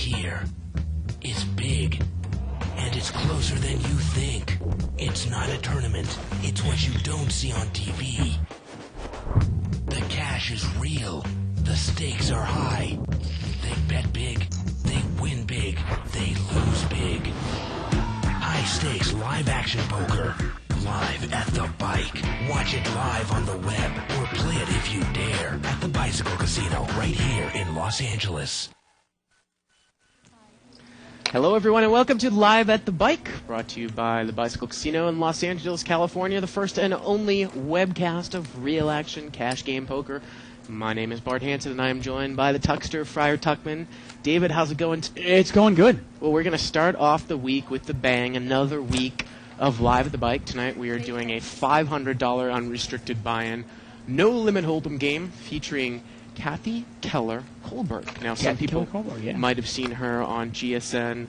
here. It's big, and it's closer than you think. It's not a tournament. It's what you don't see on TV. The cash is real. The stakes are high. They bet big. They win big. They lose big. High stakes live action poker. Live at the bike. Watch it live on the web or play it if you dare at the Bicycle Casino right here in Los Angeles. Hello, everyone, and welcome to Live at the Bike, brought to you by the Bicycle Casino in Los Angeles, California, the first and only webcast of real action cash game poker. My name is Bart Hansen, and I am joined by the Tuckster, Friar Tuckman. David, how's it going? It's going good. Well, we're going to start off the week with the bang, another week of Live at the Bike. Tonight we are doing a $500 unrestricted buy-in, no limit hold'em game featuring Kathy Keller Kohlberg. Now, some people might have seen her on GSN,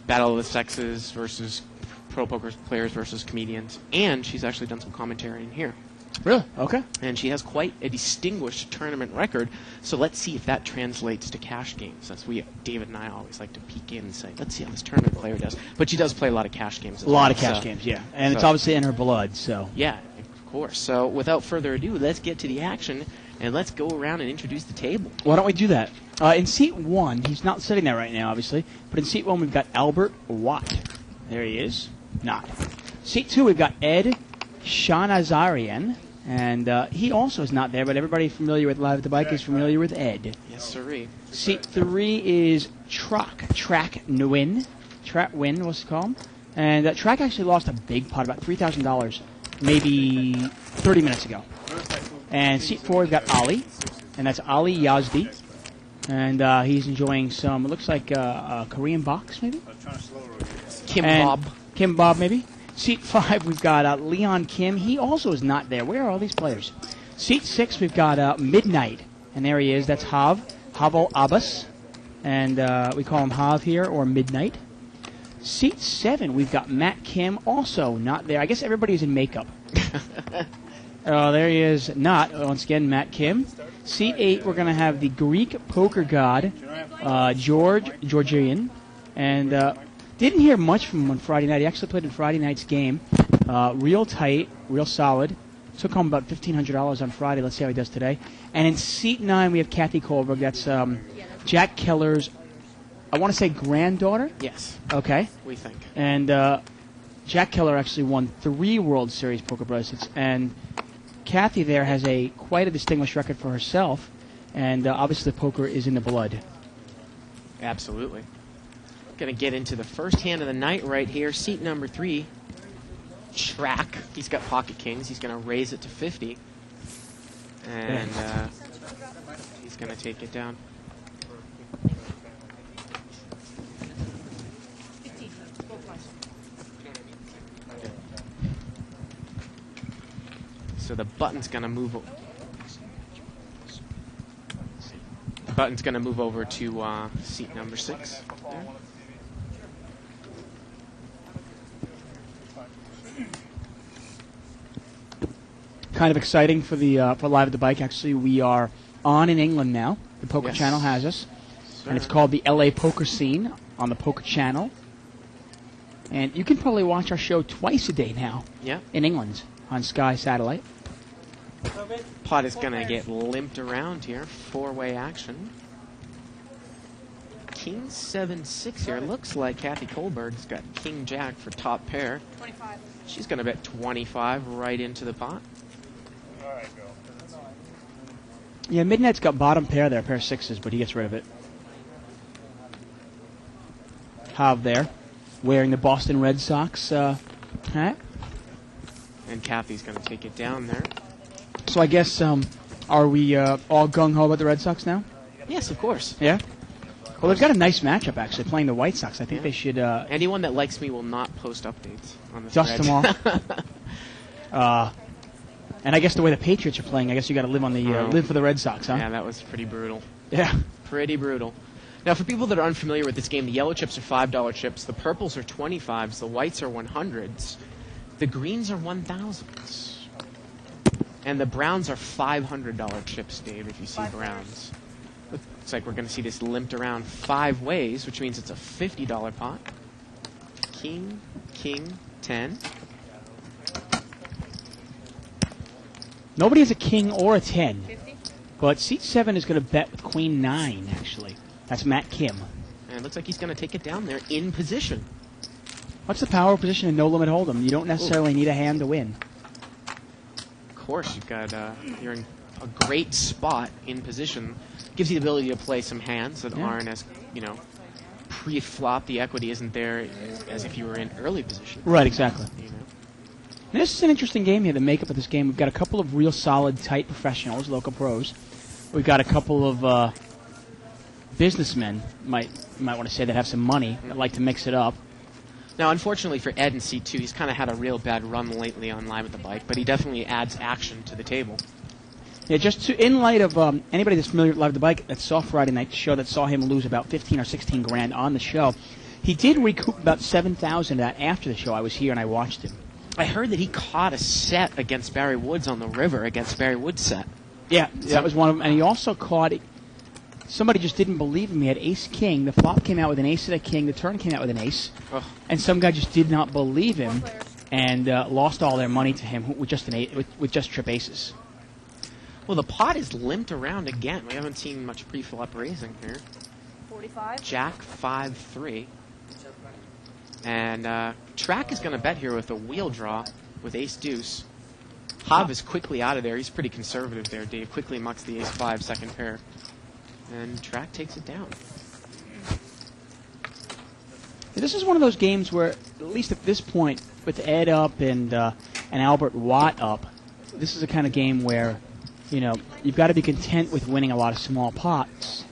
Battle of the Sexes versus Pro Poker Players versus Comedians, and she's actually done some commentary in here. Really? Okay. And she has quite a distinguished tournament record, so let's see if that translates to cash games. That's David and I always like to peek in and say, let's see how this tournament player does. But she does play a lot of cash games as well. A lot of cash games, yeah. And it's obviously in her blood, so. Yeah, of course. So without further ado, let's get to the action, and let's go around and introduce the table. Why don't we do that? In seat 1, he's not sitting there right now, obviously, but in seat 1 we've got Albert Watt. There he is. Not. Seat 2 we've got Ed Shanazarian, and he also is not there, but everybody familiar with Live at the Bike is familiar with Ed. Yes, sirree. Seat 3 is Track Nguyen. Track Nguyen, what's it called? And Track actually lost a big pot, about $3,000, maybe 30 minutes ago. And seat 4, we've got Ali, and that's Ali Yazdi. And he's enjoying some, it looks like Korean box, maybe? Kim Bob, maybe? Seat 5, we've got Leon Kim. He also is not there. Where are all these players? Seat 6, we've got Midnight, and there he is. That's Havel Abbas, and we call him Hav here, or Midnight. Seat 7, we've got Matt Kim, also not there. I guess everybody's in makeup. Oh, there he is. Not, once again, Matt Kim. Seat 8, we're going to have the Greek poker god, Georgian. And didn't hear much from him on Friday night. He actually played in Friday night's game. Real tight, real solid. Took home about $1,500 on Friday. Let's see how he does today. And in seat 9, we have Kathy Kohlberg. That's Jack Keller's, I want to say, granddaughter? Yes. Okay. We think. And Jack Keller actually won 3 World Series poker bracelets. And Kathy there has quite a distinguished record for herself, and obviously the poker is in the blood. Absolutely. Going to get into the first hand of the night right here. Seat number 3, Track. He's got pocket kings. He's going to raise it to 50, and he's going to take it down. So the button's going to move. The button's going to move over to seat number 6. There. Kind of exciting for the for Live at the Bike. Actually, we are on in England now. The Poker Channel has us, and it's called the LA Poker Scene on the Poker Channel. And you can probably watch our show twice a day now. Yeah. In England on Sky Satellite. Pot is going to get limped around here. 4-way action. King 7-6 here. Looks like Kathy Kohlberg's got King Jack for top pair. 25. She's going to bet 25 right into the pot. Yeah, Midnight's got bottom pair there, pair of 6s, but he gets rid of it. Hav there, wearing the Boston Red Sox hat. And Kathy's going to take it down there. So I guess, are we all gung-ho about the Red Sox now? Yes, of course. Yeah? Well, they've got a nice matchup, actually, playing the White Sox. I think they should... Anyone that likes me will not post updates on the dust thread. them off. And I guess the way the Patriots are playing, I guess you got to live on the live for the Red Sox, huh? Yeah, that was pretty brutal. Yeah. Pretty brutal. Now, for people that are unfamiliar with this game, the yellow chips are $5 chips, the purples are 25s, the whites are 100s, the greens are 1,000s. And the browns are $500 chips, Dave, if you see browns. Looks like we're going to see this limped around 5 ways, which means it's a $50 pot. King, king, 10. Nobody has a king or a 10. But seat 7 is going to bet with queen 9, actually. That's Matt Kim. And it looks like he's going to take it down there in position. What's the power position in No Limit Hold'em? You don't necessarily need a hand to win. Of course, you've got you're in a great spot in position. Gives you the ability to play some hands that aren't as, pre-flop. The equity isn't there as if you were in early position. Right, exactly. You know? And this is an interesting game here, the makeup of this game. We've got a couple of real solid, tight professionals, local pros. We've got a couple of businessmen, might want to say, that have some money, that like to mix it up. Now, unfortunately for Ed in C2, he's kind of had a real bad run lately on Live at the Bike, but he definitely adds action to the table. Yeah, in light of anybody that's familiar with Live at the Bike that saw Friday night's show that saw him lose about 15 or 16 grand on the show, he did recoup about 7,000 of that after the show. I was here and I watched him. I heard that he caught a set against Barry Woods on the river against Barry Woods' set. Yeah, that was one of them. And he also caught somebody just didn't believe him. He had ace-king. The flop came out with an ace and a king. The turn came out with an ace. Oh. And some guy just did not believe him and lost all their money to him with just with just trip aces. Well, the pot is limped around again. We haven't seen much pre-flop raising here. 45. Jack 5-3. And Track is going to bet here with a wheel draw with ace-deuce. Hav is quickly out of there. He's pretty conservative there, Dave. Quickly mucks the ace-5 second pair. And Track takes it down. This is one of those games where, at least at this point, with Ed up and Albert Watt up, this is the kind of game where, you've got to be content with winning a lot of small pots.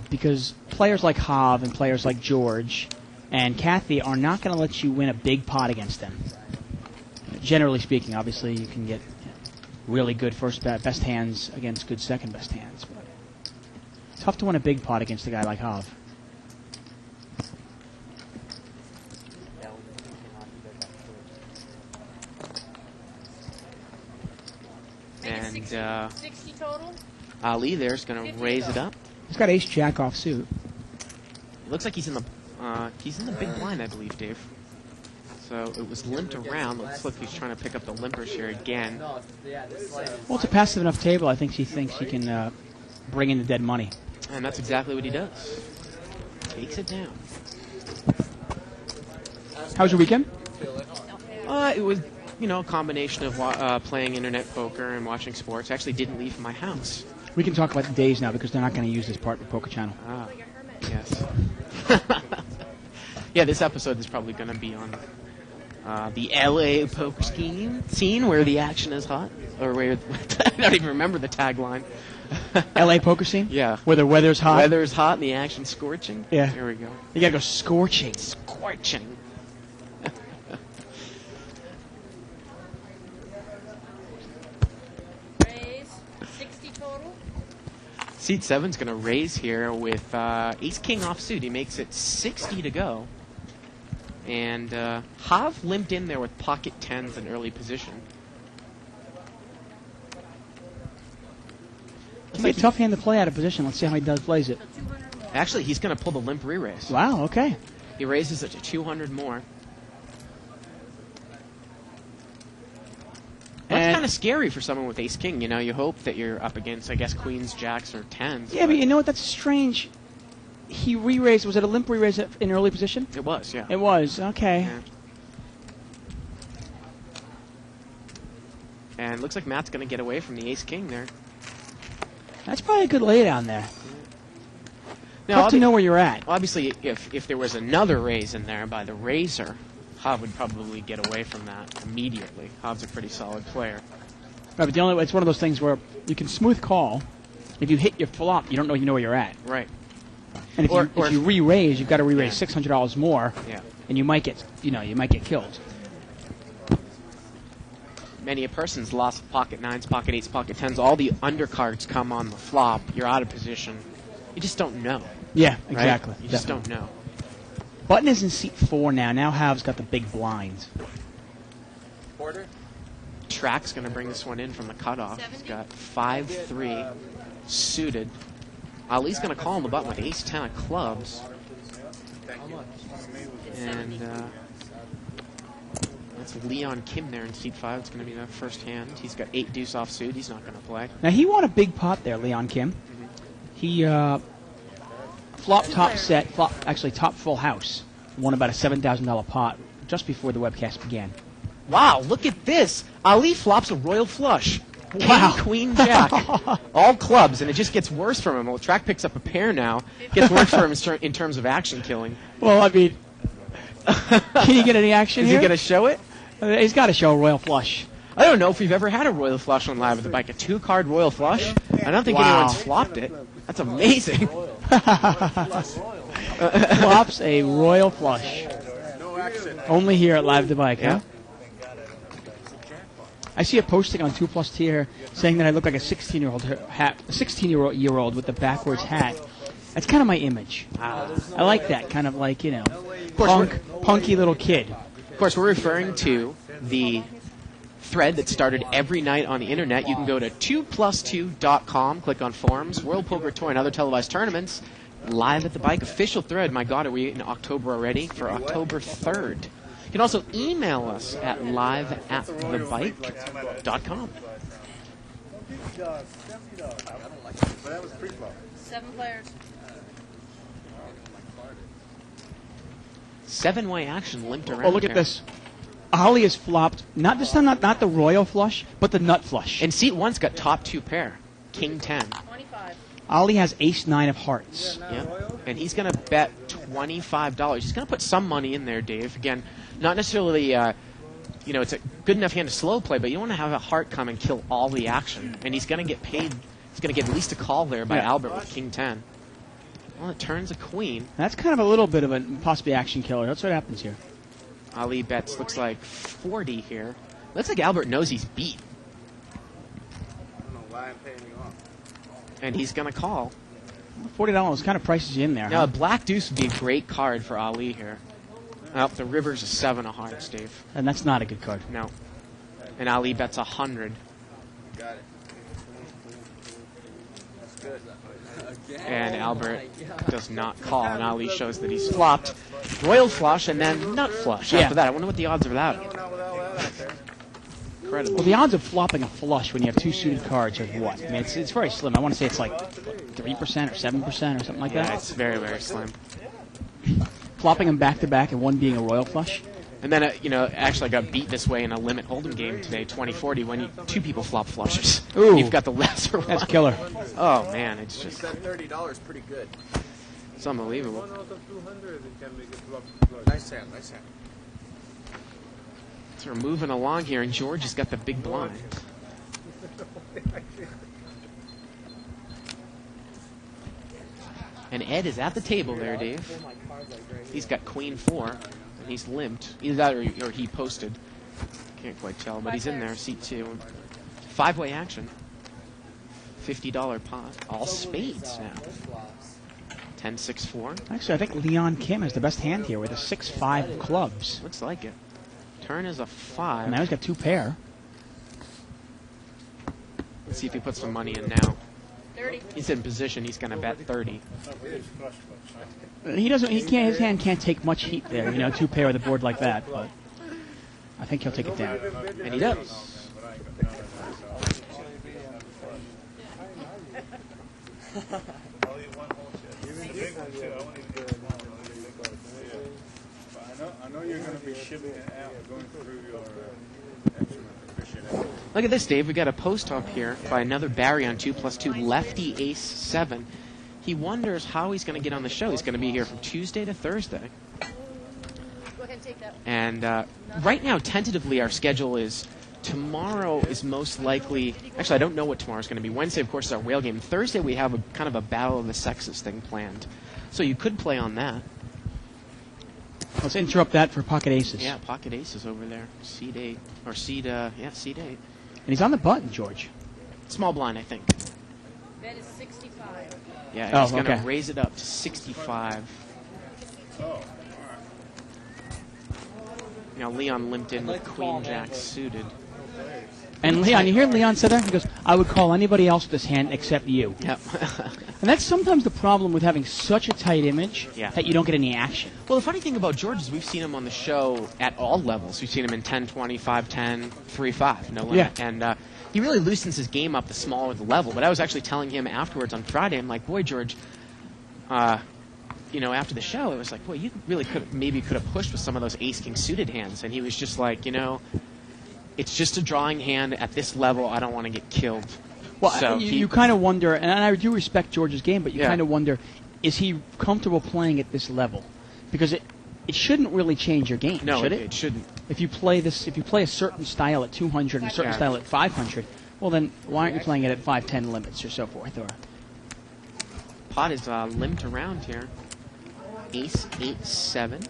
Because players like Hav and players like George and Kathy are not going to let you win a big pot against them. Generally speaking, obviously, you can get really good best hands against good second best hands. But it's tough to win a big pot against a guy like Hav. And 60 total. Ali there's going to raise it up. He's got ace-jack offsuit. It looks like he's in the big blind, I believe, Dave. So it was limped around. Looks like he's trying to pick up the limpers here again. Well, it's a passive enough table. I think she thinks she can bring in the dead money. And that's exactly what he does. Takes it down. How was your weekend? It was, a combination of playing internet poker and watching sports. I actually didn't leave my house. We can talk about the days now because they're not going to use this part of the Poker Channel. Ah, yes. Yeah, this episode is probably going to be on the LA poker scene where the action is hot. Or where, I don't even remember the tagline. LA poker scene? Yeah. Where the weather's hot? Weather's hot and the action's scorching? Yeah. Here we go. You got to go scorching. Scorching. Raise. 60 total. Seat 7's going to raise here with ace-king offsuit. He makes it 60 to go. And Hav limped in there with pocket 10s in early position. It's a tough hand to play out of position. Let's see how he plays it. Actually, he's going to pull the limp re-raise. Wow, okay. He raises it to 200 more. That's kind of scary for someone with ace-king. You hope that you're up against, I guess, queens, jacks, or 10s. Yeah, but you know what? That's strange. He re-raised. Was it a limp re-raise in early position? It was, yeah. It was, okay. Yeah. And looks like Matt's going to get away from the ace-king there. That's probably a good laydown there. Now, Tough to know where you're at. Obviously, if there was another raise in there by the raiser, Hav would probably get away from that immediately. Hav's a pretty solid player. Right, but the only it's one of those things where you can smooth call. If you hit your flop, you don't know where you're at. Right. And if you re-raise, you've got to re-raise $600 more. Yeah. And you might get killed. Many a person's lost pocket 9s, pocket 8s, pocket 10s. All the undercards come on the flop. You're out of position. You just don't know. Yeah, Right? exactly. You just don't know. Button is in seat 4 now. Now Hav's got the big blinds. Track's going to bring this one in from the cutoff. He's got 5-3. suited. Ali's going to call on the button with ace-10 of clubs. And that's Leon Kim there in seat 5. It's going to be the first hand. He's got 8 deuce offsuit. He's not going to play. Now, he won a big pot there, Leon Kim. He flopped top set, actually top full house. Won about a $7,000 pot just before the webcast began. Wow, look at this. Ali flops a royal flush. Wow. King, queen, jack. All clubs, and it just gets worse for him. Well, Track picks up a pair now. Gets worse for him in terms of action killing. Well, I mean, can you get any action Is here? he going to show it? He's got to show a royal flush. I don't know if we've ever had a royal flush on Live at the Bike. A 2-card royal flush? I don't think Wow. anyone's flopped it. That's amazing. Flops a royal flush. Only here at Live at the Bike, Yeah. huh? I see a posting on 2+T here saying that I look like a 16-year-old with the backwards hat. That's kind of my image. I like that, kind of like, punky little kid. Of course, we're referring to the thread that started every night on the internet. You can go to 2plus2.com, click on forums, World Poker Tour, and other televised tournaments. Live at the Bike, official thread. My God, are we in October already? For October 3rd. You can also email us at liveatthebike.com. 7 players. 7-way action limped around. Oh, look at here. this. Ali has flopped, not the royal flush, but the nut flush. And seat 1's got top 2 pair. King 10. 25. Ali has ace-9 of hearts. Yeah. And he's going to bet $25. He's going to put some money in there, Dave. Again, not necessarily, it's a good enough hand to slow play, but you don't want to have a heart come and kill all the action. And he's going to get paid. He's going to get at least a call there by Albert with King 10. Well, it turns a queen. That's kind of a little bit of a possibly action killer. That's what happens here. Ali bets, looks like 40 here. Looks like Albert knows he's beat. I don't know why I'm paying you off. And he's going to call. $40 kind of prices you in there. Now, Huh? a black deuce would be a great card for Ali here. Oh, the river's a 7 of hearts, Dave. And that's not a good card. No. And Ali bets 100. Got it. That's good. And Albert does not call, and Ali shows that he's flopped. Royal flush and then nut flush Yeah. after that. I wonder what the odds of that are. Incredible. Well, the odds of flopping a flush when you have 2 suited cards are what? I mean, it's very slim. I want to say it's like 3% or 7% or something like Yeah, that. it's very, very slim. Flopping them back-to-back and one being a royal flush. And then, actually I got beat this way in a limit hold'em game today, 2040, when 2 people flop flushes. Ooh. You've got the lesser one. That's killer. Oh, man, it's just That $30 pretty good. it's unbelievable. Nice hand, nice hand. So we're moving along here, and George has got the big blind. And Ed is at the table there, Dave. He's got queen 4, and he's limped. Either that or he posted. Can't quite tell, but he's in there, seat 2. 5-way action. $50 pot. All spades now. 10-6-4. Actually, I think Leon Kim has the best hand here with a 6-5 of clubs. Looks like it. Turn is a 5. Now he's got 2 pair. Let's see if he puts some money in now. 30. He's in position. He's going to bet 30. He doesn't. He can't. His hand can't take much heat there. 2 pair with a board like that. But I think he'll take it down. And he does. I know you're going to be shipping it out, going through your Look at this, Dave. We got a post up here by another Barry on 2+2, lefty ace 7. He wonders how he's going to get on the show. He's going to be here from Tuesday to Thursday. Go ahead and take that. And right now, tentatively, our schedule is tomorrow is most likely. Actually, I don't know what tomorrow's going to be. Wednesday, of course, is our whale game. Thursday, we have a kind of a battle of the sexes thing planned. So you could play on that. Let's interrupt that for pocket aces. Yeah, pocket aces over there. Seed 8. Or seed, seed 8. And he's on the button, George. Small blind, I think. Bet is 65. Yeah, Oh, he's going to okay. raise it up to 65. Now Leon limped in with Queen Jack suited. And Leon, you hear Leon say that? He goes, I would call anybody else with this hand except you. Yep. And that's sometimes the problem with having such a tight image Yeah. that you don't get any action. Well, the funny thing about George is we've seen him on the show at all levels. We've seen him in 10-20, 5-10, 3-5, no limit. Yeah. And he really loosens his game up the smaller the level. But I was actually telling him afterwards on Friday, I'm like, boy, George, after the show, it was like, boy, you really could have pushed with some of those ace-king suited hands. And he was just like, it's just a drawing hand at this level. I don't want to get killed. Well, So you kind of wonder, and I do respect George's game, but you Yeah. kind of wonder, is he comfortable playing at this level? Because it shouldn't really change your game, No, should it shouldn't. If you play a certain style at 200 and a certain Yeah. style at 500, well then why aren't you playing it at 510 limits or so forth? Or Pot is limped around here. Ace, 8-7.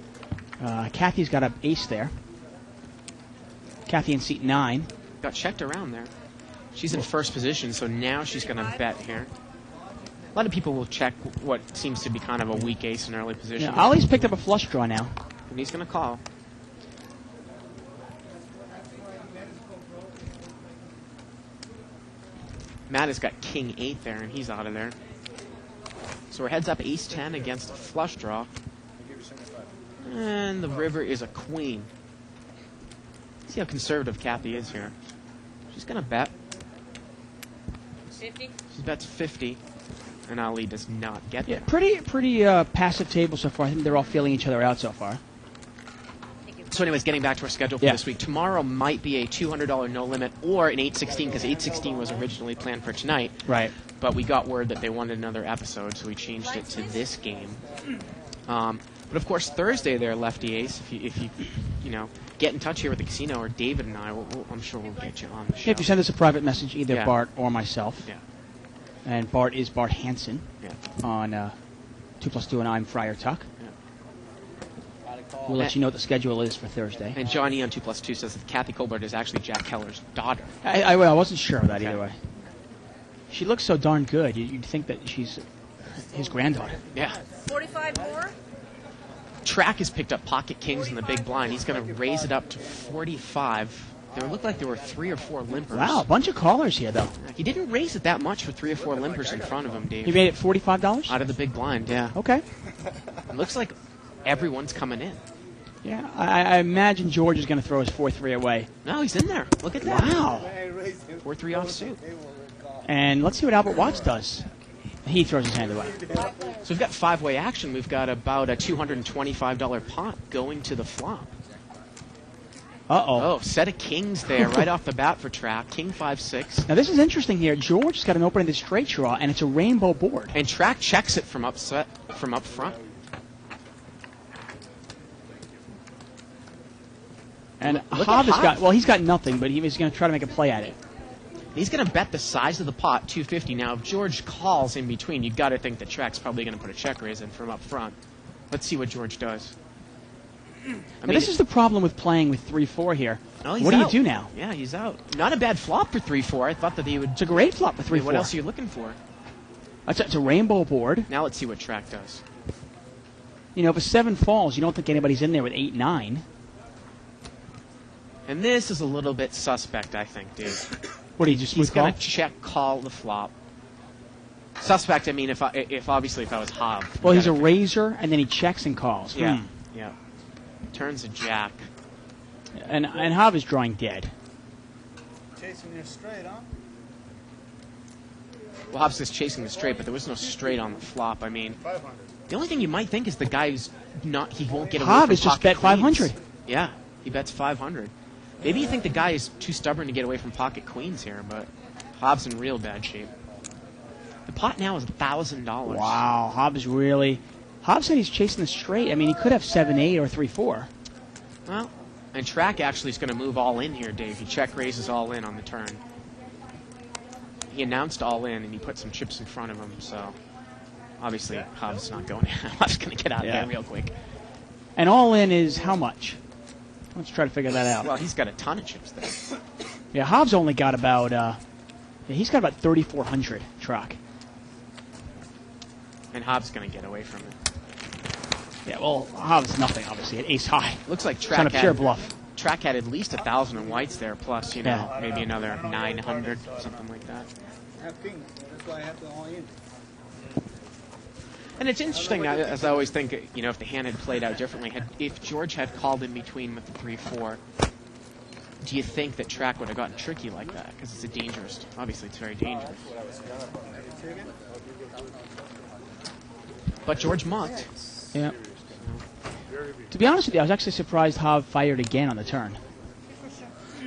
Kathy's got an ace there. Kathy in seat 9. Got checked around there. She's in first position, so now she's going to bet here. A lot of people will check what seems to be kind of a weak ace in early position. Yeah, Ollie's picked up a flush draw now. And he's going to call. Matt has got king 8 there, and he's out of there. So we're heads up ace 10 against a flush draw. And the river is a queen. See how conservative Kathy is here. She's going to bet. 50. She bets 50. And Ali does not get Yeah, there. pretty passive table so far. I think they're all feeling each other out so far. So anyways, getting back to our schedule for Yeah. this week. Tomorrow might be a $200 no limit or an 816 because 816 was originally planned for tonight. Right. But we got word that they wanted another episode, so we changed it to this game. But of course, Thursday there, Lefty Ace. If you get in touch here with the casino or David and I, I'm sure we'll get you on the show. If you send us a private message, either Yeah. Bart or myself, Yeah. and Bart is Bart Hansen Yeah. on 2+2, and I'm Friar Tuck. Yeah. We'll let you know what the schedule is for Thursday. And Johnny on 2+2 says that Kathy Colbert is actually Jack Keller's daughter. I wasn't sure of that Okay. either way. She looks so darn good. You'd think that she's his granddaughter. Yeah. 45 more. Track has picked up pocket kings in the big blind. He's going to raise it up to 45. There looked like there were 3 or 4 limpers. Wow, a bunch of callers here, though. He didn't raise it that much for 3 or 4 limpers in front of him, Dave. You made it $45? Out of the big blind, yeah. Okay. It looks like everyone's coming in. Yeah, I imagine George is going to throw his 4-3 away. No, he's in there. Look at that. Wow. 4-3 off suit. And let's see what Albert Watts does. He throws his hand away. So we've got 5-way action. We've got about a $225 pot going to the flop. Uh-oh. Oh, set of kings there right off the bat for Track. King 5-6. Now, this is interesting here. George has got an opening to straight draw, and it's a rainbow board. And Track checks it from up front. And Look at Hobb has Hobb. got, well, he's got nothing, but he's going to try to make a play at it. He's going to bet the size of the pot, 250. Now, if George calls in between, you've got to think that Track's probably going to put a check raise in from up front. Let's see what George does. Now, this is the problem with playing with 3-4 here. Oh, he's What do you out. do now? Yeah, he's out. Not a bad flop for 3-4. I thought that he would. It's a great flop with 3-4. What else are you looking for? It's a rainbow board. Now let's see what Track does. You know, if a 7 falls, you don't think anybody's in there with 8-9. And this is a little bit suspect, I think, dude. What do you just He's smooth call? going to check call the flop. Suspect, I mean, if obviously if I was Hobb. Well, he's a raiser, and then he checks and calls. Yeah, yeah. Turns a jack. And Hobb is drawing dead. Chasing you straight, huh? Well, Hobbs is chasing the straight, but there was no straight on the flop. I mean, 500. the only thing you might think is the guy who's not, he won't get away Hobb from has just pocket bet queens. 500. Yeah, he bets 500. Maybe you think the guy is too stubborn to get away from pocket queens here, but Hobbs in real bad shape. The pot now is $1,000. Wow, Hobb said he's chasing the straight. I mean, he could have 7-8 or 3-4. Well, and Track actually is going to move all in here, Dave. He check raises all in on the turn. He announced all in, and he put some chips in front of him, so obviously Hobbs not going in. Hobbs going to get out of there real quick. And all in is how much? Let's try to figure that out. Well, he's got a ton of chips there. Yeah, Hobbs only got about, he's got about 3,400 Track. And Hobbs going to get away from it. Yeah, well, Hobbs nothing, obviously, at ace high. Looks like It's on a Track pure bluff. Track had at least 1,000 in whites there, plus, Yeah. maybe another 900, something like that. I have kings. That's why I have the all in. And it's interesting, as I always think, if the hand had played out differently, if George had called in between with the 3-4, do you think that Track would have gotten tricky like that? Because it's obviously it's very dangerous. But George mucked. Yeah. To be honest with you, I was actually surprised Hav fired again on the turn.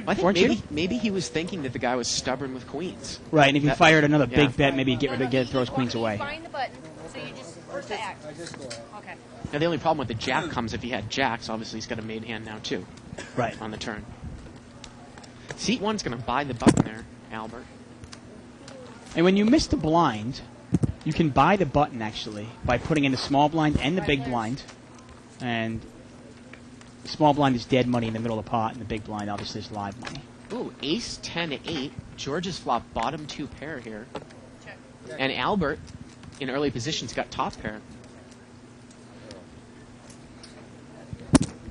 I think Weren't you? maybe he was thinking that the guy was stubborn with queens. Right, and if he That- fired another yeah. big bet, maybe he'd get rid of it, throws queens away. Find the button, so you just first act. Okay. Now, the only problem with the jack comes if he had jacks. Obviously, he's got a made hand now, too, Right. on the turn. Seat one's going to buy the button there, Albert. And when you miss the blind, you can buy the button, actually, by putting in the small blind and the big blind. And the small blind is dead money in the middle of the pot, and the big blind, obviously, is live money. Ooh, ace 10-8. George's flop bottom 2 pair here. Check. And Albert, in early positions, got top pair.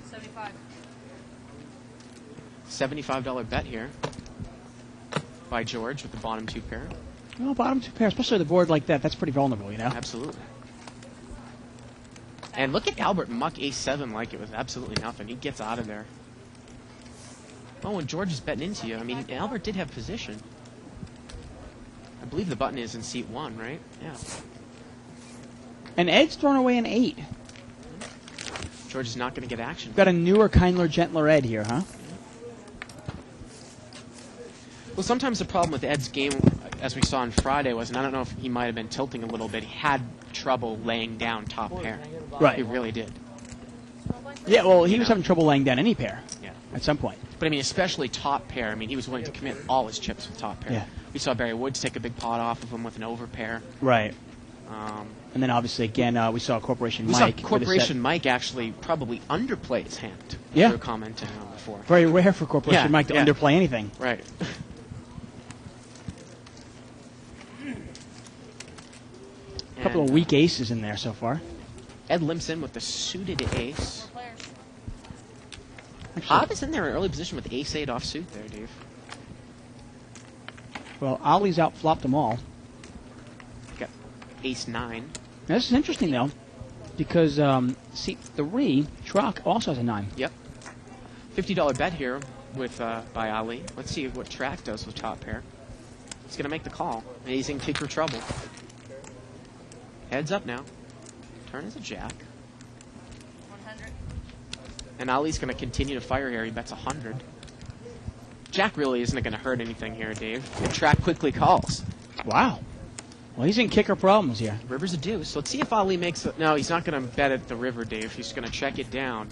75. $75 bet here by George with the bottom 2 pair. Well, bottom 2 pair, especially the board like that, that's pretty vulnerable, Absolutely. And look at Albert muck ace 7 like it was absolutely nothing. He gets out of there. Oh, and George is betting into you. I mean, Albert did have position. I believe the button is in seat 1, right? Yeah. And Ed's thrown away an 8. George is not going to get action. Got a newer, kindler, gentler Ed here, huh? Well, sometimes the problem with Ed's game, as we saw on Friday, was, and I don't know if he might have been tilting a little bit, he had trouble laying down top pair. Right. He really did. Yeah, well, he was having trouble laying down any pair Yeah. at some point. But, I mean, especially top pair. I mean, he was willing to commit all his chips with top pair. Yeah. We saw Barry Woods take a big pot off of him with an over pair. Right. Um, And then, obviously, again, we saw Corporation we Mike. saw Corporation Mike actually probably underplay his hand. Yeah. We were commenting on before. Very rare for Corporation Yeah, Mike to yeah. underplay anything. Right. A couple of weak aces in there so far. Ed limps in with the suited ace. Players. Actually, Hobb is in there in early position with ace 8 offsuit there, Dave. well, Ollie's out-flopped them all. Got ace 9. Now, this is interesting, though, because seat 3, Truck, also has a 9. Yep. $50 bet here with by Ali. Let's see what Track does with top pair. He's going to make the call, and he's in kicker trouble. Heads up now. Turn is a jack. 100. And Ali's going to continue to fire here. He bets 100. Jack really isn't going to hurt anything here, Dave. And Track quickly calls. Wow. Well, he's in kicker problems here. River's a deuce. Let's see if Ali makes it. No, he's not going to bet at the river, Dave. He's going to check it down.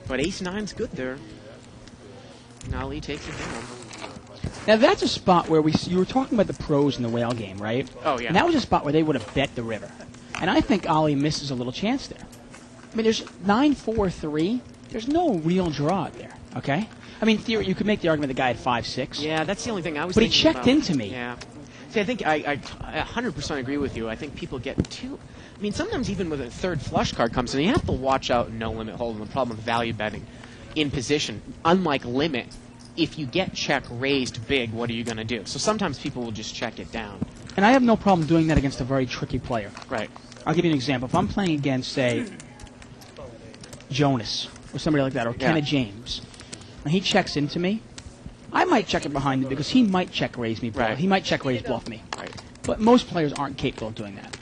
But ace 9's good there. And Ali takes it down. Now, that's a spot where you were talking about the pros in the whale game, right? Oh, yeah. And that was a spot where they would have bet the river. And I think Ollie misses a little chance there. I mean, there's 9-4-3. There's no real draw out there, okay? I mean, in theory, you could make the argument the guy had 5-6. Yeah, that's the only thing I was But he thinking checked about. into me. Yeah. See, I think I 100% agree with you. I think people get too... I mean, sometimes even with a third flush card comes in, you have to watch out no limit hold'em. The problem with value betting in position. Unlike limit, if you get check raised big, what are you going to do? So sometimes people will just check it down. And I have no problem doing that against a very tricky player. Right. I'll give you an example. If I'm playing against, say, Jonas or somebody like that, or Kenneth James, and he checks into me, I might check it behind me because he might check raise me bluff. Right. He might check raise bluff me. Right. But most players aren't capable of doing that.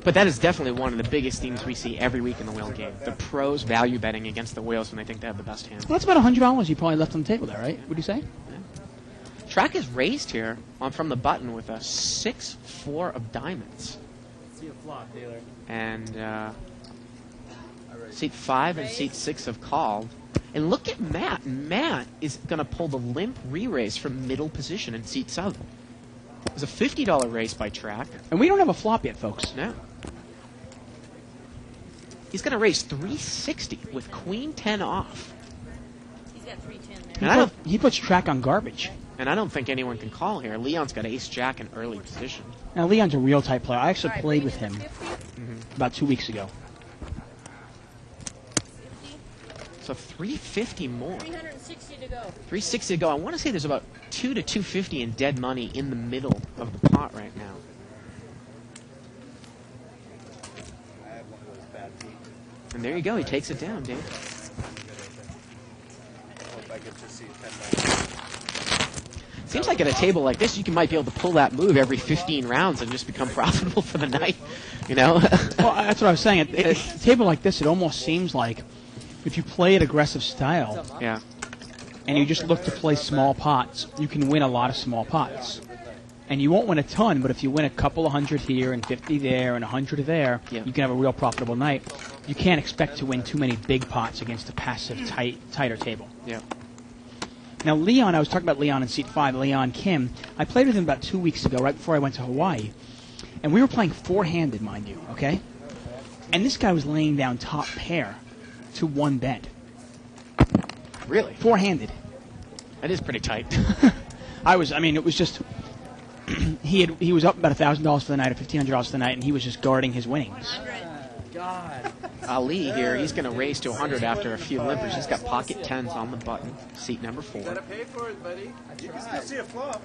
But that is definitely one of the biggest themes we see every week in the whale game. The pros value betting against the whales when they think they have the best hand. Well, that's about $100 you probably left on the table there, right? Would you say? Track is raised here from the button with a 6-4 of diamonds. See a flop, Taylor. And seat 5 and seat 6 have called. And look at Matt. Matt is going to pull the limp re-raise from middle position in seat 7. It was a $50 raise by Track. And we don't have a flop yet, folks. No. He's going to raise 360 with queen 10 off. He's got 310 And I don't, He puts track on garbage. and I don't think anyone can call here. Leon's got ace jack in early position. Now, Leon's a real type player. I actually All right, played bring with in him 50, about 2 weeks ago. 50. So 350 more. 360 to go. 360 to go. I want to say there's about 2 to 250 in dead money in the middle of the pot right now. I had one of those bad beats. And there you go. He takes it down, Dave. Hope I get to see $10. Seems like at a table like this, you might be able to pull that move every 15 rounds and just become profitable for the night. You know? Well, that's what I was saying. At a table like this, it almost seems like if you play an aggressive style Yeah. and you just look to play small pots, you can win a lot of small pots. And you won't win a ton, but if you win a couple of hundred here and 50 there and 100 there, Yeah. you can have a real profitable night. You can't expect to win too many big pots against a passive, tighter table. Yeah. Now, Leon, I was talking about Leon in seat 5, Leon Kim. I played with him about 2 weeks ago, right before I went to Hawaii. And we were playing four-handed, mind you, okay? And this guy was laying down top pair to one bet. Really? Four-handed. That is pretty tight. It was just... he was up about $1,000 for the night, or $1,500 for the night, and he was just guarding his winnings. Ali here, he's going to raise to 100 after a few limpers. He's got pocket 10s on the button. Seat number 4. You gotta pay for it, buddy. You can still see a flop.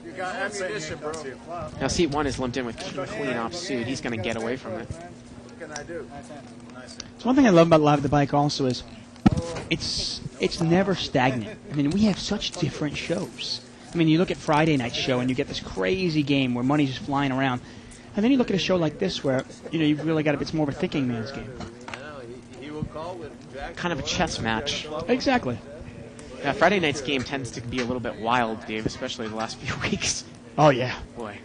You got ammunition, bro. See a flop. Now seat 1 is limped in with king, queen offsuit. He's going to get away from it. What can I do? Nice. So one thing I love about Live at the Bike also is it's never stagnant. I mean, we have such different shows. I mean, you look at Friday night's show and you get this crazy game where money's just flying around. And then you look at a show like this where, you've really got it's more of a thinking man's game. I know. He will call with Jack. Kind of a chess match. Exactly. Yeah, Friday night's game tends to be a little bit wild, Dave, especially the last few weeks. Oh, yeah. Boy.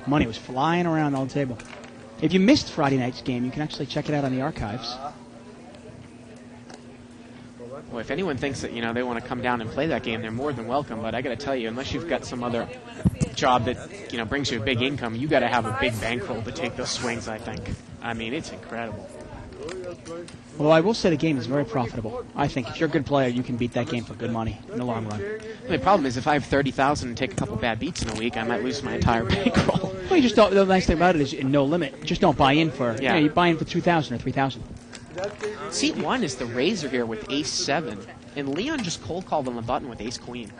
Money was flying around on the table. If you missed Friday night's game, you can actually check it out on the archives. Boy, if anyone thinks that, they want to come down and play that game, they're more than welcome. But I got to tell you, unless you've got some other job that, brings you a big income, you got to have a big bankroll to take those swings, I think. I mean, it's incredible. Well, I will say the game is very profitable. I think if you're a good player, you can beat that game for good money in the long run. The problem is if I have 30,000 and take a couple bad beats in a week, I might lose my entire bankroll. Well, you just don't. The nice thing about it is in no limit. You just don't buy in for. Yeah. You buy in for 2,000 or 3,000. Seat 1 is the razor here with ace-7, and Leon just cold called on the button with ace-queen.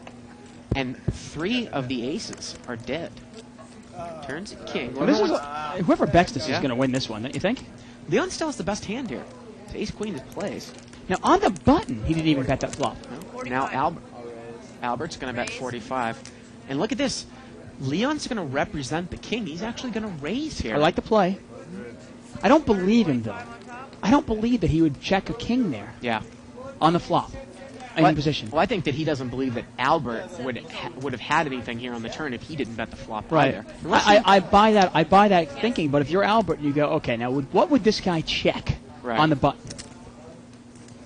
And 3 of the aces are dead. Turns it king. Well, whoever bets this Yeah. is going to win this one, don't you think? Leon still has the best hand here. So ace-queen is plays. Now on the button, he didn't even bet that flop. Now Albert's going to bet 45. And look at this. Leon's going to represent the king. He's actually going to raise here. I like the play. I don't believe him though. I don't believe that he would check a king there Yeah. on the flop in position. Well, I think that he doesn't believe that Albert would have had anything here on the turn if he didn't bet the flop Right. either. I buy that. I buy that thinking. But if you're Albert, you go, okay. Now, what would this guy check Right. on the button?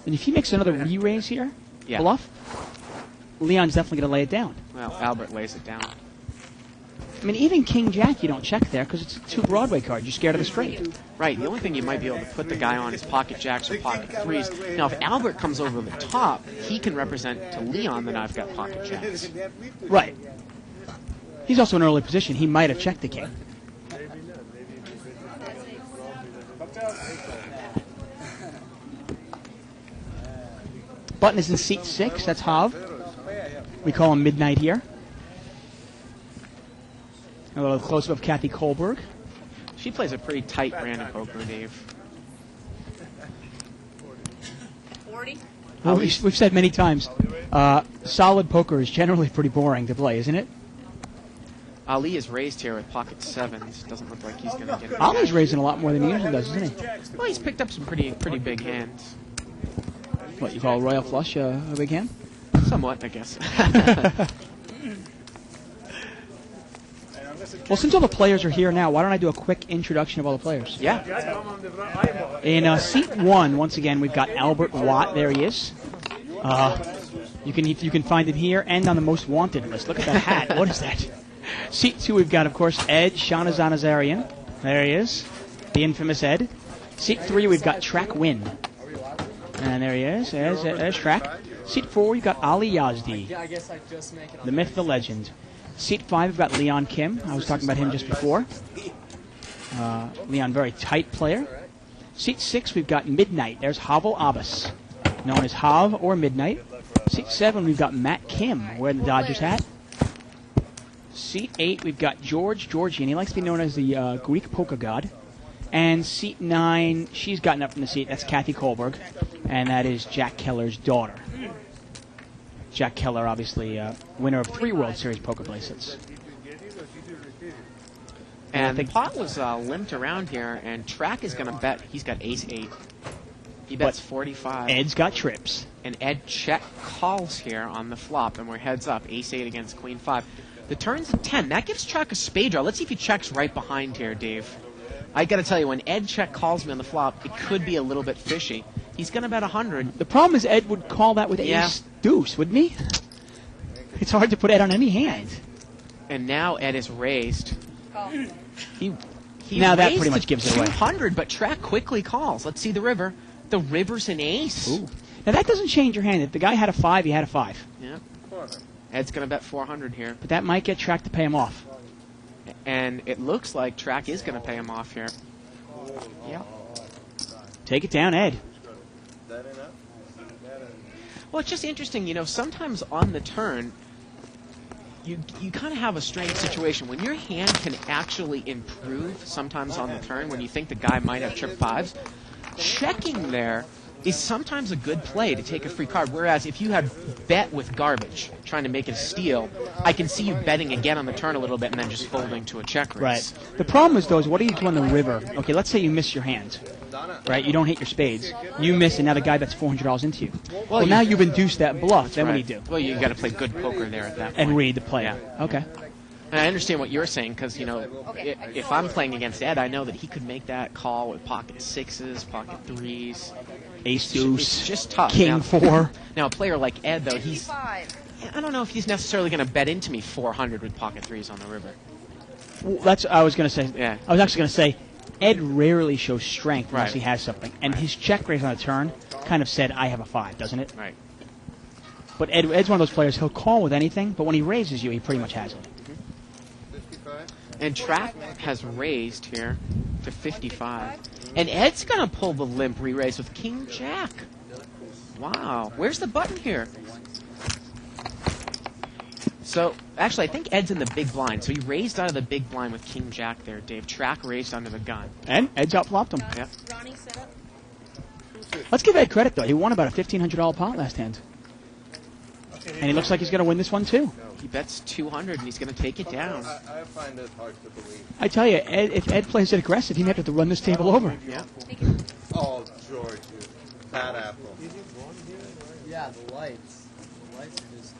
And if he makes another re-raise here, Yeah. bluff, Leon's definitely going to lay it down. Well, Albert lays it down. I mean, even King Jack, you don't check there because it's a 2 Broadway card. You're scared of the straight. Right. The only thing you might be able to put the guy on is pocket jacks or pocket 3s. Now, if Albert comes over the top, he can represent to Leon that I've got pocket jacks. Right. He's also in early position. He might have checked the king. Button is in seat 6. That's Hav. We call him Midnight here. A little close-up of Kathy Kohlberg. She plays a pretty tight brand of poker, Dave. 40? Well, we've said many times, solid poker is generally pretty boring to play, isn't it? Ali is raised here with pocket 7s. Doesn't look like he's going to get it. Ali's raising a lot more than he usually does, isn't he? Well, he's picked up some pretty big hands. What, you call a royal flush a big hand? Somewhat, I guess. Well, since all the players are here now, why don't I do a quick introduction of all the players? Yeah. In seat 1, once again, we've got Albert Watt. There he is. You can find him here and on the most wanted list. Look at that hat. What is that? Seat 2, we've got, of course, Ed Shanazan Azarian. There he is. The infamous Ed. Seat 3, we've got Track Win. And there he is. There's Track. Seat 4, we've got Ali Yazdi. The myth, the legend. Seat 5, we've got Leon Kim. I was talking about him just before. Leon, very tight player. Seat 6, we've got Midnight. There's Havel Abbas. known as Hav or Midnight. Seat 7, we've got Matt Kim wearing the Dodgers hat. Seat 8, we've got George Georgian. He likes to be known as the Greek polka god. And seat 9, she's gotten up from the seat. That's Kathy Kohlberg, and that is Jack Keller's daughter. Jack Keller, obviously, winner of 3 World Series poker bracelets. And the pot was limped around here, and Track is going to bet. He's got ace-8. He bets 45. Ed's got trips. And Ed check calls here on the flop, and we're heads up. Ace-8 against Queen-5. The turn's a 10. That gives Track a spade draw. Let's see if he checks right behind here, Dave. I got to tell you, when Ed check calls me on the flop, it could be a little bit fishy. He's going to bet 100. The problem is Ed would call that with ace-deuce, wouldn't he? It's hard to put Ed on any hand. And now Ed is raised. He now that raised pretty much gives it away. 200, but Track quickly calls. Let's see the river. The river's an ace. Ooh. Now that doesn't change your hand. If the guy had a 5, he had a 5. Yeah. Ed's going to bet 400 here. But that might get Track to pay him off. And it looks like Track is going to pay him off here. Yeah. Take it down, Ed. Well, it's just interesting, you know, sometimes on the turn, you kind of have a strange situation. When your hand can actually improve sometimes on the turn, when you think the guy might have trip 5s, checking there is sometimes a good play to take a free card. Whereas if you had bet with garbage, trying to make it a steal, I can see you betting again on the turn a little bit and then just folding to a check raise. Right. The problem is, though, is what do you do on the river? Okay, let's say you miss your hand. Right? You don't hit your spades. You miss, and now the guy that's $400 into you. Well, now you've induced that bluff. Then what do you do? Well, you got to play good poker there at that point. And read the play. Yeah. Okay. And I understand what you're saying because, you know, if I'm playing against Ed, I know that he could make that call with pocket 6s, pocket 3s. Ace-deuce. It's just tough. King 4. Now, a player like Ed, though, I 55. don't know if he's necessarily going to bet into me 400 with pocket 3s on the river. Well, that's I was going to say. Yeah. I was actually going to say, Ed rarely shows strength unless Right. he has something. And his check raise on the turn kind of said, I have a 5, doesn't it? Right. But Ed's one of those players, he'll call with anything, but when he raises you, he pretty much has it. And Track has raised here to 55. And Ed's going to pull the limp re-raise with King Jack. Wow. Where's the button here? So, actually, I think Ed's in the big blind. So he raised out of the big blind with King Jack there, Dave. Track raised under the gun. And Ed's outflopped him. Yep. Ronnie set up. Let's give Ed credit, though. He won about a $1,500 pot last hand. And he looks like he's going to win this one, too. He bets 200 and he's going to take it down. I find it hard to believe. I tell you, if Ed plays it aggressive, he might have to run this table over. Yeah. Oh, George, you bad apple. Yeah, the lights. The lights are just.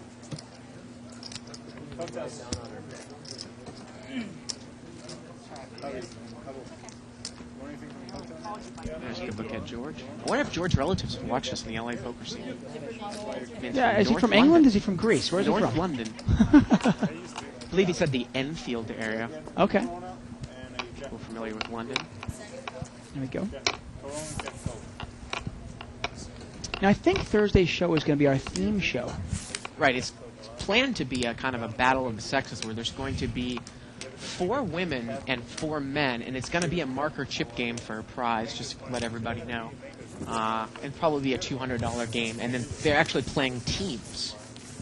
There's a good look at George. I wonder if George's relatives have watched us in the LA poker scene. I mean, Yeah, is he North from London. England? Is he from Greece? Where's he North from? London. I believe he said the Enfield area. Okay. We're familiar with London. There we go. Now, I think Thursday's show is going to be our theme show. Right, it's planned to be a kind of a battle of the sexes where there's going to be 4 women and 4 men, and it's going to be a marker chip game for a prize, just to let everybody know. And probably be a $200 game, and then they're actually playing teams.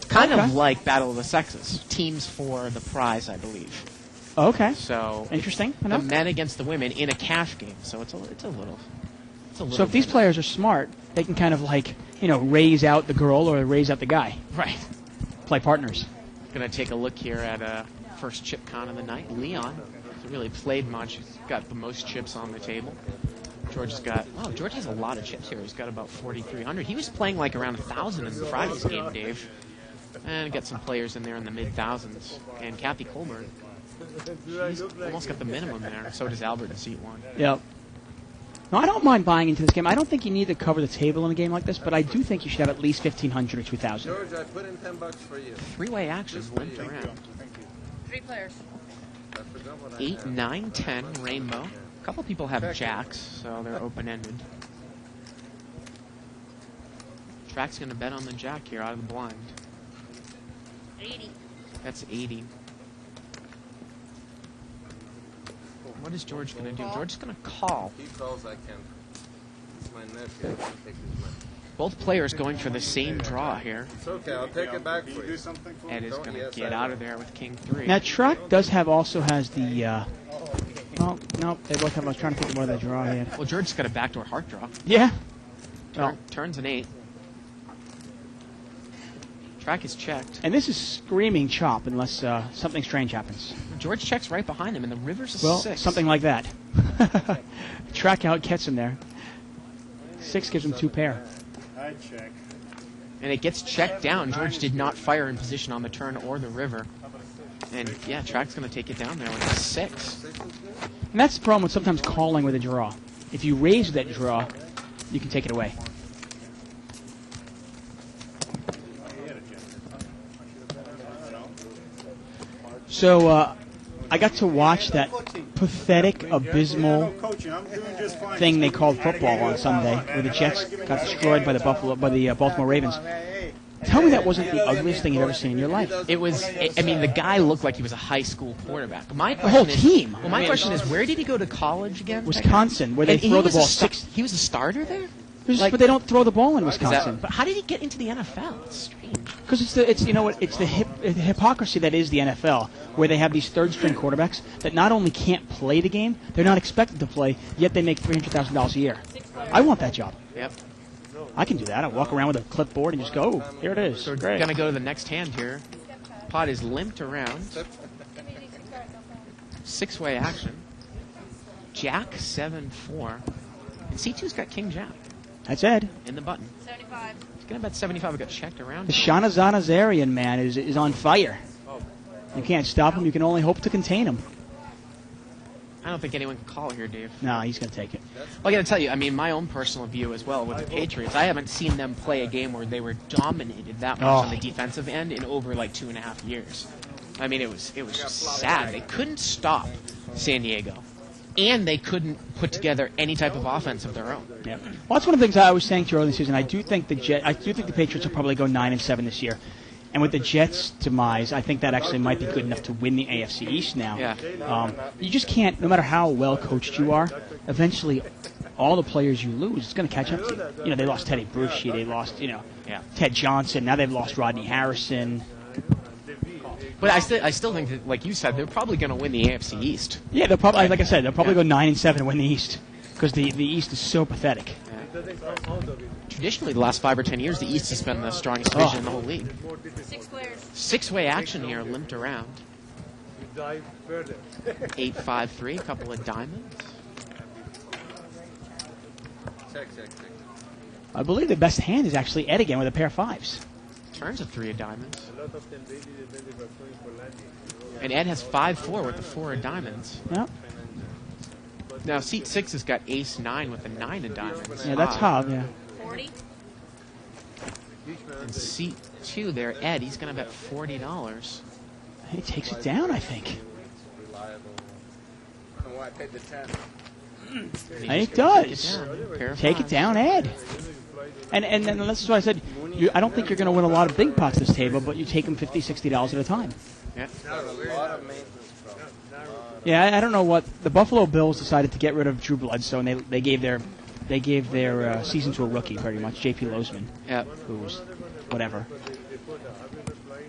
Kind Okay. of like Battle of the Sexes. Teams for the prize, I believe. Okay. So Interesting. the enough. men against the women in a cash game, so it's a little. So if these players are smart, they can kind of like, raise out the girl or raise out the guy. Right. Play partners. Going to take a look here at first chip con of the night. Leon hasn't really played much. He's got the most chips on the table. George has a lot of chips here. He's got about 4,300. He was playing like around 1,000 in Friday's game, Dave. And got some players in there in the mid-thousands. And Kathy Kohlberg, she's almost got the minimum there. So does Albert in seat 1. Yep. No, I don't mind buying into this game. I don't think you need to cover the table in a game like this, but I do think you should have at least 1,500 or 2,000. George, I put in $10 for you. 3-way action limped around. 3 players. I forgot what I 8, had. 9, 10, rainbow. A couple people have jacks, so they're open-ended. Track's going to bet on the jack here out of the blind. 80. That's 80. What is George going to do? George is going to call. He calls, I can. It's my nephew. I can take his money. Both players going for the same draw here. It's okay, I'll take it back Can for you do you. something for Ed me? is going to Yes, get I out will. of there with king 3. Now, Track also has the. Oh, no, they both have. I was trying to think of what the draw he had. Well, George's got a backdoor heart draw. Yeah. Well, Turns an 8. Track is checked. and this is screaming chop unless something strange happens. George checks right behind him, and the river's a Well, 6. something like that. Track out gets him there. 6 gives him 2 pair. I check. And it gets checked down. George did not fire in position on the turn or the river. And, yeah, Track's going to take it down there with a 6. And that's the problem with sometimes calling with a draw. If you raise that draw, you can take it away. So I got to watch that pathetic, abysmal Coaching, I'm doing just fine. thing they called football on Sunday, where the Jets got destroyed by the Baltimore Ravens. Tell me that wasn't the ugliest thing you've ever seen in your life. It was, I mean, the guy looked like he was a high school quarterback. My The whole question is- team. Well, my question is, where did he go to college again? Wisconsin, where they And he throw the was a ball sta- 6. He was a starter there? But they don't throw the ball in Is that- Wisconsin. but how did he get into the NFL? It's strange. Because it's you know what, it's the hypocrisy that is the NFL, where they have these third string quarterbacks that not only can't play the game, they're not expected to play, yet they make $300,000 a year. I want that job. Yep. I can do that. I walk around with a clipboard and just go, oh, here it is. So we're Great. going to go to the next hand here. Pot is limped around. 6-way action. Jack 7-4. And C2's got King Jack That's Ed. in the button. 75. He's going to bet 75. We got checked around. The Shahrazad Nazarian man is on fire. You can't stop him. You can only hope to contain him. I don't think anyone can call here, Dave. No, he's going to take it. Well, I got to tell you, I mean, my own personal view as well with the Patriots, I haven't seen them play a game where they were dominated that much on the defensive end in over like 2.5 years. I mean, it was just sad. They couldn't stop San Diego, and they couldn't put together any type of offense of their own. Yeah. Well, that's one of the things I was saying to you early in the season. I do think the Patriots will probably go 9-7 this year. And with the Jets' demise, I think that actually might be good enough to win the AFC East now. Yeah. You just can't, no matter how well coached you are, eventually all the players you lose, it's going to catch up to you. You know, they lost Teddy Bruschi, they lost, Ted Johnson, now they've lost Rodney Harrison. But I still think that, like you said, they're probably going to win the AFC East. Yeah, they'll probably, like I said, they'll probably go 9-7 and win the East because the East is so pathetic. Traditionally, the last 5 or 10 years, the East has been the strongest division in the whole league. 6 players. 6-way action here, limped around. 8-5-3, a couple of diamonds. Check. I believe the best hand is actually Ed again with a pair of 5s. Turns a 3 of diamonds. And Ed has 5-4 with the 4 of diamonds. Yep. Now, seat 6 has got ace-9 with the 9 of diamonds. Yeah, that's Hob, yeah. 40. And seat 2 there, Ed, he's going to bet $40. He takes it down, I think. Reliable. I don't know why I paid the 10. And He he's gonna take does. Pair of Take it fives. down, Ed. And that's why I said, I don't think you're going to win a lot of big pots this table, but you take them $50, $60 at a time. Yeah. A lot of maintenance, bro. Yeah, I don't know what the Buffalo Bills decided to get rid of Drew Bledsoe, and they gave their season to a rookie, pretty much, J.P. Lozman, Yeah. who was whatever.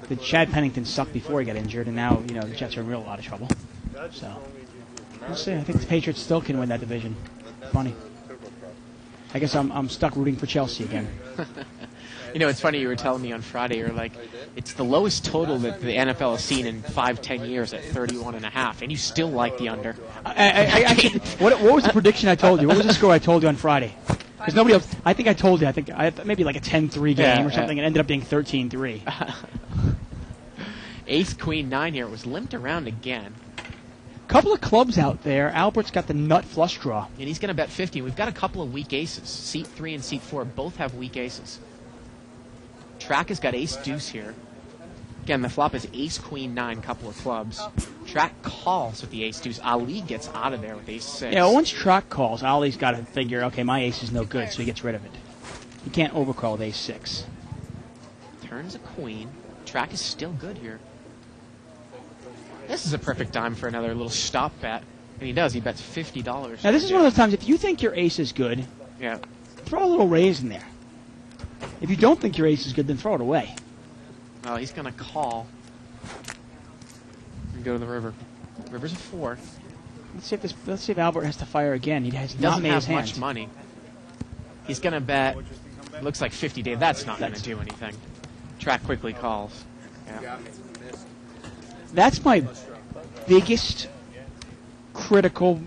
The Chad Pennington sucked before he got injured, and now the Jets are in a lot of trouble. So we'll see. I think the Patriots still can win that division. Funny. I guess I'm stuck rooting for Chelsea again. You know, it's funny, you were telling me on Friday, you're like, it's the lowest total that the NFL has seen in 5-10 years at 31.5, and you still like the under. I actually, what was the prediction I told you? What was the score I told you on Friday? Because nobody else. I think I told you. I think maybe like a 10-3 game or something. It ended up being 13-3. Ace, Queen, 9 here. It was limped around again. Couple of clubs out there. Albert's got the nut flush draw. And he's going to bet 50. We've got a couple of weak aces. Seat 3 and seat 4 both have weak aces. Track has got ace deuce here. Again, the flop is ace, queen, 9, couple of clubs. Track calls with the ace deuce. Ali gets out of there with ace 6. Yeah, once Track calls, Ollie's got to figure, okay, my ace is no good, so he gets rid of it. You can't overcall with ace 6. Turns a queen. Track is still good here. This is a perfect time for another little stop bet. And he does. He bets $50. Now, this is one of those times, if you think your ace is good, Yeah. throw a little raise in there. If you don't think your ace is good, then throw it away. Oh, he's going to call. And go to the river. River's a 4. Let's see if Albert has to fire again. He has He not doesn't made his have hand. much money. He's going to bet. Looks like 50, Dave. That's not going to do anything. Track quickly calls. Yeah. That's my biggest critical,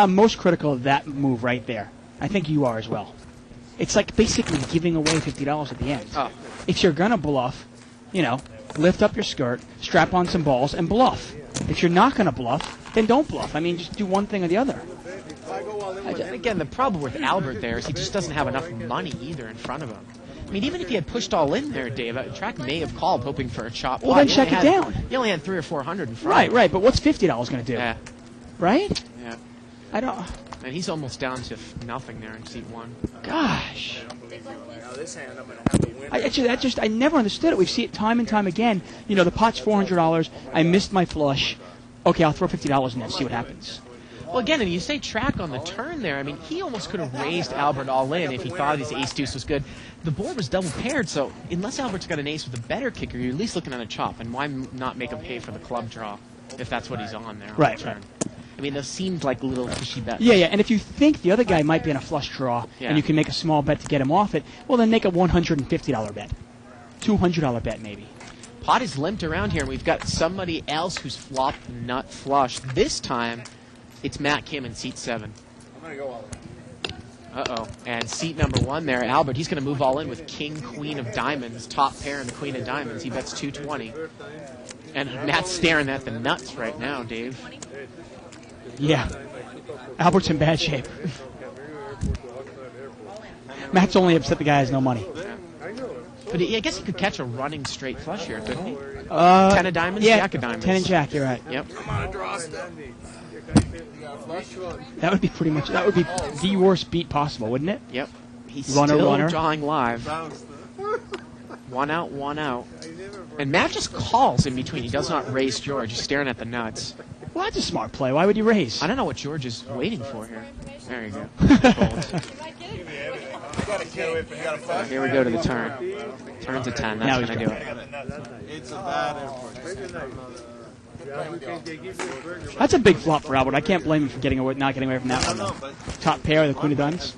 most critical of that move right there. I think you are as well. It's like basically giving away $50 at the end. Oh. If you're going to bluff, lift up your skirt, strap on some balls, and bluff. If you're not going to bluff, then don't bluff. I mean, just do one thing or the other. Again, the problem with Albert there is he just doesn't have enough money either in front of him. I mean, even if he had pushed all in there, Dave, Track may have called hoping for a chop. Well, then check it down. He only had 300 or 400 in front. Right. But what's $50 going to do? Yeah. Right? Yeah. I don't. And he's almost down to nothing there in seat 1. Gosh. Now this hand, I'm going to have to win. I never understood it. We see it time and time again. The pot's $400. I missed my flush. Okay, I'll throw $50 in there and see what happens. Well, again, and you say Track on the turn there. I mean, he almost could have raised Albert all in if he thought his ace-deuce was good. The board was double paired, so unless Albert's got an ace with a better kicker, you're at least looking at a chop. And why not make him pay for the club draw if that's what he's on there on Right, the turn? right. I mean, those seemed like little fishy bets. Yeah, and if you think the other guy might be in a flush draw and you can make a small bet to get him off it, well, then make a $150 bet. $200 bet, maybe. Pot is limped around here, and we've got somebody else who's flopped nut flush. This time, it's Matt Kim in seat 7. I'm going to go all in. Uh-oh. And seat number 1 there, Albert, he's going to move all in with King, Queen of Diamonds, top pair and the Queen of Diamonds. He bets 220. And Matt's staring at the nuts right now, Dave. Yeah. Albert's in bad shape. Matt's only upset the guy has no money. But I guess he could catch a running straight flush here, couldn't he? 10 of diamonds, yeah, jack of diamonds. 10 and jack, you're right. Yep. I'm on a draw still. That would be the worst beat possible, wouldn't it? Yep. He's Runner, still runner. drawing live. One out, one out. And Matt just calls in between. He does not raise George. He's staring at the nuts. Well, that's a smart play. Why would you raise? I don't know what George is waiting for here. There you go. Fold. Here we go to the turn. Turn's a 10. Now That's he's going to do got it. It's a bad That's a big flop for Albert. I can't blame him for not getting away from that one, though. Top pair, the Queen of Diamonds.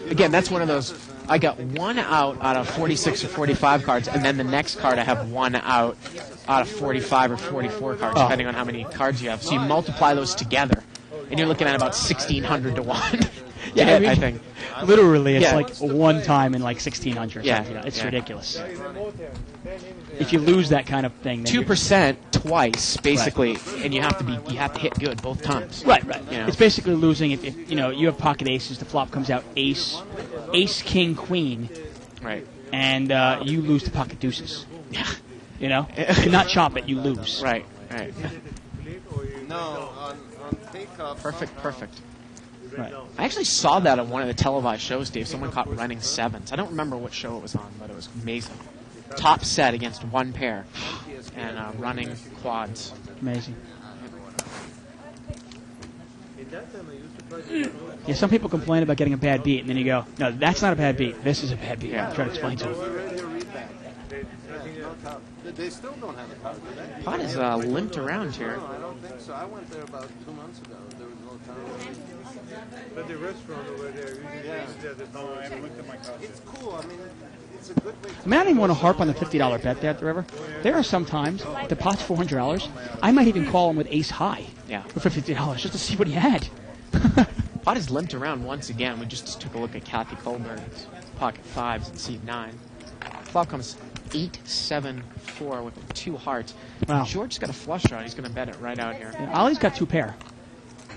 Again, that's one of those. I got one out of 46 or 45 cards, and then the next card I have one out of 45 or 44 cards, depending on how many cards you have. So you multiply those together, and you're looking at about 1,600 to 1. Yeah, I think. Literally, it's Yeah. like one time in like 1,600. Yeah, It's yeah. ridiculous. If you lose that kind of thing, then 2% twice, basically, and you have to hit good both times. Right. You know. It's basically losing if you have pocket aces. The flop comes out ace, king, queen, Right. and you lose to pocket deuces. You cannot chop it. You lose. Right. No, on takeoff. Perfect. Right. I actually saw that on one of the televised shows, Dave. Someone caught running sevens. I don't remember what show it was on, but it was amazing. Top set against one pair and running quads. Amazing. Yeah, some people complain about getting a bad beat, and then you go, no, that's not a bad beat. This is a bad beat. Yeah. Try to explain to them. They still don't have a card, do they? Pot is limped around here. No, I don't think so. I went there about 2 months ago. There was no card. But the restaurant over there, Yeah. I haven't looked at my card. It's cool. I mean, it's a good way to... I mean, I don't even want to harp on the $50 bet there at the river. There are some times the pot's $400. I might even call him with ace high Yeah. for $50 just to see what he had. Pot is limped around once again. We just took a look at Kathy Colburn's pocket fives in seat 9. Flop comes 8-7-4 with 2 hearts. Wow. George's got a flush draw. He's going to bet it right out here. Yeah, Ollie's got 2 pair.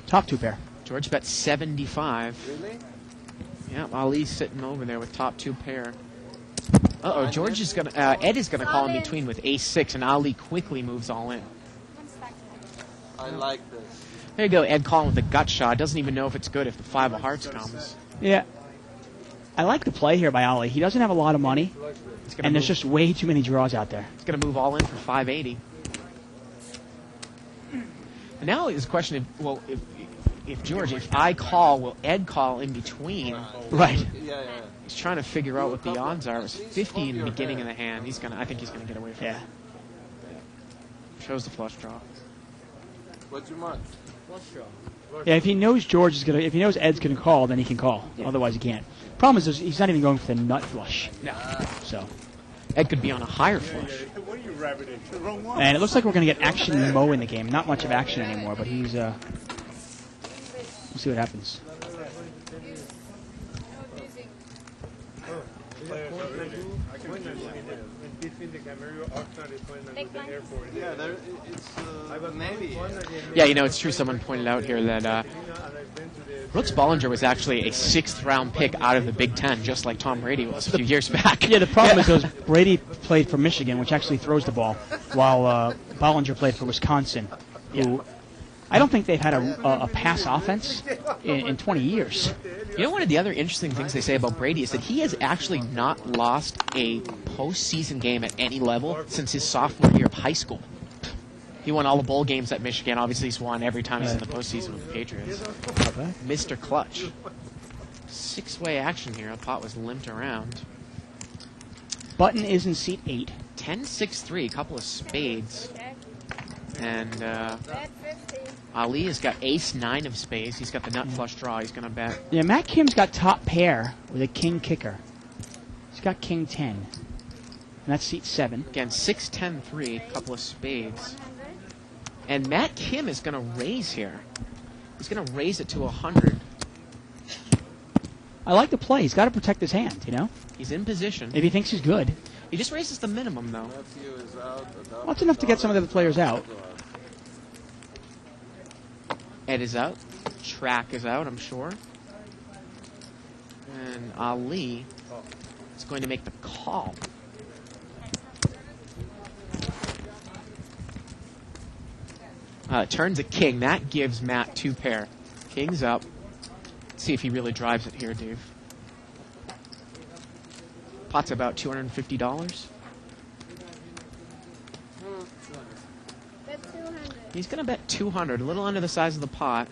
Top 2 pair. George bet 75. Really? Yeah, Ali's sitting over there with top 2 pair. Uh-oh, George is going to... Ed is going to call in between with ace-6, and Ali quickly moves all in. I like this. There you go, Ed calling with a gut shot. Doesn't even know if it's good if the 5 of hearts comes. Yeah. I like the play here by Ollie. He doesn't have a lot of money, and there's just way too many draws out there. He's going to move all in for 580. And now is the question of, well, if if I call, will Ed call in between? Right. He's trying to figure out what the odds are. It was 50 in the beginning of the hand. I think he's gonna get away from it. Shows the flush draw. What's your month? Flush draw. Yeah, if he knows if he knows Ed's gonna call, then he can call. Otherwise, he can't. Problem is, he's not even going for the nut flush. No. So. Ed could be on a higher flush. What are you rabbit into? The wrong one. And it looks like we're gonna get action Mo in the game. Not much of action anymore, but he's. We'll see what happens. Yeah, it's maybe. Yeah, it's true. Someone pointed out here that Brooks Bollinger was actually a 6th-round pick out of the Big Ten, just like Tom Brady was a few years back. Yeah, the problem is Brady played for Michigan, which actually throws the ball, while Bollinger played for Wisconsin, who I don't think they've had a pass offense in 20 years. One of the other interesting things they say about Brady is that he has actually not lost a postseason game at any level since his sophomore year of high school. He won all the bowl games at Michigan. Obviously, he's won every time he's in the postseason with the Patriots. Mr. Clutch. 6-way action here. The pot was limped around. Button is in seat 8. 10-6-3, a couple of spades. And Bet 50. Ali has got ace-9 of spades. He's got the nut flush draw. He's going to bet. Yeah, Matt Kim's got top pair with a king kicker. He's got king 10. And that's seat 7. Again, 6-10-3, a couple of spades. And Matt Kim is going to raise here. He's going to raise it to 100. I like the play. He's got to protect his hand, He's in position. If he thinks he's good. He just raises the minimum, though. Well, that's enough to get some of the other players out. Ed is out. Track is out, I'm sure. And Ali is going to make the call. Turns a king. That gives Matt 2 pair. King's up. Let's see if he really drives it here, Dave. Pot's about $250. Bet 200. He's going to bet 200, a little under the size of the pot.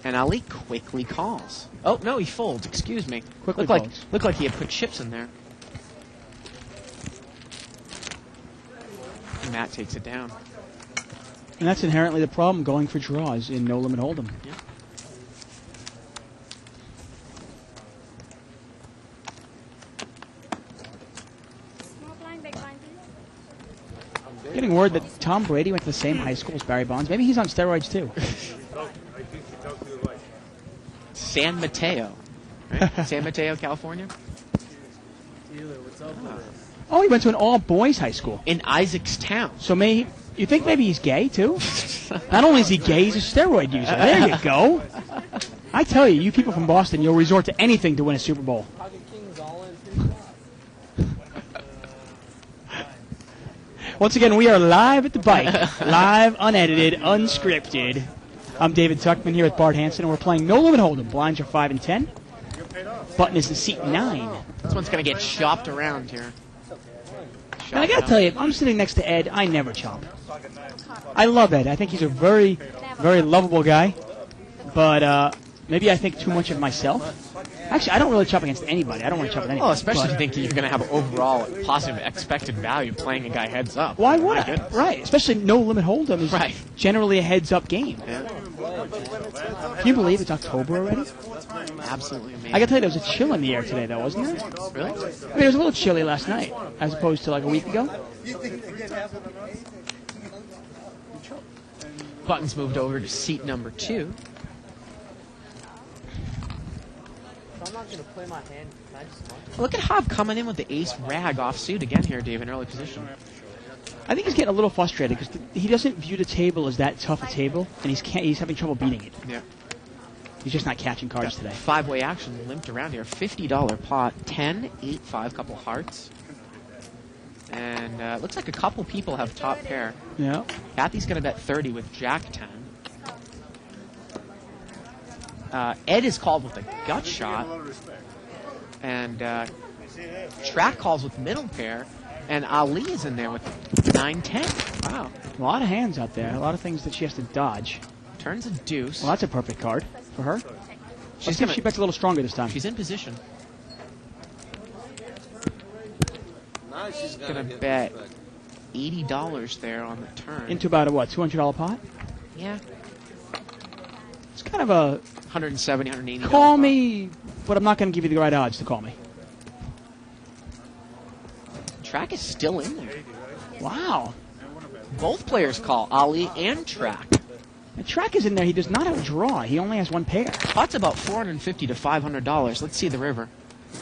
And Ali quickly calls. Oh, no, he folds. Excuse me. Quickly Looked folds. like he had put chips in there. And Matt takes it down. And that's inherently the problem going for draws in No Limit Hold'em. Yeah. Small blind, big blind. Getting word that Tom Brady went to the same high school as Barry Bonds. Maybe he's on steroids too. I think he talked to your wife. San Mateo. Right? San Mateo, California? Taylor, what's up with this? Oh, he went to an all-boys high school. In Isaacstown. So you think maybe he's gay too? Not only is he gay, he's a steroid user. There you go. I tell you, you people from Boston, you'll resort to anything to win a Super Bowl. Pocket King's all in pretty fast. Once again, we are live at the bike. Live, unedited, unscripted. I'm David Tuckman here with Bart Hanson, and we're playing No Limit Hold'em. Blinds are 5 and 10. Button is in seat 9. This one's going to get chopped around here. And I gotta tell you, if I'm sitting next to Ed, I never chop. I love Ed. I think he's a very, very lovable guy. But maybe I think too much of myself. Actually, I don't really chop against anybody. I don't want to chop with anybody. Oh, especially if you think you're going to have overall positive expected value playing a guy heads up. Why would My I? goodness. Right. Especially No Limit Hold'em is Right. generally a heads-up game. Yeah, Can you believe it's October already? absolutely amazing. I gotta tell you, there was a chill in the air today, though, wasn't there? Really? I mean, it was a little chilly last night, as opposed to like a week ago. Button's moved over to seat number 2. If I'm not going to play my hand, can I just punch it? Look at Hobb coming in with the ace rag off suit again here, Dave, in early position. I think he's getting a little frustrated because he doesn't view the table as that tough a table, and he's having trouble beating it. Yeah. He's just not catching cards today. 5-way action limped around here. $50 pot. 10, 8, 5, couple hearts. And looks like a couple people have top pair. Yeah. Kathy's going to bet 30 with Jack 10. Ed is called with a gut shot. And Track calls with middle pair. And Ali is in there with 9-10. Wow. A lot of hands out there. A lot of things that she has to dodge. Turns a deuce. Well, that's a perfect card for her. She's She bets a little stronger this time. She's in position. Now she's Gonna get bet respect. $80 there on the turn. Into about a, what, $200 pot? Yeah. It's kind of a 170, 180. call me, but I'm not going to give you the right odds to call me. Track is still in there. Wow. Both players call, Ali and Track. The track is in there. He does not have a draw. He only has one pair. Pot's about $450 to $500. Let's see the river.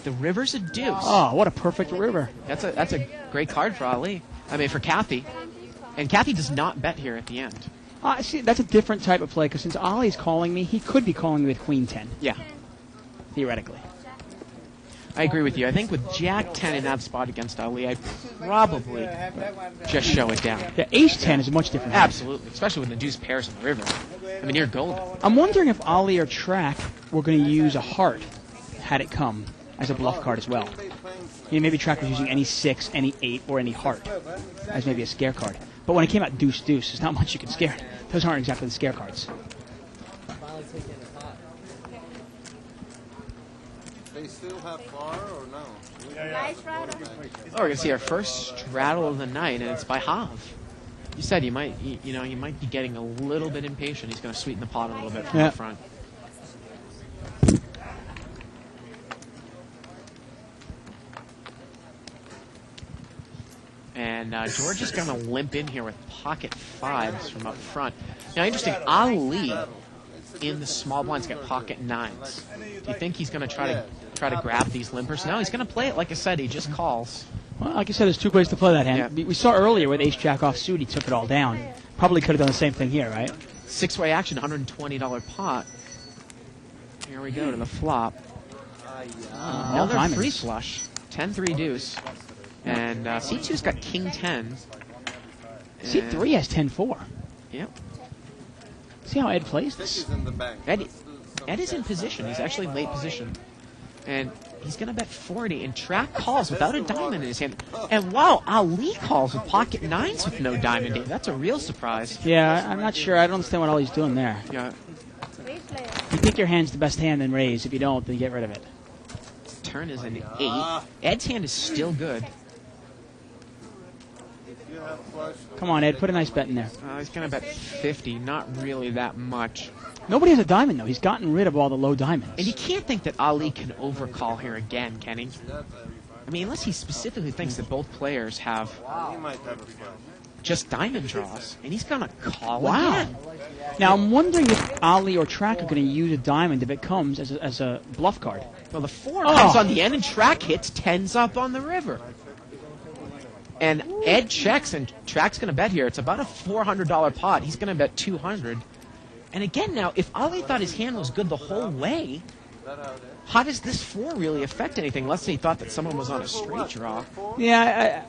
The river's a deuce. Oh, what a perfect river. That's a great card for Ali. I mean, for Kathy. And Kathy does not bet here at the end. See, that's a different type of play, because since Ollie's calling me, he could be calling me with Queen 10, Yeah, theoretically. I agree with you. I think with Jack 10 in that spot against Ali, I'd probably just show it down. Yeah, Ace 10 is a much different hand. Absolutely, especially when the deuce pairs in the river. I mean, you're golden. I'm wondering if Ollie or Track were going to use a heart, had it come, as a bluff card as well. Maybe Track was using any 6, any 8, or any heart as maybe a scare card. But when it came out deuce, deuce, there's not much you can scare. Those aren't exactly the scare cards. Finally taking the pot. They still have far or no? Nice rider. Oh, we're gonna see our first straddle of the night, and it's by Hav. You said you might be getting a little bit impatient. He's gonna sweeten the pot a little bit from Yeah. the front. And George is going to limp in here with pocket fives from up front. Now, interesting, Ali in the small blind's got pocket nines. Do you think he's going to try to grab these limpers? No, he's going to play it like I said. He just calls. Well, like I said, there's two ways to play that hand. Yeah. We saw earlier with Ace Jack off suit, he took it all down. Probably could have done the same thing here, right? Six-way action, $120 pot. Here we go to the flop. All Another diamonds. free flush. 10-3 deuce. And C2's got king 10. C3 has 10-4. Yep. See how Ed plays This this? is in the bank. Ed is in position. He's actually in late position. And he's going to bet 40. And Track calls without a diamond in his hand. And wow, Ali calls with pocket nines with no diamond in. That's a real surprise. Yeah, I'm not sure. I don't understand what Ollie's doing there. Yeah. You think your hand's the best hand, then raise. If you don't, then get rid of it. Turn is an 8. Ed's hand is still good. You have flush. Come on, Ed, put a nice bet in there. He's going to bet 50. Not really that much. Nobody has a diamond, though. He's gotten rid of all the low diamonds. And you can't think that Ali can overcall here again, can he? I mean, unless he specifically thinks that both players have He might have a flush. just diamond draws. And he's going to call Wow. again. Now, I'm wondering if Ali or Track are going to use a diamond if it comes as a bluff card. Well, the 4 Oh. comes on the end, and Track hits 10s up on the river. And Ed checks, and Track's going to bet here. It's about a $400 pot. He's going to bet 200. And again, now, if Ali thought his hand was good the whole way, how does this 4 really affect anything? Let's say he thought that someone was on a straight draw. Yeah,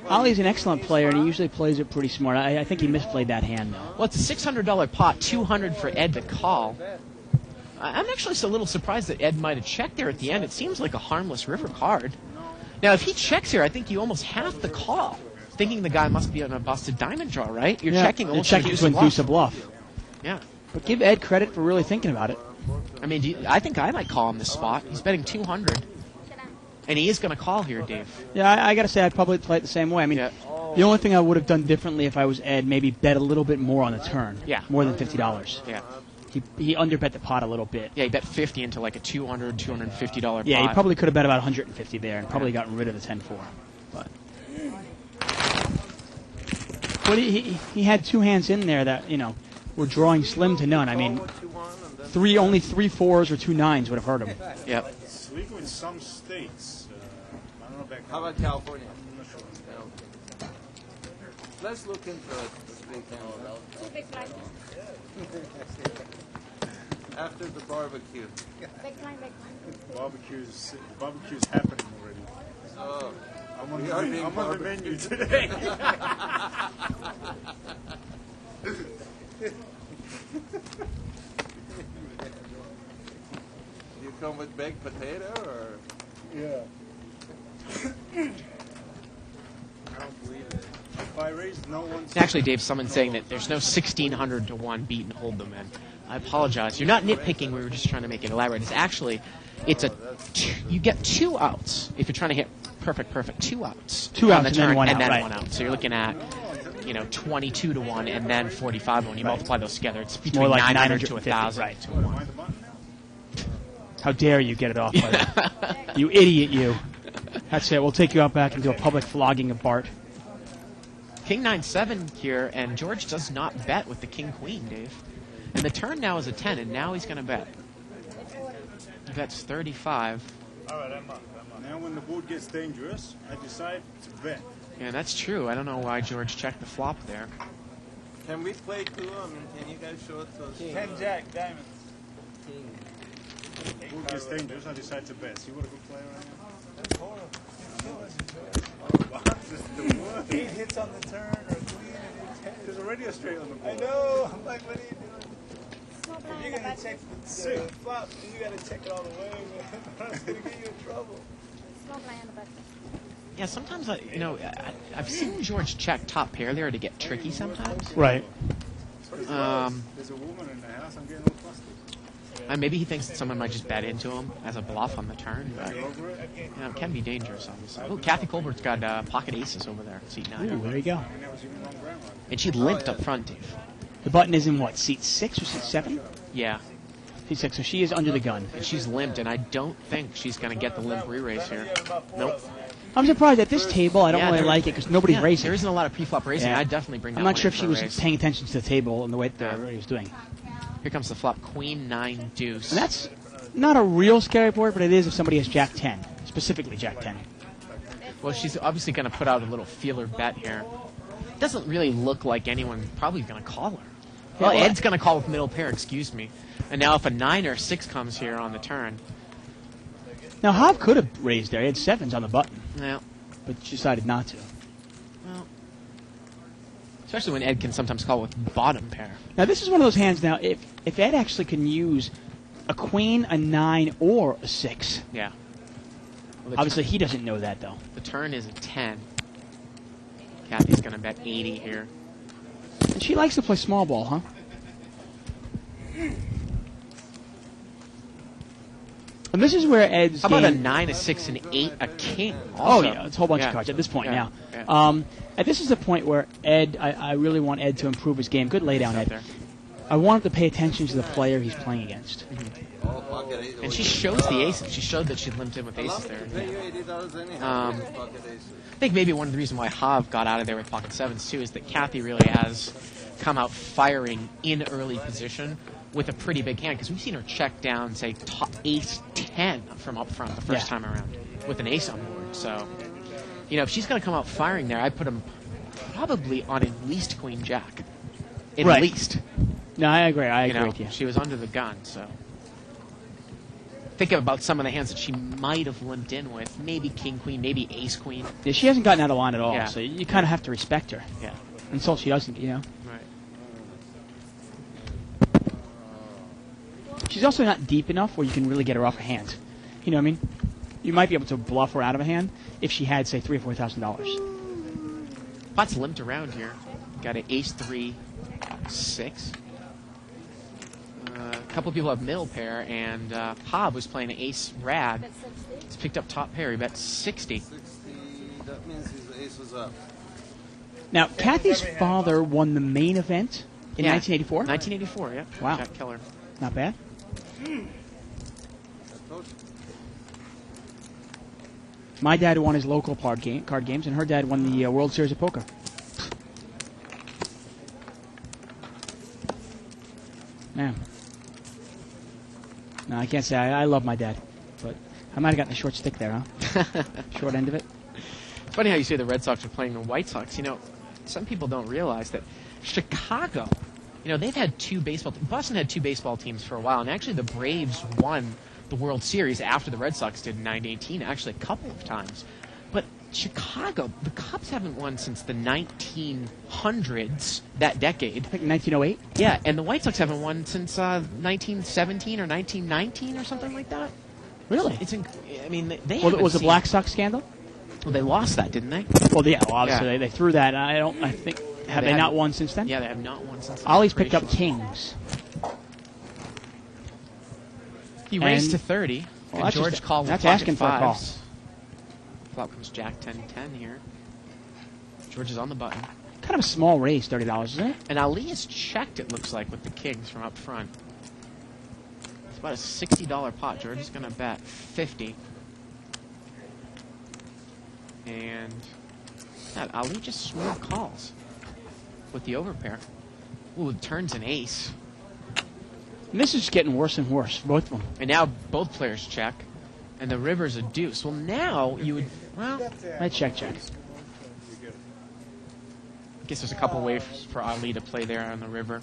Ollie's an excellent player, and he usually plays it pretty smart. I think he misplayed that hand, though. Well, it's a $600 pot, 200 for Ed to call. I'm actually just a little surprised that Ed might have checked there at the end. It seems like a harmless river card. Now, if he checks here, I think you almost have to call, thinking the guy must be on a busted diamond draw, right? You're checking almost You're checking to induce a bluff. bluff. Yeah. But give Ed credit for really thinking about it. I mean, I think I might call him this spot. He's betting 200. And he is going to call here, Dave. Yeah, I got to say, I'd probably play it the same way. I mean, Yeah. the only thing I would have done differently if I was Ed, maybe bet a little bit more on the turn. Yeah. More than $50. Yeah. He underbet the pot a little bit. Yeah, he bet 50 into like a $200, $250 pot. Yeah, he probably could have bet about 150 there and probably gotten rid of the 10-4. But he had two hands in there that, were drawing slim to none. I mean, only 3 4s or 2 9s would have hurt him. Yep. It's legal in some states. I don't know back How about California? No. Let's look into it. Two big blind. After the barbecue. Big blind, big blind. barbecue's happening already. Oh, I'm on We the are menu, being I'm on the barbecued. menu today. you come with baked potato or? Yeah. I don't believe it. I raise, no one's... Actually, Dave, someone's saying that there's no 1,600 to 1 beat and hold them in. I apologize. You're not nitpicking. We were just trying to make it elaborate. You get 2 outs if you're trying to hit perfect, 2 outs. 2 on outs the and turn, then 1 and out, then right. 1 out. So you're looking at, 22 to 1 and then 45 when you multiply those together. It's between more like 900 to 950, 1,000 right. to 1. Find the button now? How dare you get it off, buddy. You idiot, you. That's it. We'll take you out back and do a public flogging of Bart. King 9-7 here, and George does not bet with the King Queen, Dave. And the turn now is a 10, and now he's going to bet. He bets 35. All right, I'm up. Now when the board gets dangerous, I decide to bet. Yeah, that's true. I don't know why George checked the flop there. Can we play too? I mean, can you guys show it to us? 10 jack, diamonds. King. Board gets dangerous, I decide to bet. See what a good player I am? That's horrible. Just the one. 8 hits on the turn or queen and 10. There's already a straight on the board. I know. I'm like, what are you doing? Small If blind you're in the gonna button. check the flop, you gotta check it all the way, man. It's gonna get you in trouble. Small blind in the button. Yeah, sometimes, I've seen George check top pair there to get tricky sometimes. Right. There's a woman in the house. I'm getting all flustered. Maybe he thinks that someone might just bet into him as a bluff on the turn. But, You're over it? it can be dangerous, obviously. Oh, Kathy Colbert's got pocket aces over there, seat 9. Ooh, there you go. And that was even wrong ground. And she limped up front, Dave. The button is in what, seat 6 or seat 7? Yeah. Seat 6, so she is under the gun. And she's limped, and I don't think she's going to get the limp re-raise here. Nope. I'm surprised at this table. I don't Yeah, really there- like it because nobody's Yeah, racing. there isn't a lot of pre-flop racing. Yeah. I'd definitely bring that I'm one not sure in if for she a was raise. paying attention to the table and the way Yeah. that he was doing. Here comes the flop, Queen 9 deuce. And that's not a real scary board, but it is if somebody has Jack 10, specifically Jack 10. Well, she's obviously going to put out a little feeler bet here. Doesn't really look like anyone probably going to call her. Well, well, Ed's going to call with middle pair, excuse me. And now if a 9 or 6 comes here on the turn, Now, Hob could have raised there. He had 7s on the button, well, but decided not to. especially when Ed can sometimes call with bottom pair. Now, this is one of those hands now, if Ed actually can use a queen, a 9, or a 6. Yeah. Well, the Obviously, he doesn't know that, though. The turn is a 10. Kathy's going to bet 80 here. And she likes to play small ball, huh? And this is where Ed's How about a game- 9, a 6, an 8, a king? Oh, Also. yeah, it's a whole bunch Yeah. of cards at this point Yeah. now. Yeah. And this is the point where Ed, I really want Ed to improve his game. Good laydown, Out Ed. there. I want him to pay attention to the player he's playing against. Oh, pocket ace. And she shows the aces. She showed that she limped in with Allow aces me to there. pay you $80 anyhow. Um, Pocket aces. I think maybe one of the reasons why Hav got out of there with pocket 7s, too, is that Kathy really has come out firing in early position with a pretty big hand. Because we've seen her check down, say, ace 10 from up front the first Yeah. time around with an ace on board. So, if she's going to come out firing there, I'd put him probably on at least queen jack. At Right. least. No, I agree. I You agree know, with you. she was under the gun, so. Think about some of the hands that she might have limped in with. Maybe king, queen, maybe ace, queen. Yeah, she hasn't gotten out of line at all, Yeah. so you kind of have to respect her. Yeah, Until she doesn't, right. She's also not deep enough where you can really get her off her hand. You know what I mean? You might be able to bluff her out of a hand if she had, say, $3,000 or $4,000. Pot's limped around here. Got an ace 3, 6. A couple of people have middle pair, and Hob was playing an ace rad. Bet 60. He's picked up top pair. He bet 60. 60, that means his ace was up. Now, Kathy's father won the main event in Yeah. 1984. 1984, yeah. Wow. Jack Keller. Not bad. I told you. My dad won his local card games, and her dad won the World Series of Poker. Man. No, I can't say I love my dad, but I might have gotten a short stick there, huh? Short end of it. It's funny how you say the Red Sox are playing the White Sox. Some people don't realize that Chicago, they've had two baseball teams. Boston had two baseball teams for a while, and actually the Braves won the World Series after the Red Sox did in 1918, actually a couple of times. But Chicago, the Cubs haven't won since the 1900s, that decade. I think 1908. Yeah, and the White Sox haven't won since 1917 or 1919 or something like that. Really? They Was haven't it the seen- Black Sox scandal? Well, they lost that, didn't they? Well, yeah, well, obviously Yeah. they threw that. I think have they they had- not won since then? Yeah, they have not won since. the Ollie's picked up separation. kings. He raised And- to 30. Well, and that's George just- called with that's pocket asking for a call. fives. Flop comes Jack 10-10 here. George is on the button. Kind of a small raise, $30, isn't it? And Ali is checked, it looks like, with the kings from up front. It's about a $60 pot. George is going to bet 50. And yeah, Ali just smooth calls with the overpair. Ooh, turns an ace. And this is just getting worse and worse for both of them. And now both players check. And the river's a deuce. Well, now you would, well, I check. I guess there's a couple ways for Ali to play there on the river.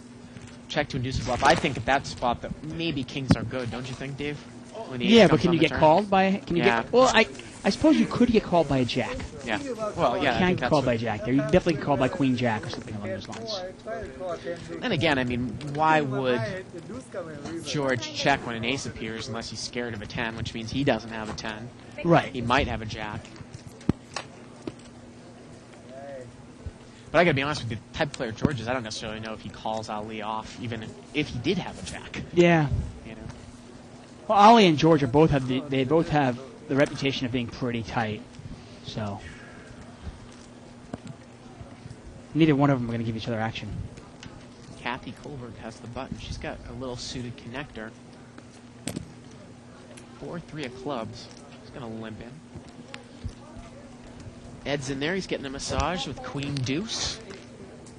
Check to induce a bluff. I think at that spot that maybe kings are good, don't you think, Dave? When the ace Yeah, but comes can on you the get turn? called by? Can you Yeah. get? Well, I suppose you could get called by a jack. Yeah. Well, yeah. I You can't think get that's called by a what, jack there. You definitely get called by queen jack or something along those lines. and again, I mean, why would George check when an ace appears unless he's scared of a 10, which means he doesn't have a 10. Right. He might have a jack. But I gotta be honest with you, the type of player George is, I don't necessarily know if he calls Ali off, even if he did have a jack. Yeah. You know. Well, Ollie and George are both have they both have the reputation of being pretty tight. So neither one of them are going to give each other action. Kathy Colbert has the button. She's got a little suited connector. 4-3 of clubs. She's gonna limp in. Ed's in there. He's getting a massage with Queen Deuce.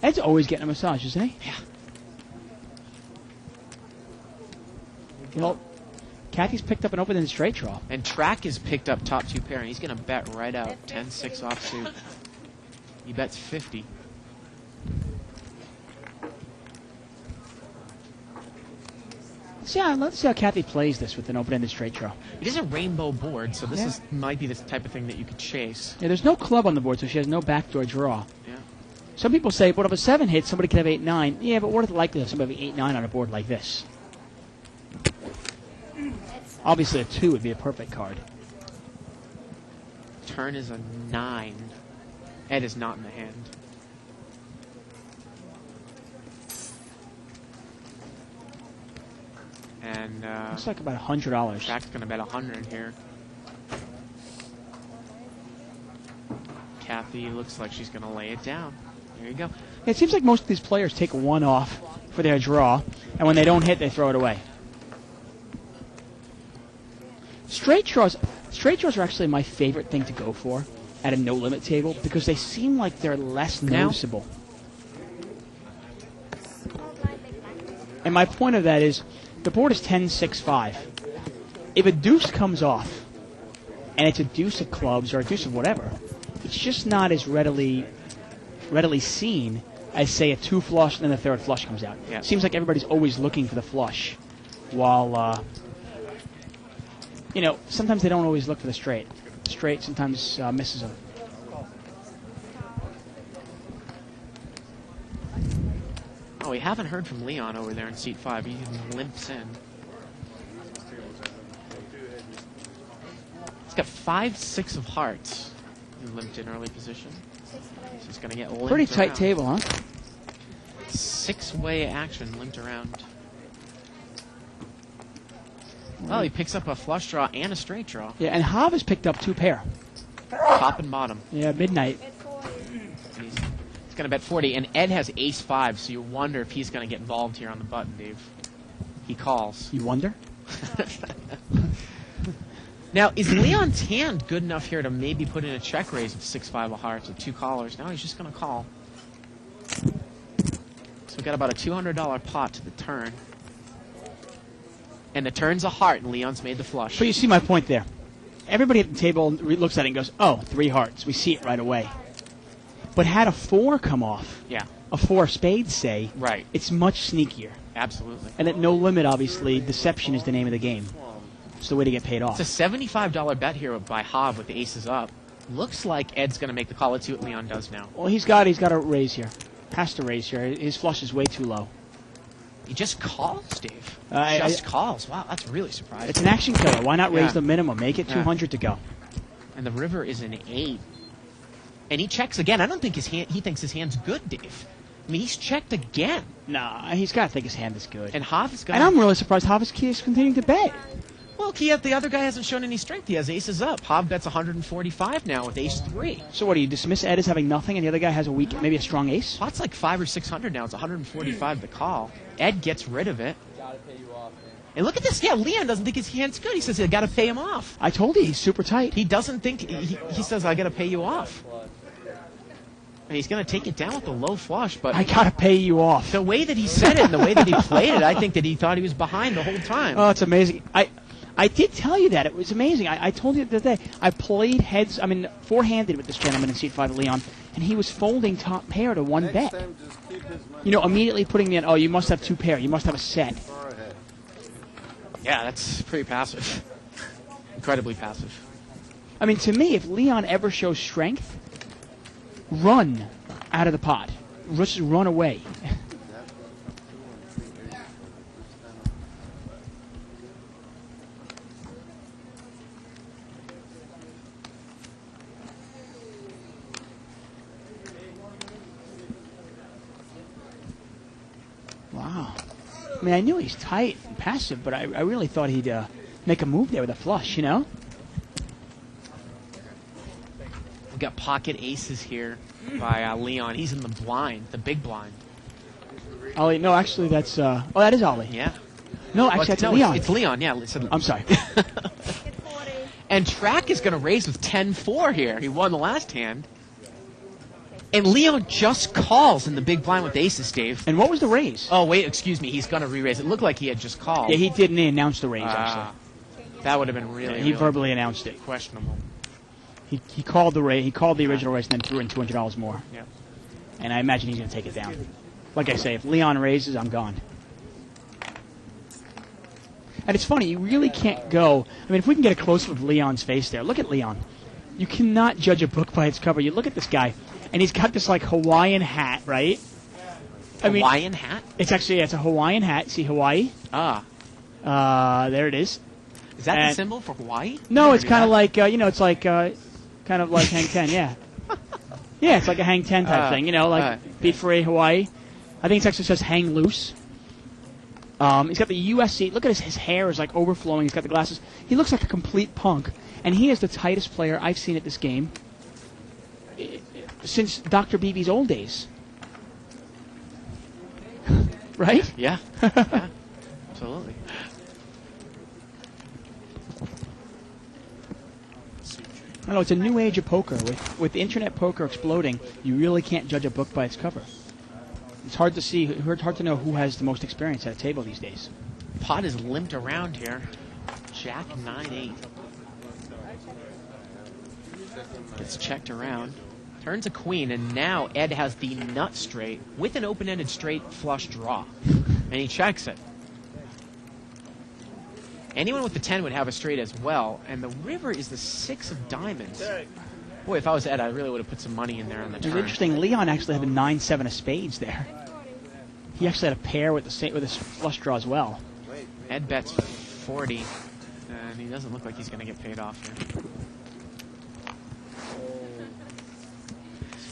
Ed's always getting a massage, isn't he? Yeah. Well, Kathy's picked up an open and straight draw. And Track is picked up top two pair, and he's going to bet right out 10-6 offsuit. He bets 50. Let's see how Kathy plays this with an open-ended straight draw. It is a rainbow board, so this Yeah. might be the type of thing that you could chase. Yeah, there's no club on the board, so she has no backdoor draw. Yeah. Some people say, but if a 7 hits, somebody could have 8-9. Yeah, but what are the likelihood of somebody having 8-9 on a board like this? Obviously, a 2 would be a perfect card. Turn is a 9. Ed is not in the hand. And Looks like about $100. Track's going to bet 100 here. Kathy looks like she's going to lay it down. There you go. It seems like most of these players take one off for their draw, and when they don't hit, they throw it away. Straight draws are actually my favorite thing to go for at a no-limit table because they seem like they're less Now- noticeable. And my point of that is, the board is 10-6-5. If a deuce comes off, and it's a deuce of clubs or a deuce of whatever, it's just not as readily seen as, say, a 2 flush and then the 3rd flush comes out. Yeah. It seems like everybody's always looking for the flush, while, sometimes they don't always look for the straight. Straight sometimes misses them. Oh, we haven't heard from Leon over there in seat 5. He limps in. He's got 5-6 of hearts. He limped in early position. So he's going to get limped Pretty tight around. table, huh? 6-way action limped around. Well, he picks up a flush draw and a straight draw. Yeah, and Hav has picked up 2 pair. Top and bottom. Yeah, midnight. And he's going to bet 40. And Ed has ace-5, so you wonder if he's going to get involved here on the button, Dave. He calls. You wonder? Now, is Leon's hand good enough here to maybe put in a check raise with 6-5 of hearts with 2 callers? No, he's just going to call. So we got about a $200 pot to the turn. And the turn's a heart, and Leon's made the flush. But you see my point there. Everybody at the table looks at it and goes, oh, 3 hearts. We see it right away. But had a 4 come off, Yeah, a 4 of spades, say, right. it's much sneakier. Absolutely. And at no limit, obviously, deception is the name of the game. It's the way to get paid off. It's a $75 bet here by Hav with the aces up. Looks like Ed's going to make the call. Let's see what Leon does now. Well, he's got to raise here. Has to raise here. His flush is way too low. He just calls, Dave. I- Just calls. Wow, that's really surprising. It's an action killer. Why not raise Yeah. the minimum? Make it Yeah. 200 to go. And the river is an 8. And he checks again. I don't think he thinks his hand's good, Dave. I mean, he's checked again. Nah, he's got to think his hand is good. And Hav is going. And I'm really surprised Hav is continuing to bet. Well, Kiev, the other guy hasn't shown any strength. He has aces up. Hav bets 145 now with ace 3. So what, do you dismiss Ed as having nothing and the other guy has a weak, maybe a strong ace? Pot's like 500 or 600 now. It's 145 the call. Ed gets rid of it. Gotta pay you off, man. And look at this. Yeah, Leon doesn't think his hand's good. He says, I got to pay him off. I told you, he's super tight. He doesn't think, he says, I got to pay you off. And he's going to take it down with the low flush, but I got to pay you off. the way that he said it and the way that he played it, I think that he thought he was behind the whole time. Oh, it's amazing. I did tell you that. It was amazing. I told you the other day. I played heads, four-handed with this gentleman in seat 5 Leon, and he was folding top pair to one bet. Time, just keep his money You know, immediately putting me in, you must have 2 pair. You must have a set. far ahead. Yeah, that's pretty passive. Incredibly passive. I mean, to me, if Leon ever shows strength, run out of the pot. Just run away. Wow. I mean, I knew he's tight and passive, but I really thought he'd make a move there with a flush, you know? We've got pocket aces here by Leon. He's in the blind, the big blind. Ollie, no, actually, that's... that is Ollie. Yeah. No, actually, that's Leon. It's Leon, yeah. Listen. I'm sorry. And Track is going to raise with 10-4 here. He won the last hand. And Leon just calls in the big blind with aces, Dave. And what was the raise? Oh, wait, excuse me. He's going to re-raise. It looked like he had just called. Yeah, he didn't announce the raise, actually. That would have been really, He really verbally announced it. questionable. He called the raise. He called the original raise and then threw in $200 more. Yeah. And I imagine he's going to take it down. Like I say, if Leon raises, I'm gone. And it's funny, you really can't go... I mean, if we can get a close-up of Leon's face there. Look at Leon. You cannot judge a book by its cover. You look at this guy, and he's got this, like, Hawaiian hat, right? Hawaiian hat? It's actually, it's a Hawaiian hat. See Hawaii? Ah. There it is. Is that the And- symbol for Hawaii? No, Never it's knew kind of that. like, it's like, kind of like Hang 10, yeah. Yeah, it's like a Hang 10 type thing, Beat Free Hawaii. I think it actually says Hang Loose. He's got the USC. Look at his hair is like overflowing. He's got the glasses. He looks like a complete punk. And he is the tightest player I've seen at this game since Dr. Beebe's old days. Right? Yeah. Yeah. Absolutely. I don't know, it's a new age of poker. With internet poker exploding, you really can't judge a book by its cover. It's hard to see, hard to know who has the most experience at a table these days. Pot is limped around here. Jack 9-8. Gets checked around. Turns a queen, and now Ed has the nut straight with an open-ended straight flush draw. And he checks it. Anyone with the 10 would have a straight as well, and the river is the 6 of diamonds. Boy, if I was Ed, I really would have put some money in there on the It was turn. interesting, Leon actually had a 9-7 of spades there. He actually had a pair with his flush draw as well. Ed bets 40, and he doesn't look like he's going to get paid off here.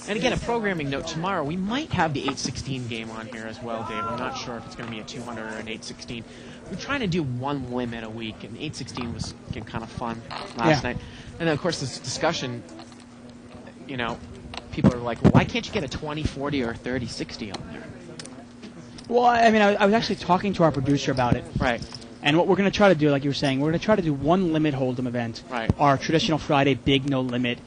And again, a programming note, tomorrow we might have the 8-16 game on here as well, Dave. I'm not sure if it's going to be a 200 or an 8-16. We're trying to do one limit a week, and 8-16 was kind of fun last night. And then, of course, this discussion, people are like, well, why can't you get a 20-40 or a 30-60 on there? Well, I mean, I was actually talking to our producer about it. Right. And what we're going to try to do, like you were saying, we're going to try to do one limit hold'em event. Right. Our traditional Friday big no limit,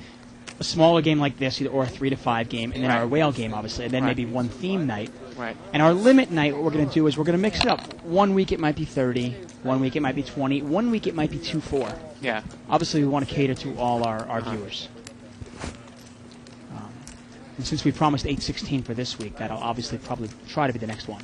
a smaller game like this, or a 3 to 5 game, and then our whale game, obviously, and then maybe one theme night. Right. And our limit night, what we're going to do is we're going to mix it up. 1 week it might be 30, 1 week it might be 20, 1 week it might be 2-4. Yeah. Obviously, we want to cater to all our viewers. And since we promised 8-16 for this week, that'll obviously probably try to be the next one.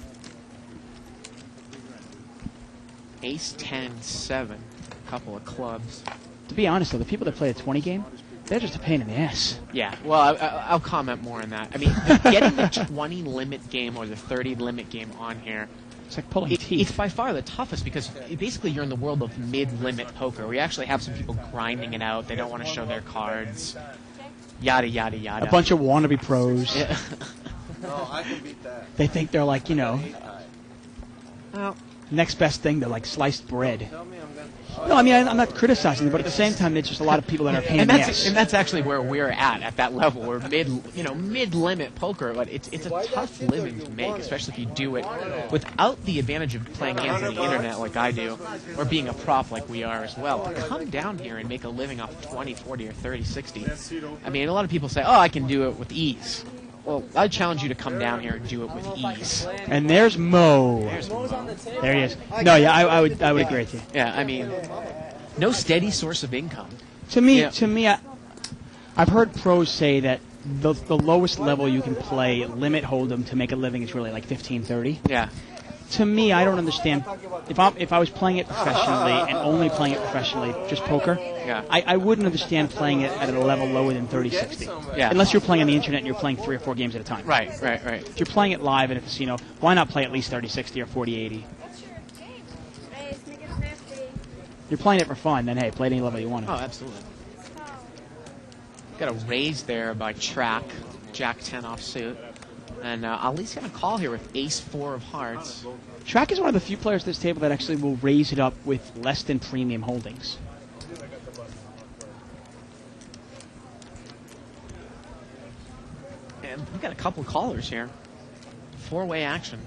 Ace 10-7, a couple of clubs. To be honest, though, the people that play a 20 game, they're just a pain in the ass. Yeah, well, I'll comment more on that. I mean, getting the 20 limit game or the 30 limit game on here, it's like pulling teeth. It's by far the toughest because basically you're in the world of mid-limit poker. We actually have some people grinding it out. They don't want to show their cards. yada, yada, yada. A bunch of wannabe pros. Yeah. No, I can beat that. They think they're like, Well, next best thing. They're like sliced bread. Tell me I'm gonna. No, I mean, I'm not criticizing them, but at the same time, there's just a lot of people that are a pain in the ass. and that's actually where we're at that level. We're mid-limit poker, but it's a tough living to make, especially if you do it without the advantage of playing hands on the internet like I do, or being a prop like we are as well. To come down here and make a living off 20, 40, or 30, 60. I mean, a lot of people say, "Oh, I can do it with ease." Well, I challenge you to come down here and do it with ease. And there's Mo. There's Mo. There he is. No, yeah, I would agree with you. Yeah, I mean, no steady source of income. To me, Yeah. I've heard pros say that the lowest level you can play limit hold'em to make a living is really like 15, 30. Yeah. To me, I don't understand. If I was playing it professionally and only playing it professionally, just poker, Yeah. I wouldn't understand playing it at a level lower than 30, 60. Yeah. Unless you're playing on the internet and you're playing 3 or 4 games at a time. Right. If you're playing it live in a casino, why not play at least 30, 60 or 40, 80? Raise, make it 50. You're playing it for fun, then hey, play it any level you want to. Oh, absolutely. Got a raise there by Track, Jack 10 offsuit. And Ali's going to call here with Ace 4 of hearts. Track is one of the few players at this table that actually will raise it up with less than premium holdings. And we've got a couple callers here. 4-way action.